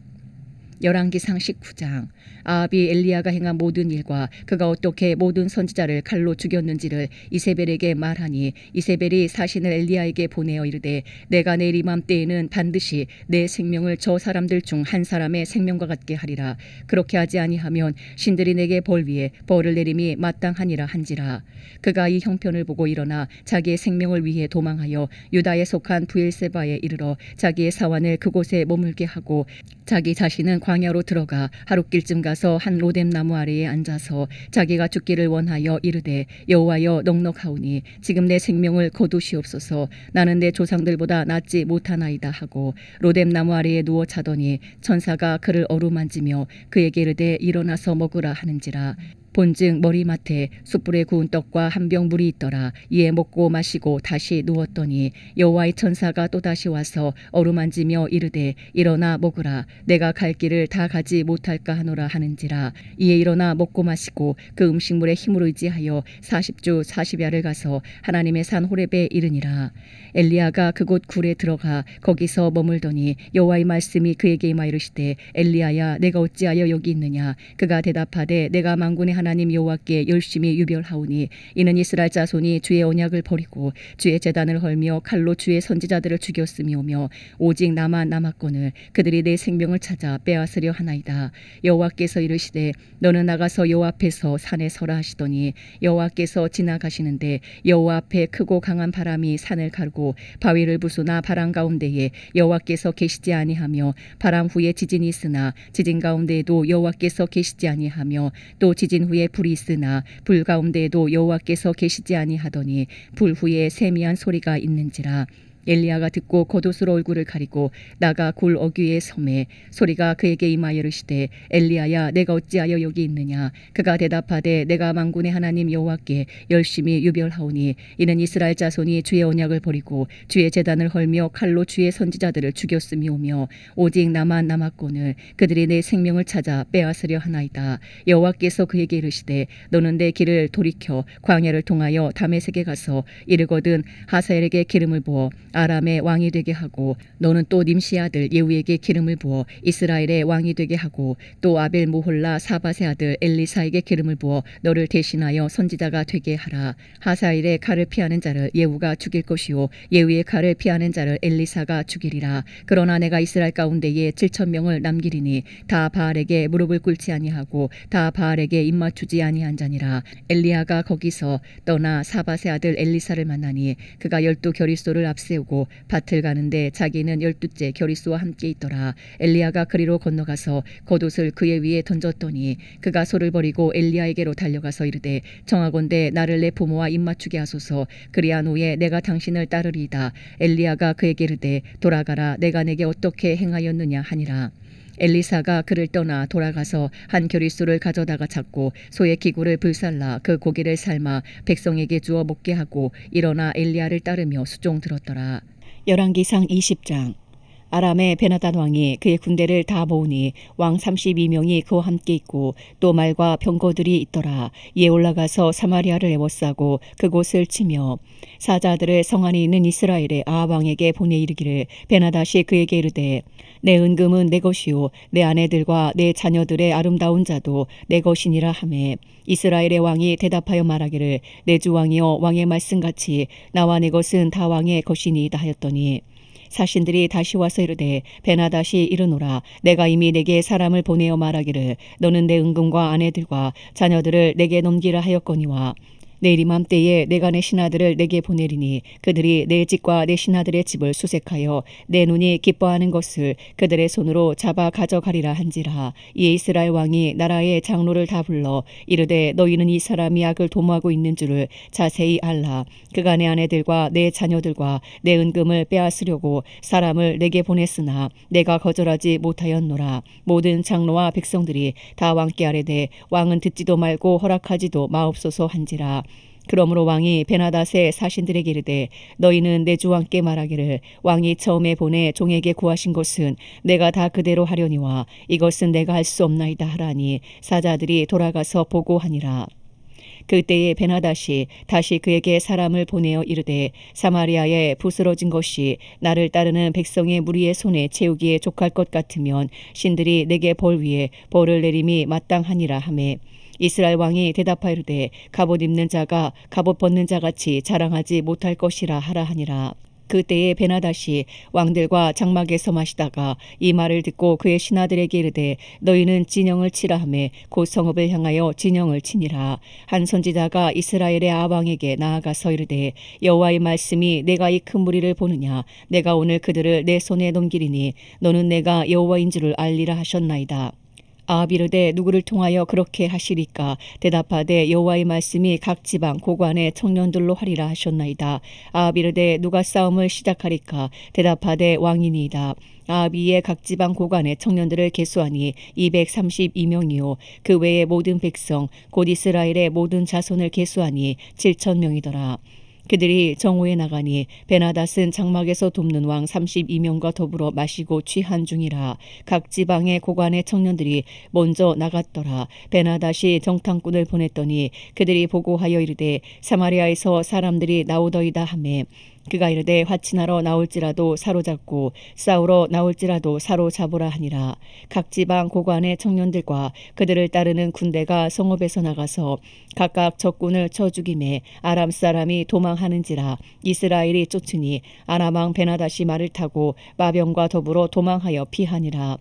열왕기상 19장. 아합이 엘리야가 행한 모든 일과 그가 어떻게 모든 선지자를 칼로 죽였는지를 이세벨에게 말하니 이세벨이 사신을 엘리야에게 보내어 이르되 내가 내일 이맘때에는 반드시 내 생명을 저 사람들 중 한 사람의 생명과 같게 하리라. 그렇게 하지 아니하면 신들이 내게 벌 위에 벌을 내림이 마땅하니라 한지라. 그가 이 형편을 보고 일어나 자기의 생명을 위해 도망하여 유다에 속한 부엘세바에 이르러 자기의 사환을 그곳에 머물게 하고 자기 자신은 광야로 들어가 하룻길쯤 가서 한 로뎀 나무 아래에 앉아서 자기가 죽기를 원하여 이르되 여호와여 넉넉하오니 지금 내 생명을 거두시옵소서. 나는 내 조상들보다 낫지 못하나이다 하고 로뎀 나무 아래에 누워 자더니 천사가 그를 어루만지며 그에게 이르되 일어나서 먹으라 하는지라. 본즉 머리맡에 숯불에 구운 떡과 한 병 물이 있더라. 이에 먹고 마시고 다시 누웠더니 여호와의 천사가 또다시 와서 어루만지며 이르되 일어나 먹으라. 내가 갈 길을 다 가지 못할까 하노라 하는지라. 이에 일어나 먹고 마시고 그 음식물에 힘을 의지하여 40주 40야를 가서 하나님의 산 호렙에 이르니라. 엘리야가 그곳 굴에 들어가 거기서 머물더니 여호와의 말씀이 그에게 임하 이르시되 엘리야야 내가 어찌하여 여기 있느냐. 그가 대답하되 내가 만군의 하나님 여호와께 열심히 유별하오니 이는 이스라엘 자손이 주의 언약을 버리고 주의 제단을 헐며 칼로 주의 선지자들을 죽였음이오며 오직 나만 남았거늘 그들이 내 생명을 찾아 빼앗으려 하나이다. 여호와께서 이르시되 너는 나가서 여호와 앞에서 산에 서라 하시더니 여호와께서 지나가시는데 여호와 앞에 크고 강한 바람이 산을 가르고 바위를 부수나 바람 가운데에 여호와께서 계시지 아니하며 바람 후에 지진이 있으나 지진 가운데에도 여호와께서 계시지 아니하며 또 지진 후에 불이 있으나 불 가운데에도 여호와께서 계시지 아니하더니 불 후에 세미한 소리가 있는지라. 엘리야가 듣고 겉옷으로 얼굴을 가리고 나가 굴 어귀에 섬에 소리가 그에게 임하여 이르시되 엘리야야 내가 어찌하여 여기 있느냐. 그가 대답하되 내가 만군의 하나님 여호와께 열심히 유별하오니 이는 이스라엘 자손이 주의 언약을 버리고 주의 제단을 헐며 칼로 주의 선지자들을 죽였음이오며 오직 나만 남았거늘 그들이 내 생명을 찾아 빼앗으려 하나이다. 여호와께서 그에게 이르시되 너는 내 길을 돌이켜 광야를 통하여 다메섹에 가서 이르거든 하사엘에게 기름을 부어 아람의 왕이 되게 하고 너는 또 님시 아들 예후에게 기름을 부어 이스라엘의 왕이 되게 하고 또 아벨 모홀라 사밧의 아들 엘리사에게 기름을 부어 너를 대신하여 선지자가 되게 하라. 하사일의 칼을 피하는 자를 예후가 죽일 것이요 예후의 칼을 피하는 자를 엘리사가 죽이리라. 그러나 내가 이스라엘 가운데에 7,000명을 남기리니 다 바알에게 무릎을 꿇지 아니하고 다 바알에게 입맞추지 아니한 자니라. 엘리야가 거기서 떠나 사밧의 아들 엘리사를 만나니 그가 12 겨리소를 앞세우고 밭을 가는데 자기는 12째 겨리소와 함께 있더라. 엘리야가 그리로 건너가서 겉옷을 그의 위에 던졌더니 그가 소를 버리고 엘리야에게로 달려가서 이르되 청하건대 나를 내 부모와 입맞추게 하소서. 그리한 후에 내가 당신을 따르리이다. 엘리야가 그에게 이르되 돌아가라. 내가 내게 어떻게 행하였느냐 하니라. 엘리사가 그를 떠나 돌아가서 한 겨리소를 가져다가 잡고 소의 기구를 불살라 그 고기를 삶아 백성에게 주어 먹게 하고 일어나 엘리야를 따르며 수종 들었더라. 열왕기상 20장. 아람의 베나단 왕이 그의 군대를 다 모으니 왕 32명이 그와 함께 있고 또 말과 병거들이 있더라. 이에 올라가서 사마리아를 에워싸고 그곳을 치며 사자들을 성 안에 있는 이스라엘의 아합 왕에게 보내 이르기를 베나닷이 그에게 이르되 내 은금은 내 것이요 내 아내들과 내 자녀들의 아름다운 자도 내 것이니라 하매 이스라엘의 왕이 대답하여 말하기를 내 주 왕이여 왕의 말씀같이 나와 내 것은 다 왕의 것이니이다 하였더니 사신들이 다시 와서 이르되 베나닷이 이르노라. 내가 이미 내게 사람을 보내어 말하기를 너는 내 은금과 아내들과 자녀들을 내게 넘기라 하였거니와 내일 이맘때에 내가 내 신하들을 내게 보내리니 그들이 내 집과 내 신하들의 집을 수색하여 내 눈이 기뻐하는 것을 그들의 손으로 잡아 가져가리라 한지라. 이에 이스라엘 왕이 나라의 장로를 다 불러 이르되 너희는 이 사람이 악을 도모하고 있는 줄을 자세히 알라. 그가 내 아내들과 내 자녀들과 내 은금을 빼앗으려고 사람을 내게 보냈으나 내가 거절하지 못하였노라. 모든 장로와 백성들이 다 왕께 아뢰되 왕은 듣지도 말고 허락하지도 마옵소서 한지라. 그러므로 왕이 베나닷의 사신들에게 이르되 너희는 내 주 왕께 말하기를 왕이 처음에 보내 종에게 구하신 것은 내가 다 그대로 하려니와 이것은 내가 할 수 없나이다 하라니 사자들이 돌아가서 보고하니라. 그때에 베나닷이 다시 그에게 사람을 보내어 이르되 사마리아에 부스러진 것이 나를 따르는 백성의 무리의 손에 채우기에 족할 것 같으면 신들이 내게 벌 위에 벌을 내림이 마땅하니라 하매 이스라엘 왕이 대답하이르되 갑옷 입는 자가 갑옷 벗는 자같이 자랑하지 못할 것이라 하라 하니라. 그때에 베나닷이 왕들과 장막에서 마시다가 이 말을 듣고 그의 신하들에게 이르되 너희는 진영을 치라 하매 곧 성읍을 향하여 진영을 치니라. 한 선지자가 이스라엘의 아합 왕에게 나아가서 이르되 여호와의 말씀이 내가 이 큰 무리를 보느냐 내가 오늘 그들을 내 손에 넘기리니 너는 내가 여호와인 줄을 알리라 하셨나이다. 아합이 이르되 누구를 통하여 그렇게 하시리까? 대답하되 여호와의 말씀이 각 지방 고관의 청년들로 하리라 하셨나이다. 아합이 이르되 누가 싸움을 시작하리까? 대답하되 왕이니이다. 아합이 이에 각 지방 고관의 청년들을 계수하니 232명이요 그 외의 모든 백성 곧 이스라엘의 모든 자손을 계수하니 7,000명이더라. 그들이 정오에 나가니 베나닷은 장막에서 돕는 왕 32명과 더불어 마시고 취한 중이라. 각 지방의 고관의 청년들이 먼저 나갔더라. 베나닷이 정탐꾼을 보냈더니 그들이 보고하여 이르되 사마리아에서 사람들이 나오더이다 하매 그가 이르되 화친하러 나올지라도 사로잡고 싸우러 나올지라도 사로잡으라 하니라. 각 지방 고관의 청년들과 그들을 따르는 군대가 성읍에서 나가서 각각 적군을 쳐 죽이매 아람 사람이 도망하는지라. 이스라엘이 쫓으니 아람 왕 베나닷이 말을 타고 마병과 더불어 도망하여 피하니라.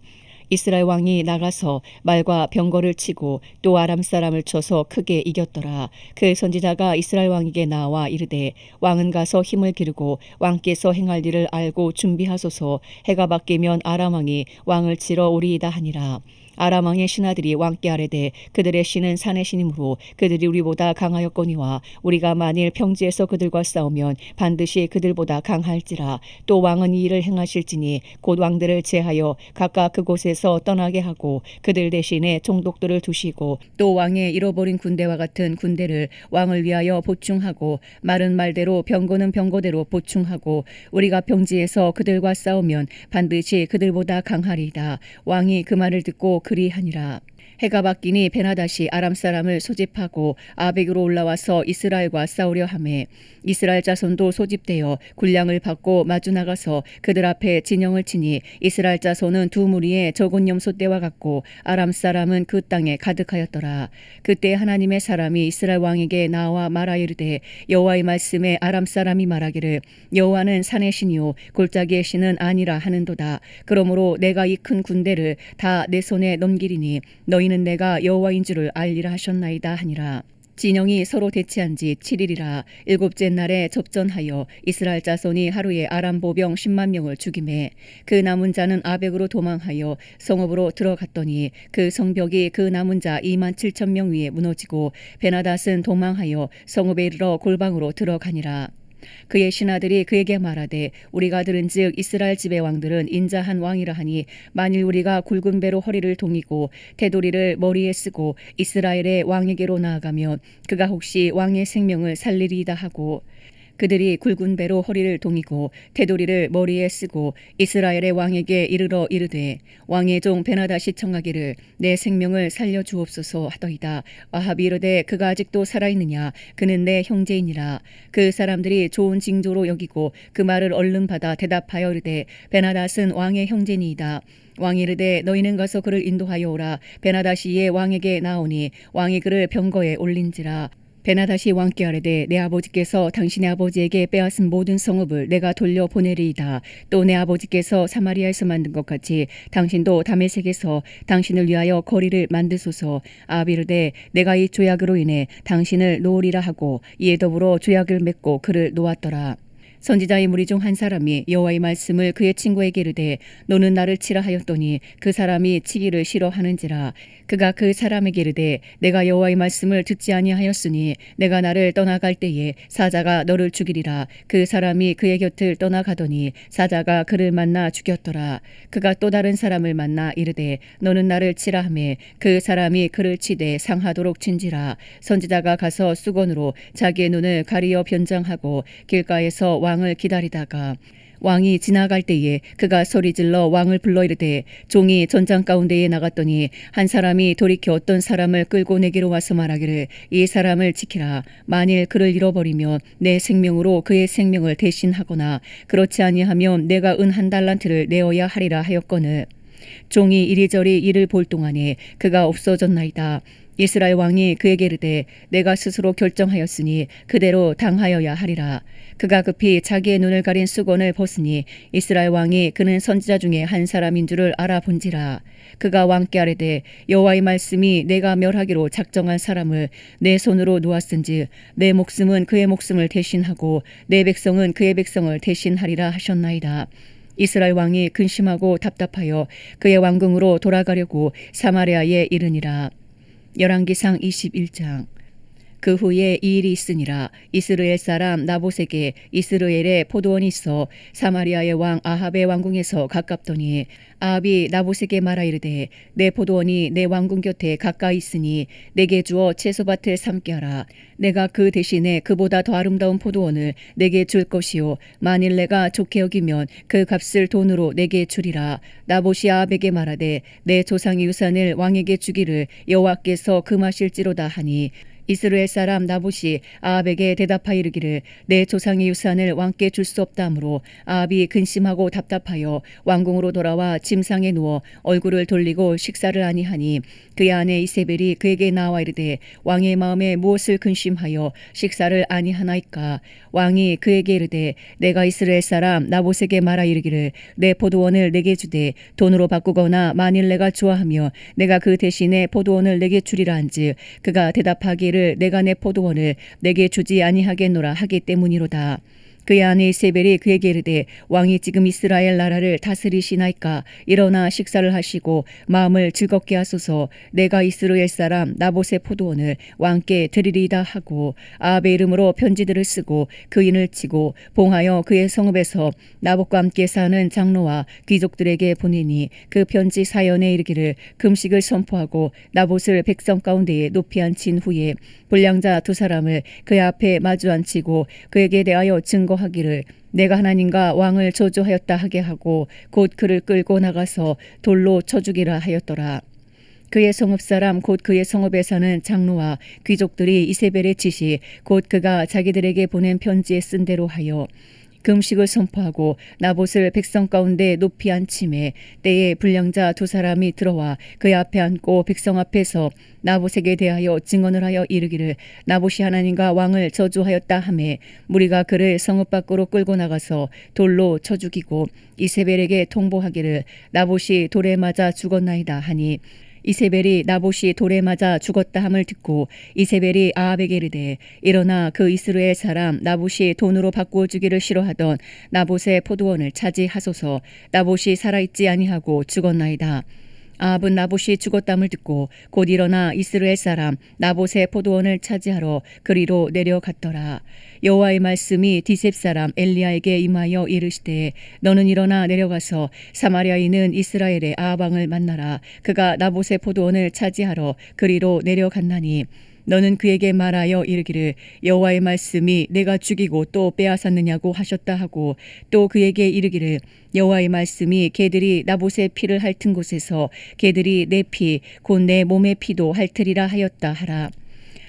이스라엘 왕이 나가서 말과 병거를 치고 또 아람 사람을 쳐서 크게 이겼더라. 그 선지자가 이스라엘 왕에게 나와 이르되 왕은 가서 힘을 기르고 왕께서 행할 일을 알고 준비하소서. 해가 바뀌면 아람 왕이 왕을 치러 오리이다 하니라. 아람 왕의 신하들이 왕께 아뢰되 그들의 신은 산의 신이므로 그들이 우리보다 강하였거니와 우리가 만일 평지에서 그들과 싸우면 반드시 그들보다 강할지라. 또 왕은 이 일을 행하실지니 곧 왕들을 제하여 각각 그곳에서 떠나게 하고 그들 대신에 총독들을 두시고 또 왕의 잃어버린 군대와 같은 군대를 왕을 위하여 보충하고 마른 말대로 병거는 병거대로 보충하고 우리가 평지에서 그들과 싸우면 반드시 그들보다 강하리이다. 왕이 그 말을 듣고 그리하니라. 해가 바뀌니 베나다시 아람 사람을 소집하고 아벡으로 올라와서 이스라엘과 싸우려 하매 이스라엘 자손도 소집되어 군량을 받고 마주 나가서 그들 앞에 진영을 치니 이스라엘 자손은 두 무리의 적은 염소 떼와 같고 아람 사람은 그 땅에 가득하였더라. 그때 하나님의 사람이 이스라엘 왕에게 나와 말하이르되 여호와의 말씀에 아람 사람이 말하기를 여호와는 산의 신이요 골짜기의 신은 아니라 하는도다. 그러므로 내가 이 큰 군대를 다 내 손에 넘기리니 너희는 내가 여호와인 줄을 알리라 하셨나이다 하니라. 진영이 서로 대치한 지 7일이라 일곱째 날에 접전하여 이스라엘 자손이 하루에 아람 보병 10만 명을 죽이매 그 남은 자는 아벡으로 도망하여 성읍으로 들어갔더니 그 성벽이 그 남은 자 2만 7천 명 위에 무너지고 베나닷은 도망하여 성읍에 이르러 골방으로 들어가니라. 그의 신하들이 그에게 말하되 우리가 들은즉 이스라엘 집의 왕들은 인자한 왕이라 하니 만일 우리가 굵은 배로 허리를 동이고 테두리를 머리에 쓰고 이스라엘의 왕에게로 나아가면 그가 혹시 왕의 생명을 살리리이다 하고 그들이 굵은 배로 허리를 동이고 테두리를 머리에 쓰고 이스라엘의 왕에게 이르러 이르되 왕의 종 베나닷이 청하기를 내 생명을 살려주옵소서 하더이다. 아합이 이르되 그가 아직도 살아있느냐 그는 내 형제이니라. 그 사람들이 좋은 징조로 여기고 그 말을 얼른 받아 대답하여 이르되 베나닷은 왕의 형제니이다. 왕이 이르되 너희는 가서 그를 인도하여 오라. 베나닷이 이에 왕에게 나오니 왕이 그를 병거에 올린지라. 베나닷이 왕께 아뢰되 내 아버지께서 당신의 아버지에게 빼앗은 모든 성읍을 내가 돌려 보내리이다. 또 내 아버지께서 사마리아에서 만든 것 같이 당신도 다메섹에서 당신을 위하여 거리를 만드소서. 아합이 이르되 내가 이 조약으로 인해 당신을 놓으리라 하고 이에 더불어 조약을 맺고 그를 놓았더라. 선지자의 무리 중 한 사람이 여호와의 말씀을 그의 친구에게 이르되 너는 나를 치라 하였더니 그 사람이 치기를 싫어하는지라. 그가 그 사람에게 이르되 내가 여호와의 말씀을 듣지 아니하였으니 내가 나를 떠나갈 때에 사자가 너를 죽이리라. 그 사람이 그의 곁을 떠나가더니 사자가 그를 만나 죽였더라. 그가 또 다른 사람을 만나 이르되 너는 나를 치라 하매 그 사람이 그를 치되 상하도록 친지라. 선지자가 가서 수건으로 자기의 눈을 가리어 변장하고 길가에서 왕을 기다리다가 왕이 지나갈 때에 그가 소리질러 왕을 불러 이르되 종이 전장 가운데에 나갔더니 한 사람이 돌이켜 어떤 사람을 끌고 내게로 와서 말하기를 이 사람을 지키라. 만일 그를 잃어버리면 내 생명으로 그의 생명을 대신하거나 그렇지 아니하면 내가 은 1달란트를 내어야 하리라 하였거늘 종이 이리저리 이를 볼 동안에 그가 없어졌나이다. 이스라엘 왕이 그에게 이르되 내가 스스로 결정하였으니 그대로 당하여야 하리라. 그가 급히 자기의 눈을 가린 수건을 벗으니 이스라엘 왕이 그는 선지자 중에 한 사람인 줄을 알아본지라. 그가 왕께 아뢰되 여호와의 말씀이 내가 멸하기로 작정한 사람을 내 손으로 놓았은즉 내 목숨은 그의 목숨을 대신하고 내 백성은 그의 백성을 대신하리라 하셨나이다. 이스라엘 왕이 근심하고 답답하여 그의 왕궁으로 돌아가려고 사마리아에 이르니라. 열왕기상 21장. 그 후에 이 일이 있으니라. 이스라엘 사람 나봇에게 이스라엘에 포도원이 있어 사마리아의 왕 아합의 왕궁에서 가깝더니 아합이 나봇에게 말하 이르되 내 포도원이 내 왕궁 곁에 가까이 있으니 내게 주어 채소밭을 삼게 하라. 내가 그 대신에 그보다 더 아름다운 포도원을 내게 줄 것이요 만일 내가 좋게 여기면 그 값을 돈으로 내게 주리라. 나봇이 아합에게 말하되 내 조상의 유산을 왕에게 주기를 여호와께서 금하실지로다 하니 이스라엘 사람 나봇이 아합에게 대답하여 이르기를 내 조상의 유산을 왕께 줄 수 없다 하므로 아합이 근심하고 답답하여 왕궁으로 돌아와 침상에 누워 얼굴을 돌리고 식사를 아니하니 그의 아내 이세벨이 그에게 나와 이르되 왕의 마음에 무엇을 근심하여 식사를 아니하나이까. 왕이 그에게 이르되 내가 이스라엘 사람 나봇에게 말하 이르기를 내 포도원을 내게 주되 돈으로 바꾸거나 만일 내가 좋아하며 내가 그 대신에 포도원을 내게 주리라 한즉 그가 대답하기를 내가 내 포도원을 내게 주지 아니하겠노라 하기 때문이로다. 그의 아내 이세벨이 그에게 이르되 왕이 지금 이스라엘 나라를 다스리시나이까. 일어나 식사를 하시고 마음을 즐겁게 하소서. 내가 이스라엘 사람 나봇의 포도원을 왕께 드리리이다 하고 아합의 이름으로 편지들을 쓰고 그인을 치고 봉하여 그의 성읍에서 나봇과 함께 사는 장로와 귀족들에게 보내니 그 편지 사연에 이르기를 금식을 선포하고 나봇을 백성 가운데에 높이 앉힌 후에 불량자 2사람을 그의 앞에 마주 앉히고 그에게 대하여 증거하기를 내가 하나님과 왕을 저주하였다 하게 하고 곧 그를 끌고 나가서 돌로 쳐 죽이라 하였더라. 그의 성읍 사람 곧 그의 성읍에 사는 장로와 귀족들이 이세벨의 지시 곧 그가 자기들에게 보낸 편지에 쓴 대로 하여 금식을 선포하고 나봇을 백성 가운데 높이 앉힘에 때에 불량자 두 사람이 들어와 그의 앞에 앉고 백성 앞에서 나봇에게 대하여 증언을 하여 이르기를 나봇이 하나님과 왕을 저주하였다 하매 무리가 그를 성읍 밖으로 끌고 나가서 돌로 쳐 죽이고 이세벨에게 통보하기를 나봇이 돌에 맞아 죽었나이다 하니 이세벨이 나봇이 돌에 맞아 죽었다 함을 듣고 이세벨이 아합에게 이르되 일어나 그 이스라엘 사람 나봇이 돈으로 바꾸어 주기를 싫어하던 나봇의 포도원을 차지하소서. 나봇이 살아있지 아니하고 죽었나이다. 아합은 나봇이 죽었담을 듣고 곧 일어나 이스라엘 사람 나봇의 포도원을 차지하러 그리로 내려갔더라. 여호와의 말씀이 디셉 사람 엘리야에게 임하여 이르시되 너는 일어나 내려가서 사마리아에 있는 이스라엘의 아합 왕을 만나라. 그가 나봇의 포도원을 차지하러 그리로 내려갔나니 너는 그에게 말하여 이르기를 여호와의 말씀이 내가 죽이고 또 빼앗았느냐고 하셨다 하고 또 그에게 이르기를 여호와의 말씀이 개들이 나봇의 피를 핥은 곳에서 개들이 내 피 곧 내 몸의 피도 핥으리라 하였다 하라.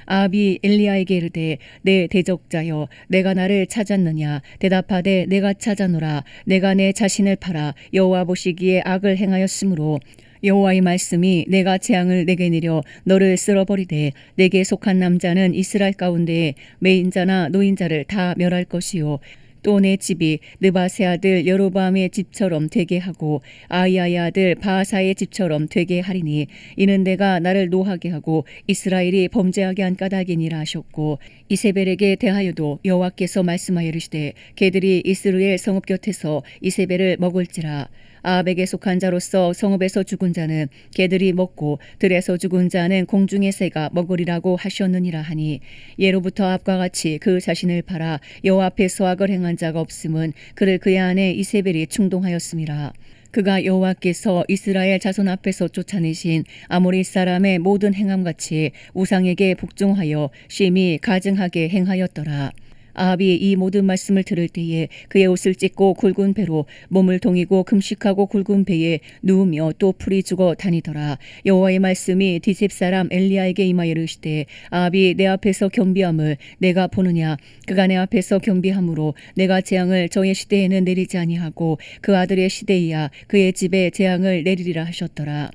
아합이 엘리야에게 이르되 내 대적자여 내가 나를 찾았느냐 대답하되 내가 찾아노라. 내가 내 자신을 팔아 여호와 보시기에 악을 행하였으므로 여호와의 말씀이 내가 재앙을 내게 내려 너를 쓸어버리되 내게 속한 남자는 이스라엘 가운데에 매인자나 노인자를 다 멸할 것이요 또 내 집이 느바세 아들 여로보암의 집처럼 되게 하고 아히야의 아들 바하사의 집처럼 되게 하리니 이는 내가 나를 노하게 하고 이스라엘이 범죄하게 한 까닭이니라 하셨고 이세벨에게 대하여도 여호와께서 말씀하여 이르시되 개들이 이스라엘 성읍 곁에서 이세벨을 먹을지라. 아합에게 속한 자로서 성읍에서 죽은 자는 개들이 먹고 들에서 죽은 자는 공중의 새가 먹으리라고 하셨느니라 하니 예로부터 아합과 같이 그 자신을 팔아 여호와 앞에서 악을 행한 자가 없음은 그를 그의 아내 이세벨이 충동하였음이라. 그가 여호와께서 이스라엘 자손 앞에서 쫓아내신 아모리 사람의 모든 행함같이 우상에게 복종하여 심히 가증하게 행하였더라. 아합이 이 모든 말씀을 들을 때에 그의 옷을 찢고 굵은 배로 몸을 동이고 금식하고 굵은 배에 누우며 또 풀이 죽어 다니더라. 여호와의 말씀이 디셉 사람 엘리야에게 임하여 이르시되 아합이 내 앞에서 겸비함을 내가 보느냐. 그가 내 앞에서 겸비함으로 내가 재앙을 저의 시대에는 내리지 아니하고 그 아들의 시대이야 그의 집에 재앙을 내리리라 하셨더라.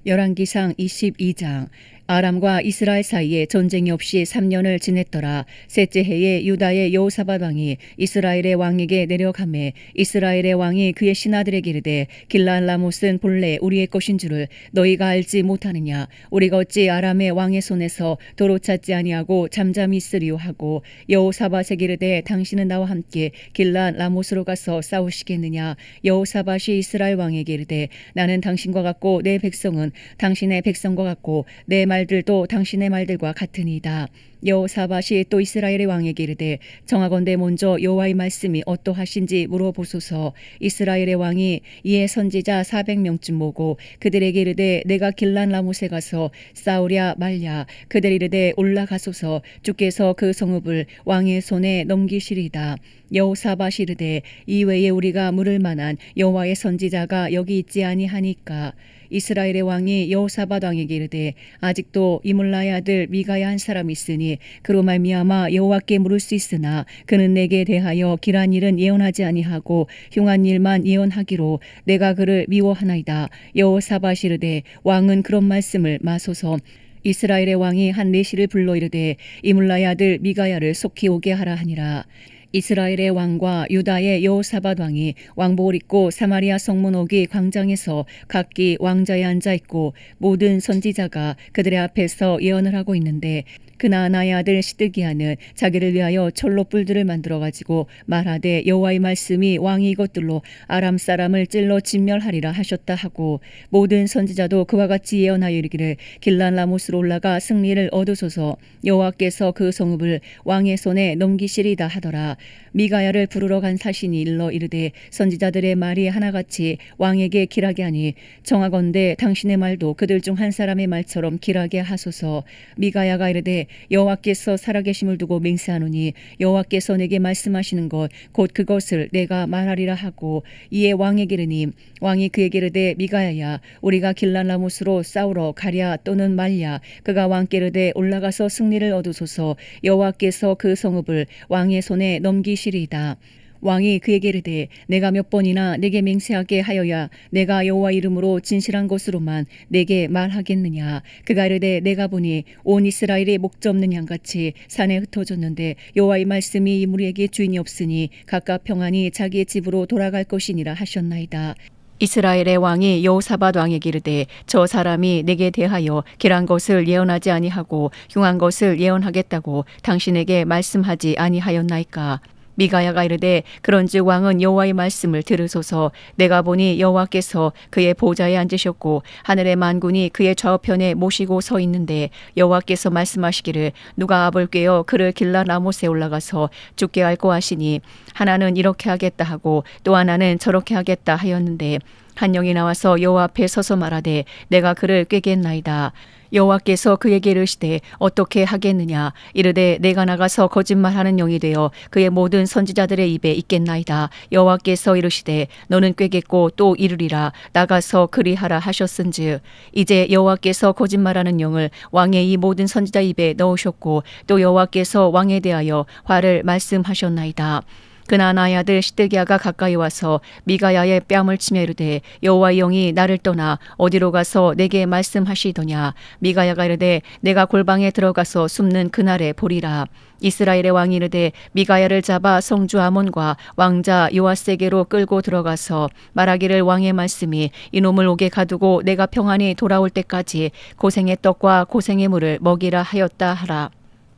열왕기상 22장. 아람과 이스라엘 사이에 전쟁이 없이 3년을 지냈더라. 셋째 해에 유다의 여호사밧 왕이 이스라엘의 왕에게 내려가매 이스라엘의 왕이 그의 신하들에게 이르되 길르앗 라못은 본래 우리의 것인 줄을 너희가 알지 못하느냐. 우리가 어찌 아람의 왕의 손에서 도로 찾지 아니하고 잠잠히 있으리요 하고 여호사밧에게 이르되 당신은 나와 함께 길르앗 라못으로 가서 싸우시겠느냐. 여호사밧이 이스라엘 왕에게 이르되 나는 당신과 같고 내 백성은 당신의 백성과 같고 내 말들도 당신의 말들과 같으니이다. 여호사밧이 또 이스라엘의 왕에게 이르되 정하건대 먼저 여호와의 말씀이 어떠하신지 물어보소서. 이스라엘의 왕이 이에 선지자 400명쯤 모고 그들에게 이르되 내가 길르앗 라못에 가서 싸우랴 말랴. 그들이 이르되 올라가소서. 주께서 그 성읍을 왕의 손에 넘기시리이다. 여호사밧이 이르되 이외에 우리가 물을 만한 여호와의 선지자가 여기 있지 아니하니까. 이스라엘의 왕이 여호사밧 왕에게 이르되 아직도 이물라의 아들 미가야 한 사람이 있으니 그로 말미암아 여호와께 물을 수 있으나 그는 내게 대하여 길한 일은 예언하지 아니하고 흉한 일만 예언하기로 내가 그를 미워하나이다. 여호사밧이 이르되 왕은 그런 말씀을 마소서. 이스라엘의 왕이 한 내시를 불러 이르되 이물라의 아들 미가야를 속히 오게 하라 하니라. 이스라엘의 왕과 유다의 여호사밧 왕이 왕복을 입고 사마리아 성문 오기 광장에서 각기 왕자에 앉아 있고 모든 선지자가 그들의 앞에서 예언을 하고 있는데 그나아나의 아들 시드기야는 자기를 위하여 철로 뿔들을 만들어 가지고 말하되 여호와의 말씀이 왕이 이것들로 아람 사람을 찔러 진멸하리라 하셨다 하고 모든 선지자도 그와 같이 예언하여 이르기를 길르앗 라못으로 올라가 승리를 얻으소서. 여호와께서 그 성읍을 왕의 손에 넘기시리다 하더라. 미가야를 부르러 간 사신이 일러 이르되 선지자들의 말이 하나같이 왕에게 길하게 하니 청하건대 당신의 말도 그들 중 한 사람의 말처럼 길하게 하소서. 미가야가 이르되 여호와께서 살아계심을 두고 맹세하노니 여호와께서 내게 말씀하시는 것 곧 그것을 내가 말하리라 하고 이에 왕에게 이르니 왕이 그에게 이르되 미가야야 우리가 길랄라못으로 싸우러 가랴 또는 말랴. 그가 왕께 이르되 올라가서 승리를 얻으소서. 여호와께서 그 성읍을 왕의 손에 넘기시리이다. 왕이 그에게 이르되 내가 몇 번이나 내게 맹세하게 하여야 내가 여호와 이름으로 진실한 것으로만 내게 말하겠느냐. 그가 이르되 내가 보니 온 이스라엘이 목자 없는 양같이 산에 흩어졌는데 여호와의 말씀이 이 무리에게 주인이 없으니 각각 평안히 자기의 집으로 돌아갈 것이니라 하셨나이다. 이스라엘의 왕이 여호사밧 왕에게 이르되 저 사람이 내게 대하여 길한 것을 예언하지 아니하고 흉한 것을 예언하겠다고 당신에게 말씀하지 아니하였나이까. 미가야가 이르되 그런즉 왕은 여호와의 말씀을 들으소서. 내가 보니 여호와께서 그의 보좌에 앉으셨고 하늘의 만군이 그의 좌우편에 모시고 서 있는데 여호와께서 말씀하시기를 누가 압을 꿰어 그를 길라라못에 올라가서 죽게 할꼬 하시니 하나는 이렇게 하겠다 하고 또 하나는 저렇게 하겠다 하였는데 한 영이 나와서 여호와 앞에 서서 말하되 내가 그를 꿰겠나이다. 여호와께서 그에게 이르시되 어떻게 하겠느냐. 이르되 내가 나가서 거짓말하는 영이 되어 그의 모든 선지자들의 입에 있겠나이다. 여호와께서 이르시되 너는 꿰겠고 또 이르리라. 나가서 그리하라 하셨은즉 이제 여호와께서 거짓말하는 영을 왕의 이 모든 선지자 입에 넣으셨고 또 여호와께서 왕에 대하여 화를 말씀하셨나이다. 그나 나의 아들 시드기야가 가까이 와서 미가야의 뺨을 치며 이르되 여호와의 영이 나를 떠나 어디로 가서 내게 말씀하시더냐. 미가야가 이르되 내가 골방에 들어가서 숨는 그날에 보리라. 이스라엘의 왕이 이르되 미가야를 잡아 성주 아몬과 왕자 요아스에게로 끌고 들어가서 말하기를 왕의 말씀이 이놈을 옥에 가두고 내가 평안히 돌아올 때까지 고생의 떡과 고생의 물을 먹이라 하였다 하라.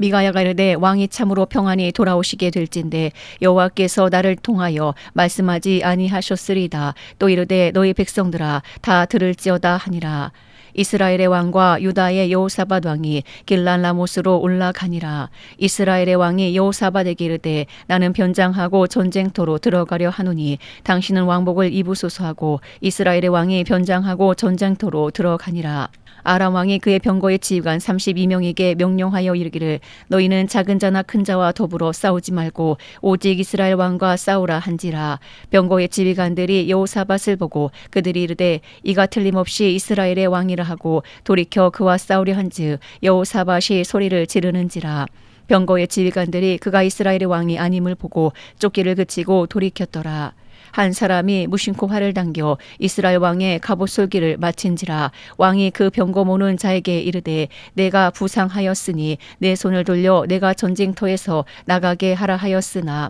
미가야가 이르되 왕이 참으로 평안히 돌아오시게 될진데 여호와께서 나를 통하여 말씀하지 아니하셨으리다. 또 이르되 너희 백성들아 다 들을지어다 하니라. 이스라엘의 왕과 유다의 여호사밧 왕이 길랄라못으로 올라가니라. 이스라엘의 왕이 여호사밧에게 이르되 나는 변장하고 전쟁터로 들어가려 하노니 당신은 왕복을 입으소서 하고 이스라엘의 왕이 변장하고 전쟁터로 들어가니라. 아람 왕이 그의 병거의 지휘관 32명에게 명령하여 이르기를 너희는 작은 자나 큰 자와 더불어 싸우지 말고 오직 이스라엘 왕과 싸우라 한지라. 병거의 지휘관들이 여호사밧을 보고 그들이 이르되 이가 틀림없이 이스라엘의 왕이라 하고 돌이켜 그와 싸우려 한즉 여호사밧이 소리를 지르는지라. 병거의 지휘관들이 그가 이스라엘의 왕이 아님을 보고 쫓기를 그치고 돌이켰더라. 한 사람이 무심코 활을 당겨 이스라엘 왕의 갑옷솔기를 마친지라. 왕이 그 병거 모는 자에게 이르되 내가 부상하였으니 내 손을 돌려 내가 전쟁터에서 나가게 하라 하였으나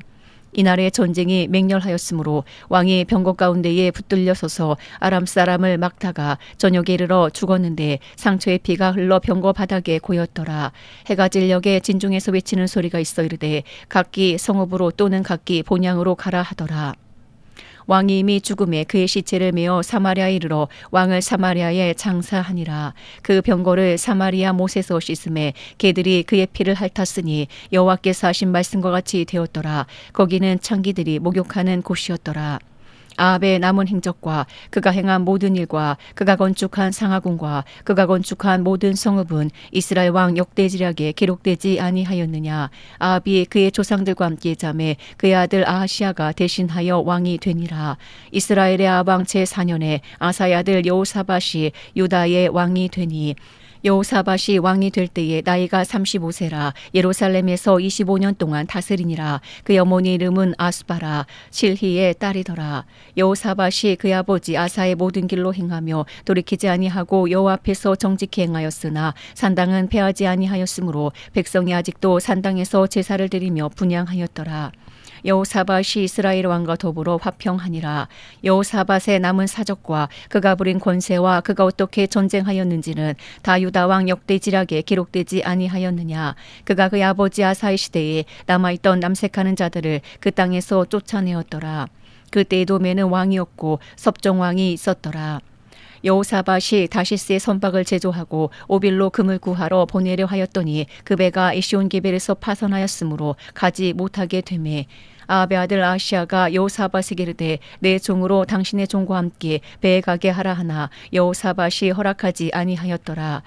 이날의 전쟁이 맹렬하였으므로 왕이 병거 가운데에 붙들려 서서 아람 사람을 막다가 저녁에 이르러 죽었는데 상처의 피가 흘러 병거 바닥에 고였더라. 해가 질녘에 진중에서 외치는 소리가 있어 이르되 각기 성읍으로 또는 각기 본향으로 가라 하더라. 왕이 이미 죽음에 그의 시체를 메어 사마리아에 이르러 왕을 사마리아에 장사하니라. 그 병거를 사마리아 못에서 씻음에 개들이 그의 피를 핥았으니 여호와께서 하신 말씀과 같이 되었더라. 거기는 창기들이 목욕하는 곳이었더라. 아합의 남은 행적과 그가 행한 모든 일과 그가 건축한 상하궁과 그가 건축한 모든 성읍은 이스라엘 왕 역대지략에 기록되지 아니하였느냐. 아합이 그의 조상들과 함께 잠에 그의 아들 아하시아가 대신하여 왕이 되니라. 이스라엘의 아합 왕 제4년에 아사의 아들 여호사밧이 유다의 왕이 되니 여호사밧이 왕이 될 때에 나이가 35세라. 예루살렘에서 25년 동안 다스리니라. 그의 어머니 이름은 아스바라 실히의 딸이더라. 여호사밧이 그의 아버지 아사의 모든 길로 행하며 돌이키지 아니하고 여호와 앞에서 정직히 행하였으나 산당은 패하지 아니하였으므로 백성이 아직도 산당에서 제사를 드리며 분향하였더라. 여호사밧이 이스라엘 왕과 더불어 화평하니라. 여호사밧의 남은 사적과 그가 부린 권세와 그가 어떻게 전쟁하였는지는 다 유다 왕 역대지략에 기록되지 아니하였느냐. 그가 그의 아버지 아사의 시대에 남아있던 남색하는 자들을 그 땅에서 쫓아내었더라. 그때 에돔에는 왕이 없고 섭정 왕이 있었더라. 여호사밧이 다시스의 선박을 제조하고 오빌로 금을 구하러 보내려 하였더니 그 배가 에시온게벨에서 파선하였으므로 가지 못하게 되매 아합의 아들 아하시아가 여호사밧에게 이르되 내 종으로 당신의 종과 함께 배에 가게 하라 하나 여호사밧이 허락하지 아니하였더라.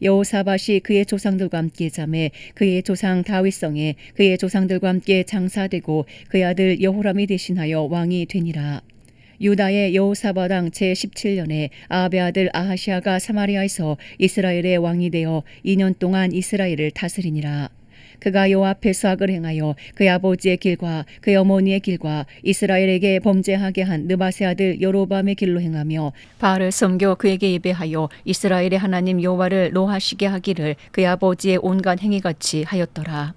여호사밧이 그의 조상들과 함께 잠에 그의 조상 다윗성에 그의 조상들과 함께 장사되고 그의 아들 여호람이 대신하여 왕이 되니라. 유다의 여호사밧 왕 제17년에 아합의 아들 아하시아가 사마리아에서 이스라엘의 왕이 되어 2년 동안 이스라엘을 다스리니라. 그가 여호와 앞에서 악을 행하여 그의 아버지의 길과 그의 어머니의 길과 이스라엘에게 범죄하게 한 느바세 아들 여로보암의 길로 행하며 바알을 섬겨 그에게 예배하여 이스라엘의 하나님 여호와를 노하시게 하기를 그의 아버지의 온갖 행위같이 하였더라.